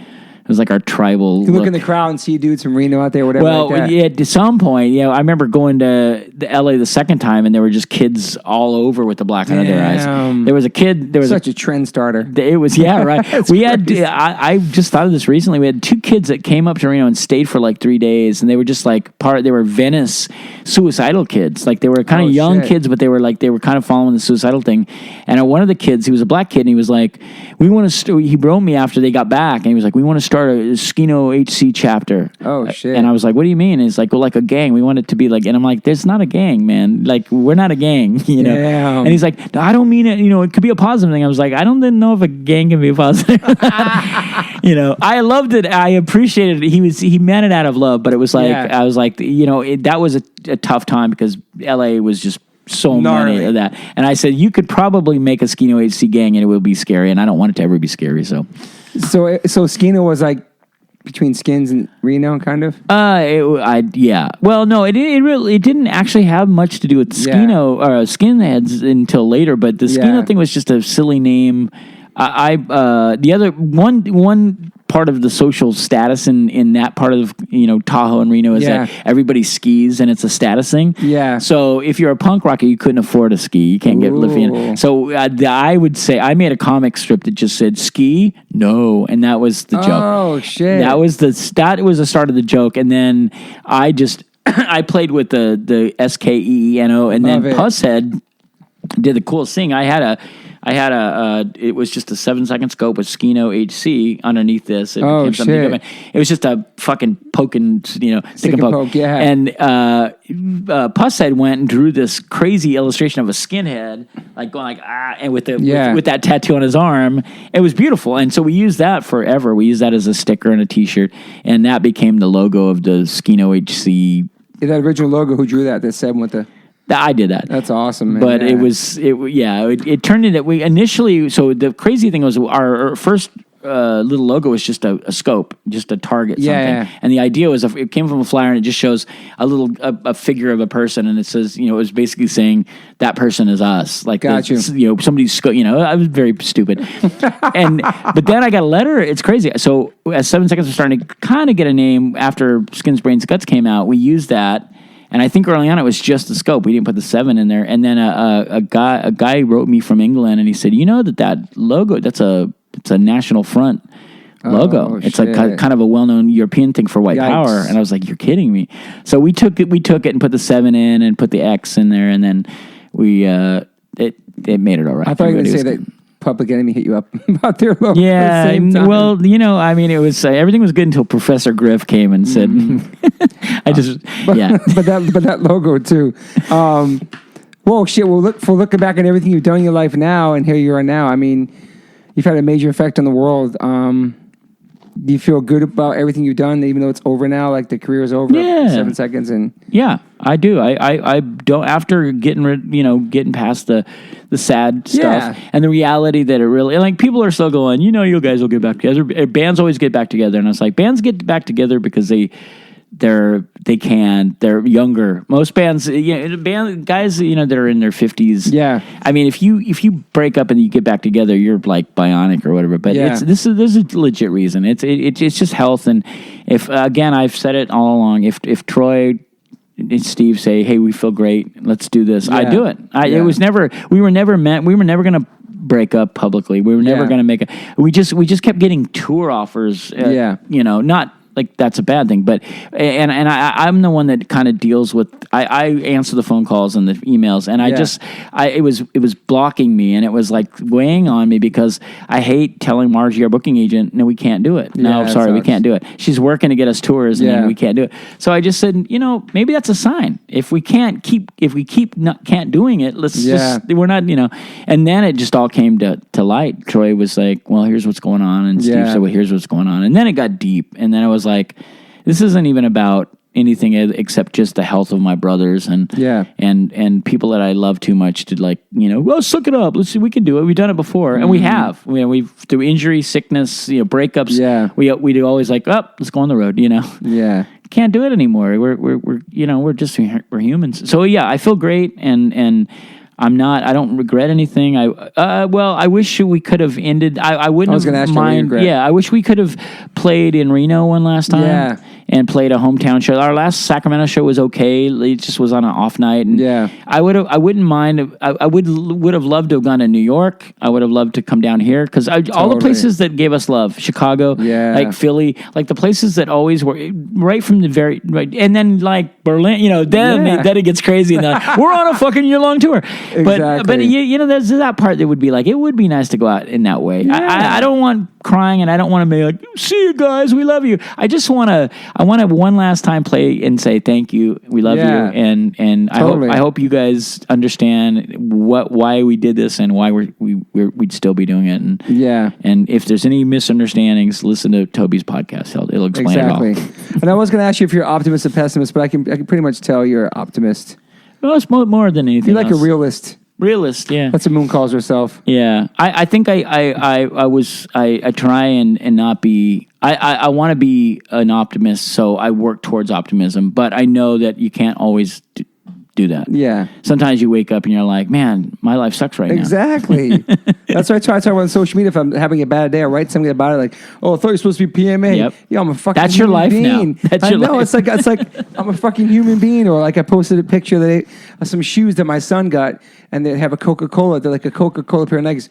It was like our tribal. You look in the crowd and see dudes from Reno out there, whatever. Well, like that. Yeah, to some point, I remember going to the LA the second time, and there were just kids all over with the black under their eyes. There was a kid. There was such a trend starter. It was right. We had. I just thought of this recently. We had 2 kids that came up to Reno and stayed for like 3 days, and they were just like They were Venice suicidal kids. Like they were kind of young kids, but they were kind of following the suicidal thing. And one of the kids, he was a black kid, and he was like, "We want to." He wrote me after they got back, and he was like, "We want to start a Skino HC chapter." Oh shit! And I was like, "What do you mean?" And he's like, "Well, like a gang. We want it to be like." And I'm like, "There's not a gang, man. Like we're not a gang, you know." Damn. And he's like, "No, I don't mean it. You know, it could be a positive thing." I was like, "I don't know if a gang can be a positive." You know, I loved it. I appreciated it. He meant it out of love, but it was like I was like, you know, that was a tough time because LA was just so gnarly. Many of that. And I said, you could probably make a Skino HC gang and it would be scary, and I don't want it to ever be scary. So Skino was like between Skins and Reno, kind of. Well, no, it didn't actually have much to do with Skino or Skinheads until later. But the Skino thing was just a silly name. The other one part of the social status in that part of, you know, Tahoe and Reno is that everybody skis, and it's a status thing. Yeah. So if you're a punk rocker, you couldn't afford a ski. You can't get Lithium. So I would say I made a comic strip that just said ski no, and that was the joke. Oh shit. That was the start of the joke, and then I played with the SKEENO, and then Pusshead did the coolest thing. I had a it was just a 7-second scope with Skino HC underneath this. It became something different. It was just a fucking poking, you know, stick and poke. Yeah. And Pusshead went and drew this crazy illustration of a skinhead, like going like, and with that tattoo on his arm. It was beautiful. And so we used that forever. We used that as a sticker and a t-shirt, and that became the logo of the Skino HC. That original logo, who drew that? That 7 with the... I did that. That's awesome, man. But it turned into, we initially, so the crazy thing was our first little logo was just a scope, just a target something. And the idea was, it came from a flyer, and it just shows a figure of a person, and it says, you know, it was basically saying that person is us. Like, you know, somebody's, you know, I was very stupid. But then I got a letter. It's crazy. So as 7 Seconds was starting to kind of get a name after Skins, Brains, Guts came out, we used that. And I think early on it was just the scope. We didn't put the 7 in there. And then a guy wrote me from England, and he said, "You know that logo, it's a National Front logo. It's a kind of a well-known European thing for white power." And I was like, "You're kidding me." So we took it and put the 7 in and put the X in there, and then we it made it all right. I thought you were going to say that Public Enemy hit you up about their logo. Yeah, well, you know, I mean, it was everything was good until Professor Griff came and said, but that logo too. Whoa, shit. Well, looking back at everything you've done in your life now, and here you are now. I mean, you've had a major effect on the world. Do you feel good about everything you've done, even though it's over now? Like the career is over. 7 seconds, and I do. I don't, after getting past the sad stuff and the reality that it really, like, people are still going, you know, you guys will get back together. Bands always get back together, and I was like, bands get back together because they're younger. Most bands, guys, that are in their 50s. Yeah. I mean, if you break up and you get back together, you're like bionic or whatever. But there's a legit reason. It's just health. And if again, I've said it all along. If Troy and Steve say, "Hey, we feel great. Let's do this," I do it. It was never. We were never going to break up publicly. We were never going to we just kept getting tour offers. Not like that's a bad thing, but I'm the one that kind of deals with. I answer the phone calls and the emails, and it was blocking me, and it was like weighing on me because I hate telling Margie, our booking agent, no, we can't do it. No, sorry, we can't do it. She's working to get us tours, and we can't do it. So I just said, maybe that's a sign. If we can't doing it, let's just, we're not, and then it just all came to light. Troy was like, well, here's what's going on, and Steve said, well, here's what's going on, and then it got deep, and then it was like, this isn't even about anything except just the health of my brothers and people that I love too much to well, suck it up. Let's see, we can do it. We've done it before, and we have. We've through injury, sickness, breakups. Yeah, we do always let's go on the road. Yeah, can't do it anymore. We're humans. So I feel great, and I don't regret anything. I wish we could have ended. I wouldn't have mind. I wish we could have played in Reno one last time. Yeah. And played a hometown show. Our last Sacramento show was okay. It just was on an off night. And I wouldn't mind. I would have loved to have gone to New York. I would have loved to come down here because all the places that gave us love, Chicago, like Philly, like the places that always were right from the very right, and then like Berlin. Then it gets crazy. And we're on a fucking year-long tour. Exactly. But there's that part that would be like it would be nice to go out in that way. I don't want crying, and I don't want to be like, see you guys, we love you. I just want to. I want to one last time play and say thank you, we love you, and totally. I hope you guys understand why we did this and why we'd still be doing it. And if there's any misunderstandings, listen to Toby's podcast. It'll explain it all. And I was going to ask you if you're optimist or pessimist, but I can pretty much tell you're optimist. Well, it's more than anything. You're like a realist. Realist, yeah. That's what Moon calls herself. Yeah, I think I try and not be. I want to be an optimist, so I work towards optimism. But I know that you can't always do that. Yeah. Sometimes you wake up and you're like, man, my life sucks right now. Exactly. That's why I try to talk about on social media. If I'm having a bad day, I write something about it like, oh, I thought you were supposed to be PMA. Yep. Yeah, I'm a fucking That's your life being. now. That's your life. It's like I'm a fucking human being. Or like I posted a picture of some shoes that my son got, and they have a Coca-Cola. They're like a Coca-Cola pair of Nikes.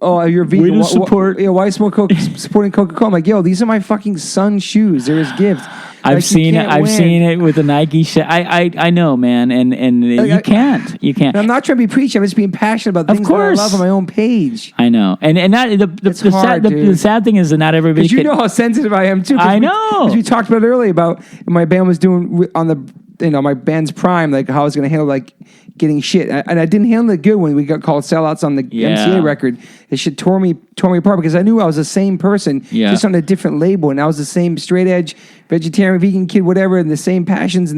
Oh, you're vegan. Way to support. Why smoke supporting Coca-Cola? I'm like, yo, these are my fucking son's shoes. They're his gift. I've seen it with a Nike shirt. I know, man, and you can't. And I'm not trying to be preachy. I'm just being passionate about things that I love on my own page. I know, and that the sad thing is that not everybody. Because you know how sensitive I am too. I know. Because we talked about it earlier about my band was doing on the my band's prime, like how I was going to handle like getting shit, and I didn't handle it good when we got called sellouts on the MCA record. It shit tore me apart because I knew I was the same person, just on a different label, and I was the same straight edge vegetarian, vegan kid, whatever, and the same passions,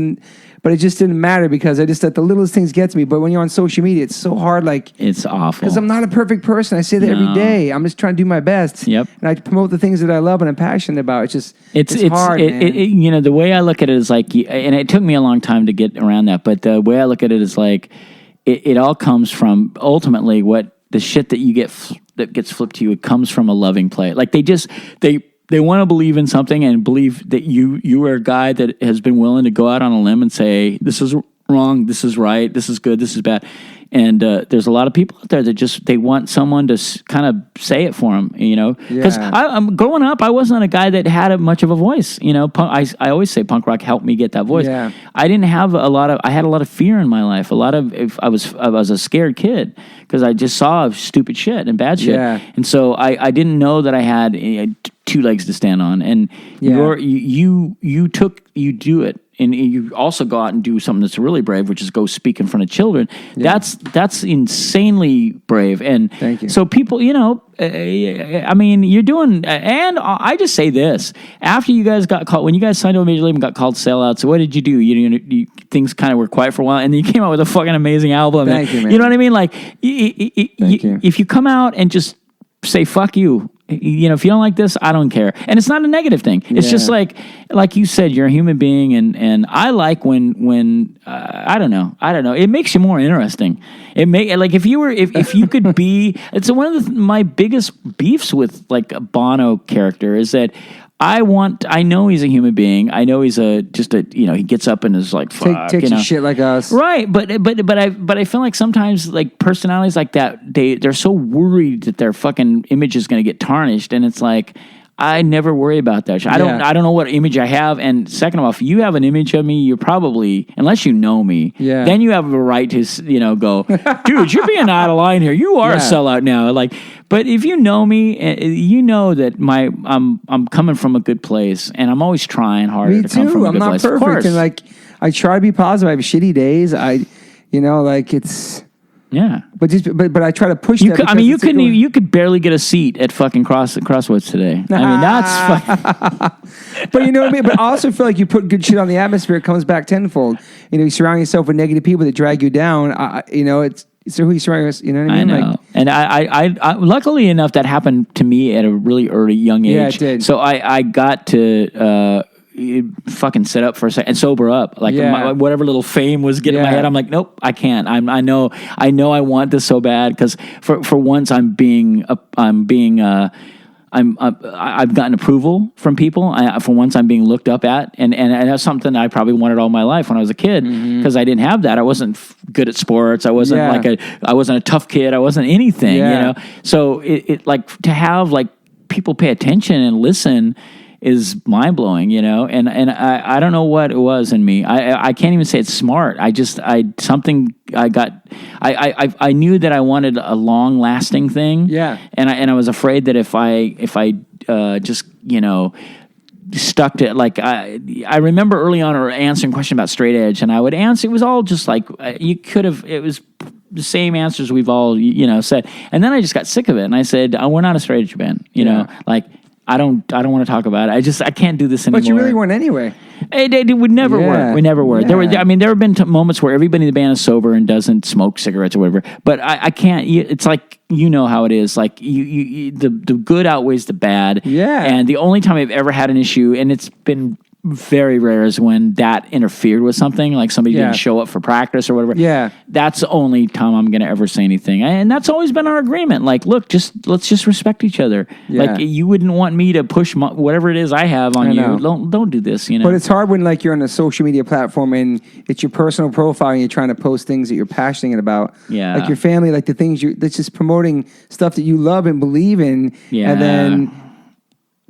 but it just didn't matter because I just let the littlest things get to me. But when you're on social media, it's so hard. Like it's awful because I'm not a perfect person. I say that every day. I'm just trying to do my best. Yep. And I promote the things that I love and I'm passionate about. It's just it's hard. Man. The way I look at it is like, and it took me a long time to get around that. But the way I look at it is like, it all comes from ultimately what the shit that you get that gets flipped to you. It comes from a loving play. Like they want to believe in something and believe that you are a guy that has been willing to go out on a limb and say, this is wrong, this is right, this is good, this is bad. And there's a lot of people out there that they want someone to kind of say it for them, Because I'm growing up, I wasn't a guy that had much of a voice, I always say punk rock helped me get that voice. Yeah. I didn't have I had a lot of fear in my life. I was a scared kid because I just saw stupid shit and bad shit. Yeah. And so I didn't know that I had two legs to stand on. And you do it. And you also go out and do something that's really brave, which is go speak in front of children. Yeah. That's insanely brave. And thank you. So people, I mean, you're doing, and I just say this: after you guys got called, when you guys signed to a major label and got called sellouts, what did you do? Things kind of were quiet for a while, and then you came out with a fucking amazing album. Thank you, man. You know what I mean? Like, if you come out and just say "fuck you," if you don't like this, I don't care. And it's not a negative thing. It's just like you said, you're a human being, and I like when I don't know. It makes you more interesting. If you could be. It's one of my biggest beefs with like a Bono character is that. I know he's a human being. I know he's he gets up and is like, fuck, takes a shit like us. Right. But I feel like sometimes like personalities like that, they're so worried that their fucking image is going to get tarnished. And it's like, I never worry about that. I don't know what image I have. And second of all, if you have an image of me, you're probably, unless you know me, then you have a right to, go, dude, you're being out of line here. You are a sellout now. Like, but if you know me, you know that I'm coming from a good place, and I'm always trying harder to come from a good place. I'm not perfect, and like I try to be positive. I have shitty days. It's. Yeah, but I try to push that. You could barely get a seat at fucking Crossroads today. I mean, that's fucking. But you know what I mean. But I also feel like you put good shit on the atmosphere, it comes back tenfold. You surround yourself with negative people that drag you down. It's who you surround yourself. You know what I mean? I know. And I luckily enough that happened to me at a really early young age. Yeah, it did. So I got to. Fucking sit up for a second and sober up. Like whatever little fame was getting in my head, I'm like, nope, I can't. I know I want this so bad because for once I've gotten approval from people. For once I'm being looked up at, and that's something I probably wanted all my life when I was a kid because I didn't have that. I wasn't good at sports. I wasn't I wasn't a tough kid. I wasn't anything. So it like to have like people pay attention and listen is mind blowing, and I don't know what it was in me. I can't even say it's smart. I knew that I wanted a long lasting thing. Yeah. And I was afraid that if I just stuck to like I remember early on answering a question about straight edge, and I would answer. It was all just like it was the same answers we've all said, and then I just got sick of it, and I said, we're not a straight edge band, like. I don't want to talk about it. I can't do this anymore. But you really weren't anyway. It would never work. We never were. Yeah. There have been moments where everybody in the band is sober and doesn't smoke cigarettes or whatever. But I can't. It's like how it is. Like the good outweighs the bad. Yeah. And the only time I've ever had an issue, and it's been very rare, is when that interfered with something, like somebody didn't show up for practice or whatever. Yeah. That's the only time I'm going to ever say anything. And that's always been our agreement. Like, look, let's just respect each other. Yeah. Like, you wouldn't want me to push whatever it is I have on you. Don't do this, But it's hard when, like, you're on a social media platform and it's your personal profile and you're trying to post things that you're passionate about. Yeah. Like your family, like the things that's just promoting stuff that you love and believe in. Yeah. And then...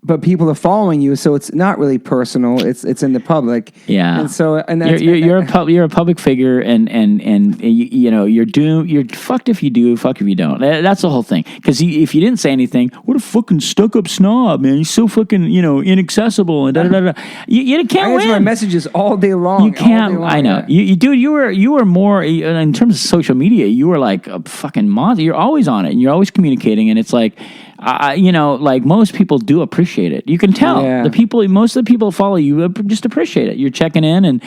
But people are following you, so it's not really personal. It's in the public. Yeah, and so you're a public figure, and you're doomed. You're fucked if you do, fuck if you don't. That's the whole thing. Because if you didn't say anything, what a fucking stuck up snob, man. He's so fucking inaccessible and da da da. You can't I answer my messages all day long. You can't. I know. You were more in terms of social media. You were like a fucking monster. You're always on it, and you're always communicating, and it's like. Like most people do appreciate it. You can tell most of the people that follow you just appreciate it. You're checking in and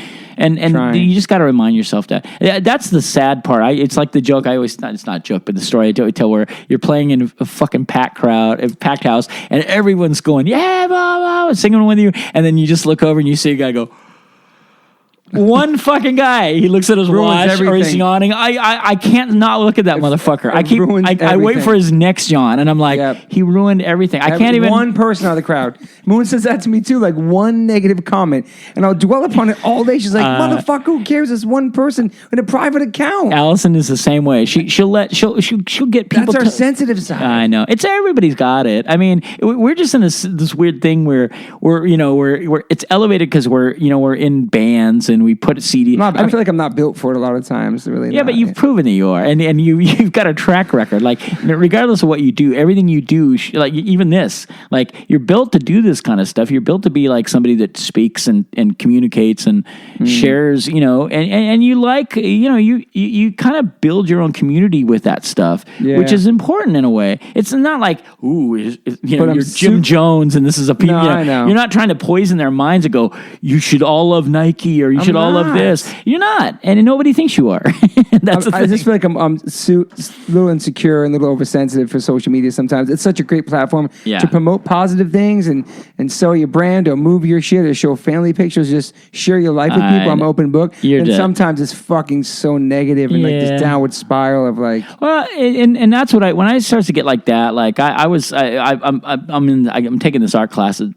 you just got to remind yourself that. That's the sad part. It's like the joke it's not a joke, but the story I tell where you're playing in a fucking packed house and everyone's going, yeah, blah, blah, singing with you. And then you just look over and you see a guy go, one fucking guy. He looks at his watch or he's yawning. I can't not look at that motherfucker. I wait for his next yawn, and I'm like, he ruined everything. I can't even. One person out of the crowd. Moon says that to me too, like one negative comment, and I'll dwell upon it all day. She's like, motherfucker, who cares? It's one person in a private account. Allison is the same way. She'll get people. That's our sensitive side. I know. Everybody's got it. I mean, we're just in this weird thing where we're it's elevated because we're in bands and we put a CD. I feel like I'm not built for it a lot of times. Really. Yeah, but you've proven that you are, and you've got a track record. Like regardless of what you do, everything you do, like even this, like you're built to do this kind of stuff. You're built to be like somebody that speaks and communicates and shares. And you like you kind of build your own community with that stuff, which is important in a way. It's not like you're Jim Jones and this is a people. No, I know. You're not trying to poison their minds and go, you should all love Nike or you should. should all love this. You're not, and nobody thinks you are. That's the thing. I just feel like I'm a little insecure and a little oversensitive for social media sometimes. It's such a great platform to promote positive things and sell your brand or move your shit or show family pictures, just share your life with people. I'm an open book. And sometimes it's fucking so negative and like this downward spiral of like. Well, and that's what when I started to get like that, like I'm taking this art class at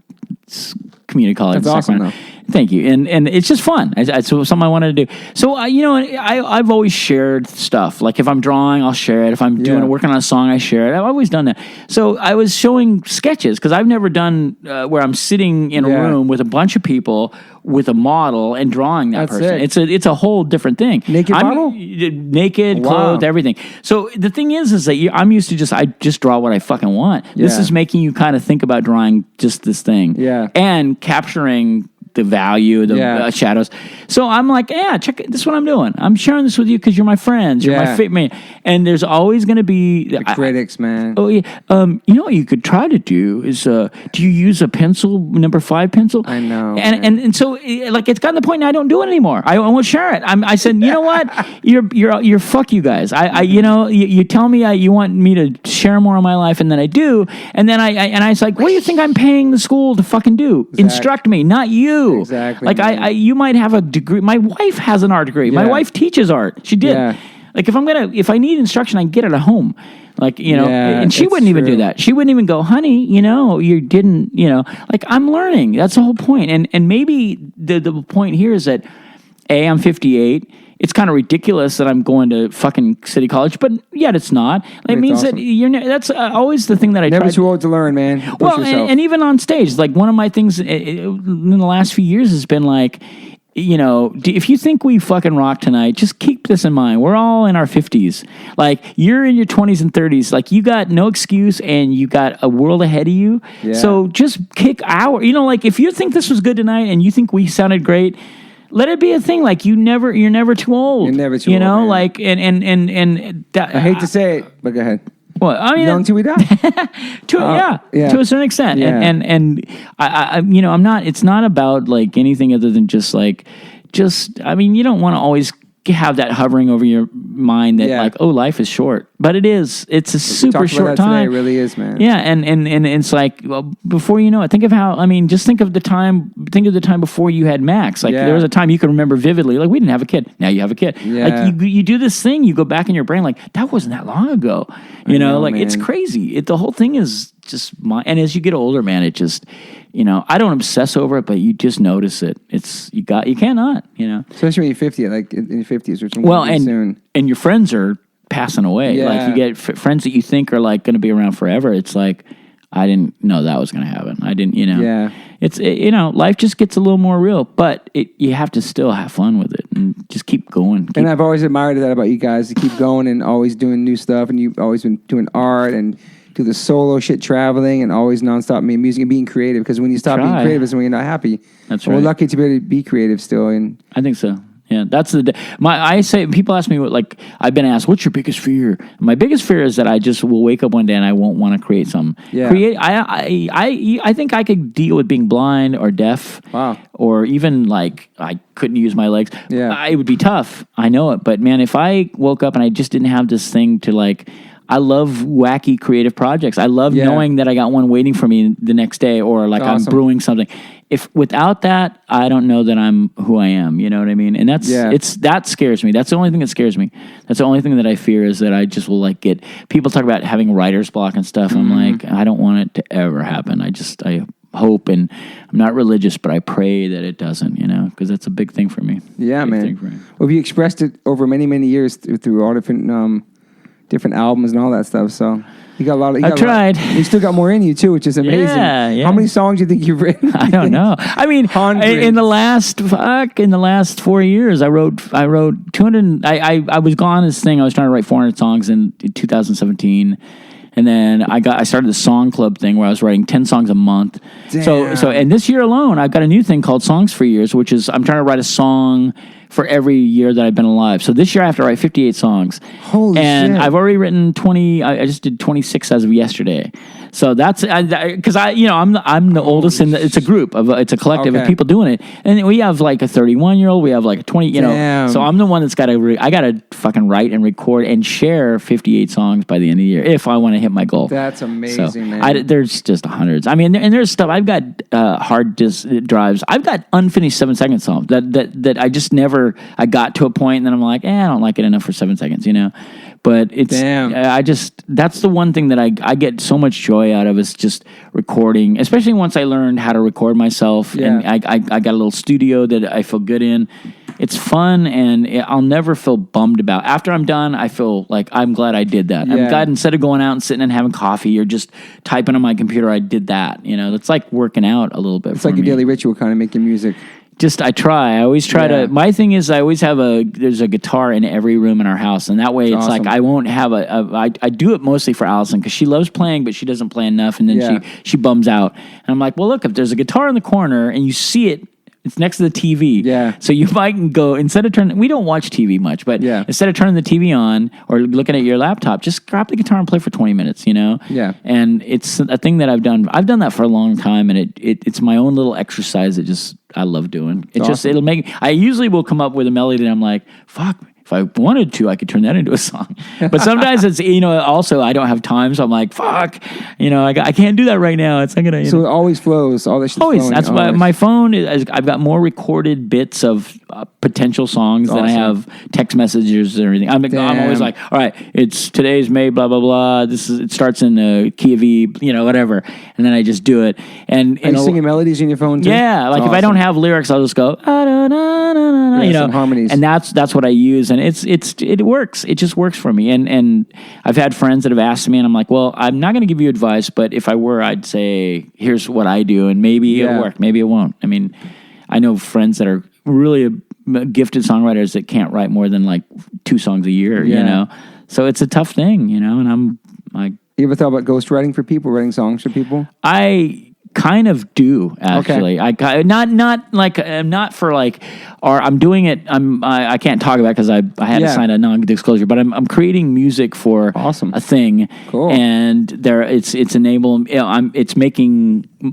community college. That's awesome, though. Thank you, and it's just fun. It's something I wanted to do. So I've always shared stuff. Like if I'm drawing, I'll share it. If I'm working on a song, I share it. I've always done that. So I was showing sketches because I've never done where I'm sitting in a room with a bunch of people with a model and drawing that person. It's a whole different thing. Naked model, naked, clothed, everything. So the thing is that I'm used to I just draw what I fucking want. This is making you kind of think about drawing just this thing, and capturing the value, the shadows. So I'm like, check it. This is what I'm doing. I'm sharing this with you because you're my friends. You're my favorite. And there's always going to be the critics, man. Oh yeah. You know what you could try to do is, do you use a pencil, number 5 pencil? I know. And so like it's gotten to the point now I don't do it anymore. I won't share it. I said, you know what? You're fuck you guys. You tell me you want me to share more of my life, and then I do. And then I was like, what do you think I'm paying the school to fucking do? Exactly. Instruct me, not you. Exactly. Like you might have a degree. My wife has an art degree. My wife teaches art. She did. Like if I need instruction, I can get it at home. Like, and she wouldn't even do that. She wouldn't even go, honey, you didn't, like I'm learning. That's the whole point. And maybe the point here is that I'm 58. It's kind of ridiculous that I'm going to fucking City College, but yet it's not. It means awesome. That that's always the thing that I never too old to learn, man. Push yourself. And even on stage, like one of my things in the last few years has been like, if you think we fucking rock tonight, just keep this in mind. We're all in our 50s. Like, you're in your 20s and 30s. Like, you got no excuse and you got a world ahead of you. Yeah. So just kick our, like, if you think this was good tonight and you think we sounded great, let it be a thing. Like, you're never too old. You're never too old. Man. Like, and that, I hate to say it, but go ahead. Well, I mean, young till we die. To a certain extent, and I'm not. It's not about like anything other than just. I mean, you don't want to always have that hovering over your mind that like, oh, life is short, but it is. It's a super short time. Today. It really is, man. Yeah, and it's like, well, before you know it, think of the time. Think of the time before you had Max. Like there was a time you could remember vividly. Like we didn't have a kid. Now you have a kid. Yeah. Like you do this thing. You go back in your brain. Like that wasn't that long ago. You know, like man. It's crazy. The whole thing is just and as you get older, man, it just. I don't obsess over it, but you just notice it. You cannot, Especially when you're 50, like in your 50s or something. Soon. And your friends are passing away. Yeah. Like you get friends that you think are like going to be around forever. It's like, I didn't know that was going to happen. I didn't, Yeah. It's, life just gets a little more real, but you have to still have fun with it and just keep going. And I've always admired that about you guys, to keep going and always doing new stuff. And you've always been doing art and do the solo shit, traveling, and always nonstop music and being creative. Because when you stop being creative is when you're not happy. That's right. We're lucky to be able to be creative still. And I think so. Yeah, that's I say, people ask me I've been asked, what's your biggest fear? My biggest fear is that I just will wake up one day and I won't want to create something. Yeah. I think I could deal with being blind or deaf. Wow. Or even like I couldn't use my legs. Yeah. It would be tough. I know it. But man, if I woke up and I just didn't have this thing to like, I love wacky creative projects. I love knowing that I got one waiting for me the next day, or like I'm brewing something. If without that, I don't know that I'm who I am. You know what I mean? And that scares me. That's the only thing that scares me. That's the only thing that I fear, is that I just will like get people talk about having writer's block and stuff. Mm-hmm. I'm like, I don't want it to ever happen. I hope, and I'm not religious, but I pray that it doesn't, because that's a big thing for me. Yeah, man. Well, you expressed it over many, many years through all different albums and all that stuff. So you got a lot of. I tried. You still got more in you too, which is amazing. Yeah. How many songs do you think you've written? I don't know. I mean, in the last 4 years, I wrote 200. I was gone this thing. I was trying to write 400 songs in 2017. And then I started the song club thing where I was writing 10 songs a month. Damn. So and this year alone, I've got a new thing called Songs for Years, which is I'm trying to write a song for every year that I've been alive. So this year I have to write 58 songs. Holy and shit. I've already written 20. I just did 26 as of yesterday. So that's because I'm the oldest in it's a group of it's a collective of people doing it, and we have like a 31-year-old, we have like a 20, Damn. So I'm the one that's got to I got to fucking write and record and share 58 songs by the end of the year if I want to hit my goal. That's amazing, so man. There's just hundreds. I mean, and there's stuff I've got hard disk drives. I've got unfinished 7-second songs that I just never I got to a point and then I'm like, I don't like it enough for 7 seconds, But it's that's the one thing that I get so much joy out of is just recording, especially once I learned how to record myself. Yeah. And I got a little studio that I feel good in. It's fun, and I'll never feel bummed about. After I'm done, I feel like I'm glad I did that. I'm glad instead of going out and sitting and having coffee or just typing on my computer, I did that. It's like working out a little bit. It's like a daily ritual, kind of making music. I always try to, my thing is I always have there's a guitar in every room in our house. And that way it's awesome. Like I won't have I do it mostly for Allison because she loves playing, but she doesn't play enough. And then she bums out. And I'm like, well, look, if there's a guitar in the corner and you see it, it's next to the TV. Yeah. So you might go, instead of turning, we don't watch TV much, but instead of turning the TV on or looking at your laptop, just grab the guitar and play for 20 minutes, Yeah. And it's a thing that I've done. I've done that for a long time, and it's my own little exercise that I love doing. It'll make, I usually will come up with a melody and I'm like, fuck, if I wanted to, I could turn that into a song. But sometimes it's, also I don't have time. So I'm like, fuck, I can't do that right now. It's not going to, So it always flows. All this shit's always. flowing. That's why my phone I've got more recorded bits of potential songs than I have text messages and everything. I'm always like, all right, it's today's May, blah, blah, blah. It starts in key of E, whatever. And then I just do it. And Are you singing melodies in your phone too? Yeah. Like if I don't have lyrics, I'll just go, some harmonies. And that's what I use. And it works. It just works for me. And I've had friends that have asked me, and I'm like, well, I'm not going to give you advice, but if I were, I'd say, here's what I do, and maybe it'll work, maybe it won't. I mean, I know friends that are really gifted songwriters that can't write more than like 2 songs a year, So it's a tough thing, and I'm like. You ever thought about ghostwriting for people, writing songs for people? I kind of do, actually. Okay. Not for like, or I'm doing it. I can't talk about it because I had to sign a non-disclosure. But I'm creating music for a thing. Cool. And it's enabling.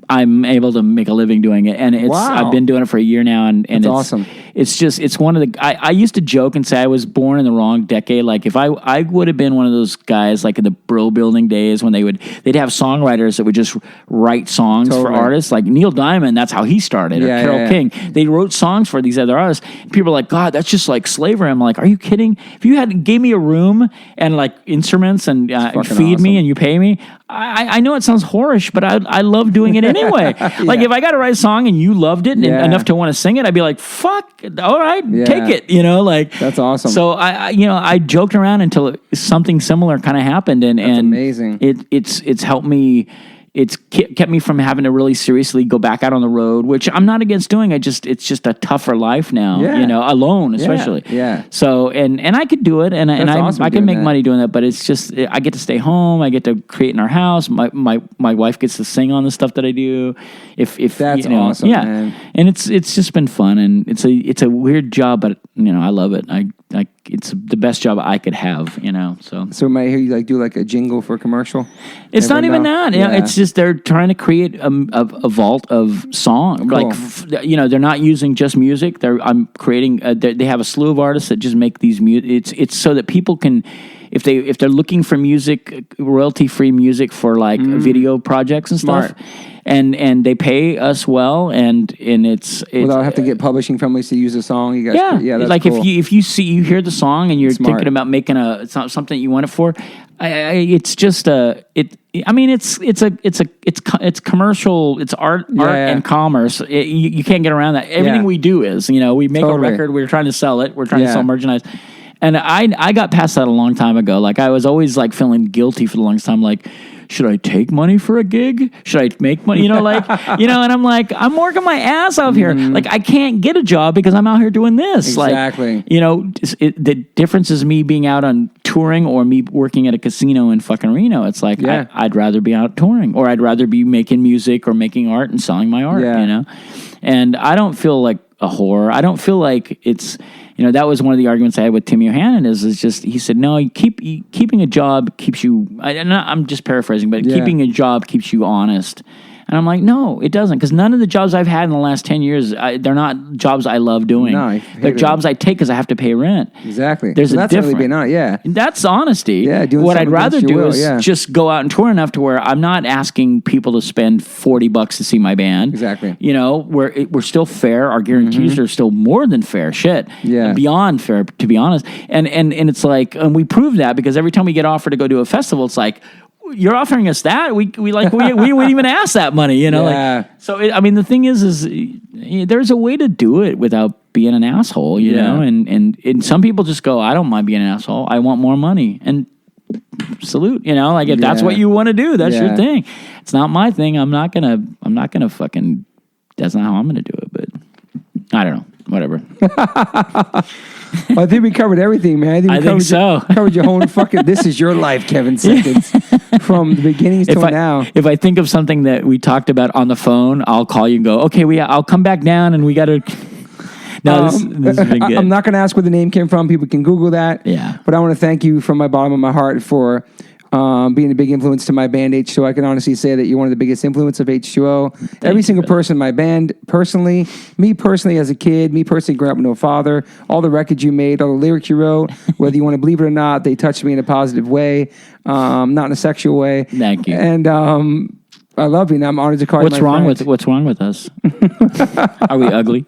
I'm able to make a living doing it, and I've been doing it for a year now, and it's awesome. It's one of the. I used to joke and say I was born in the wrong decade. Like if I would have been one of those guys like in the Brill Building days when they'd have songwriters that would just write songs for artists like Neil Diamond. That's how he started. Or Carole King. They wrote songs for these other artists. People are like, God, that's just like slavery. I'm like, are you kidding? If you gave me a room and like instruments and feed me and you pay me, I know it sounds whorish, but I love doing it anyway. Like if I got to write a song and you loved it enough to want to sing it, I'd be like, fuck, all right, take it. Like that's awesome. So I joked around until something similar kind of happened, and amazing. It's helped me. It's kept me from having to really seriously go back out on the road, which I'm not against doing. It's just a tougher life now, alone especially. Yeah. So and I could do it, and I can make money doing that, but it's just I get to stay home. I get to create in our house. My wife gets to sing on the stuff that I do. If that's awesome, man. And it's just been fun, and it's a weird job, but I love it. It's the best job I could have, So might I hear you do like a jingle for a commercial? It's not even that. It's just they're trying to create a vault of song. Cool. Like they're not using just music. I'm creating. They have a slew of artists that just make these music. It's so that people can. If they're looking for music, royalty-free music for like video projects and stuff, and they pay us well, and it's without having to get publishing companies to use a song. You guys, that's like cool. if you hear the song and you're thinking about making something you want it for, it's just I mean, it's commercial. It's art and commerce. You can't get around that. Everything we do is, we make a record. We're trying to sell it. We're trying to sell merchandise. And I got past that a long time ago. Like I was always like feeling guilty for the longest time. Like, should I take money for a gig? Should I make money? And I'm like, I'm working my ass off here. Like I can't get a job because I'm out here doing this. Exactly. Like, the difference is me being out on touring or me working at a casino in fucking Reno. It's like, I'd rather be out touring, or I'd rather be making music or making art and selling my art, And I don't feel like a whore. I don't feel like it's, that was one of the arguments I had with Tim Yohannan is just, he said, no, keeping a job keeps you, I'm just paraphrasing, but keeping a job keeps you honest. And I'm like, no, it doesn't, because none of the jobs I've had in the last 10 years, they're not jobs I love doing. No, they're jobs I take because I have to pay rent. Exactly. There's that's difference. Really being honest, That's honesty. Yeah, what I'd rather do is just go out and tour enough to where I'm not asking people to spend $40 to see my band. Exactly. We're still fair. Our guarantees are still more than fair. Shit. Yeah. Beyond fair, to be honest. And it's like, and we prove that because every time we get offered to go to a festival, it's like, you're offering us that? We wouldn't even ask that money, Yeah. The thing is there's a way to do it without being an asshole, you know? And some people just go, I don't mind being an asshole. I want more money. And salute, if that's what you want to do, that's your thing. It's not my thing. I'm not gonna fucking, that's not how I'm gonna do it, but I don't know. Whatever. Well, I think we covered everything, man. I think so. Covered your whole fucking. This is your life, Kevin Sentence, from the beginnings till now. If I think of something that we talked about on the phone, I'll call you and go, okay, I'll come back down and we got to. No, this has been good. I'm not going to ask where the name came from. People can Google that. Yeah. But I want to thank you from my bottom of my heart for being a big influence to my band H2O. I can honestly say that you're one of the biggest influence of H2O. Every single person in my band, personally, me personally as a kid, me personally growing up with no father, all the records you made, all the lyrics you wrote, whether you want to believe it or not, they touched me in a positive way, not in a sexual way. Thank you. And I love you, and I'm honored to call you my friend. What's wrong with us? Are we ugly?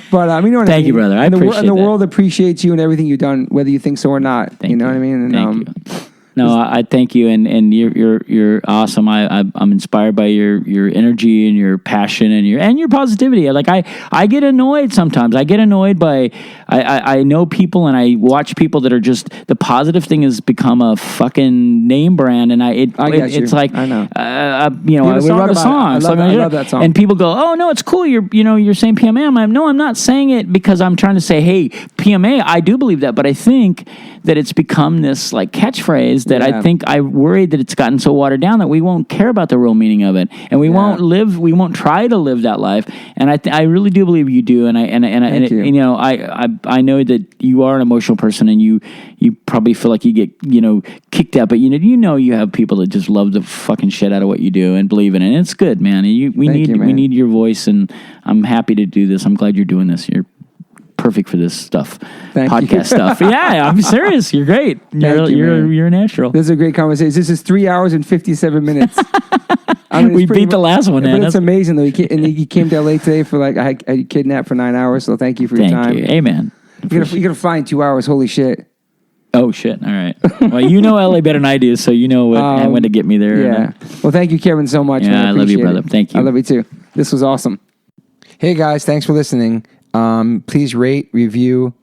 But thank you, brother. I appreciate and the world appreciates you and everything you've done, whether you think so or not. Thank you. Know what I mean? And, thank you. No, I thank you, and you're awesome. I'm inspired by your energy and your passion and your positivity. Like I get annoyed sometimes. I get annoyed by I know people and I watch people that are just, the positive thing has become a fucking name brand, and it's like I know. I wrote a song. I love that song. And people go, oh no, it's cool. You're saying PMA. I'm not saying it because I'm trying to say, hey, PMA. I do believe that, but I think that it's become this like catchphrase that I think I worried that it's gotten so watered down that we won't care about the real meaning of it, and we won't try to live that life. And I really do believe you do. And I know that you are an emotional person, and you probably feel like you get kicked out, but you have people that just love the fucking shit out of what you do and believe in it. And it's good, man. And we need your voice, and I'm happy to do this. I'm glad you're doing this. You're perfect for this stuff. Podcast stuff. Yeah, I'm serious. You're great. You're a natural. This is a great conversation. This is 3 hours and 57 minutes. We beat the last one, man. But it's amazing though. You came to LA today for I kidnapped for 9 hours. So thank you for your time. Thank you. Hey, man. You're gonna fly in 2 hours. Holy shit. Oh shit! All right. Well, you know LA better than I do, so you know when to get me there. Yeah. Well, thank you, Kevin, so much. Yeah, man. I love you, brother. Thank you. I love you too. This was awesome. Hey guys, thanks for listening. Please rate, review,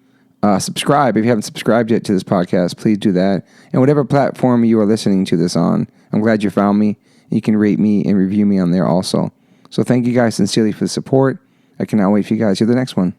subscribe. If you haven't subscribed yet to this podcast, please do that. And whatever platform you are listening to this on, I'm glad you found me. You can rate me and review me on there also. So thank you guys sincerely for the support. I cannot wait for you guys to the next one.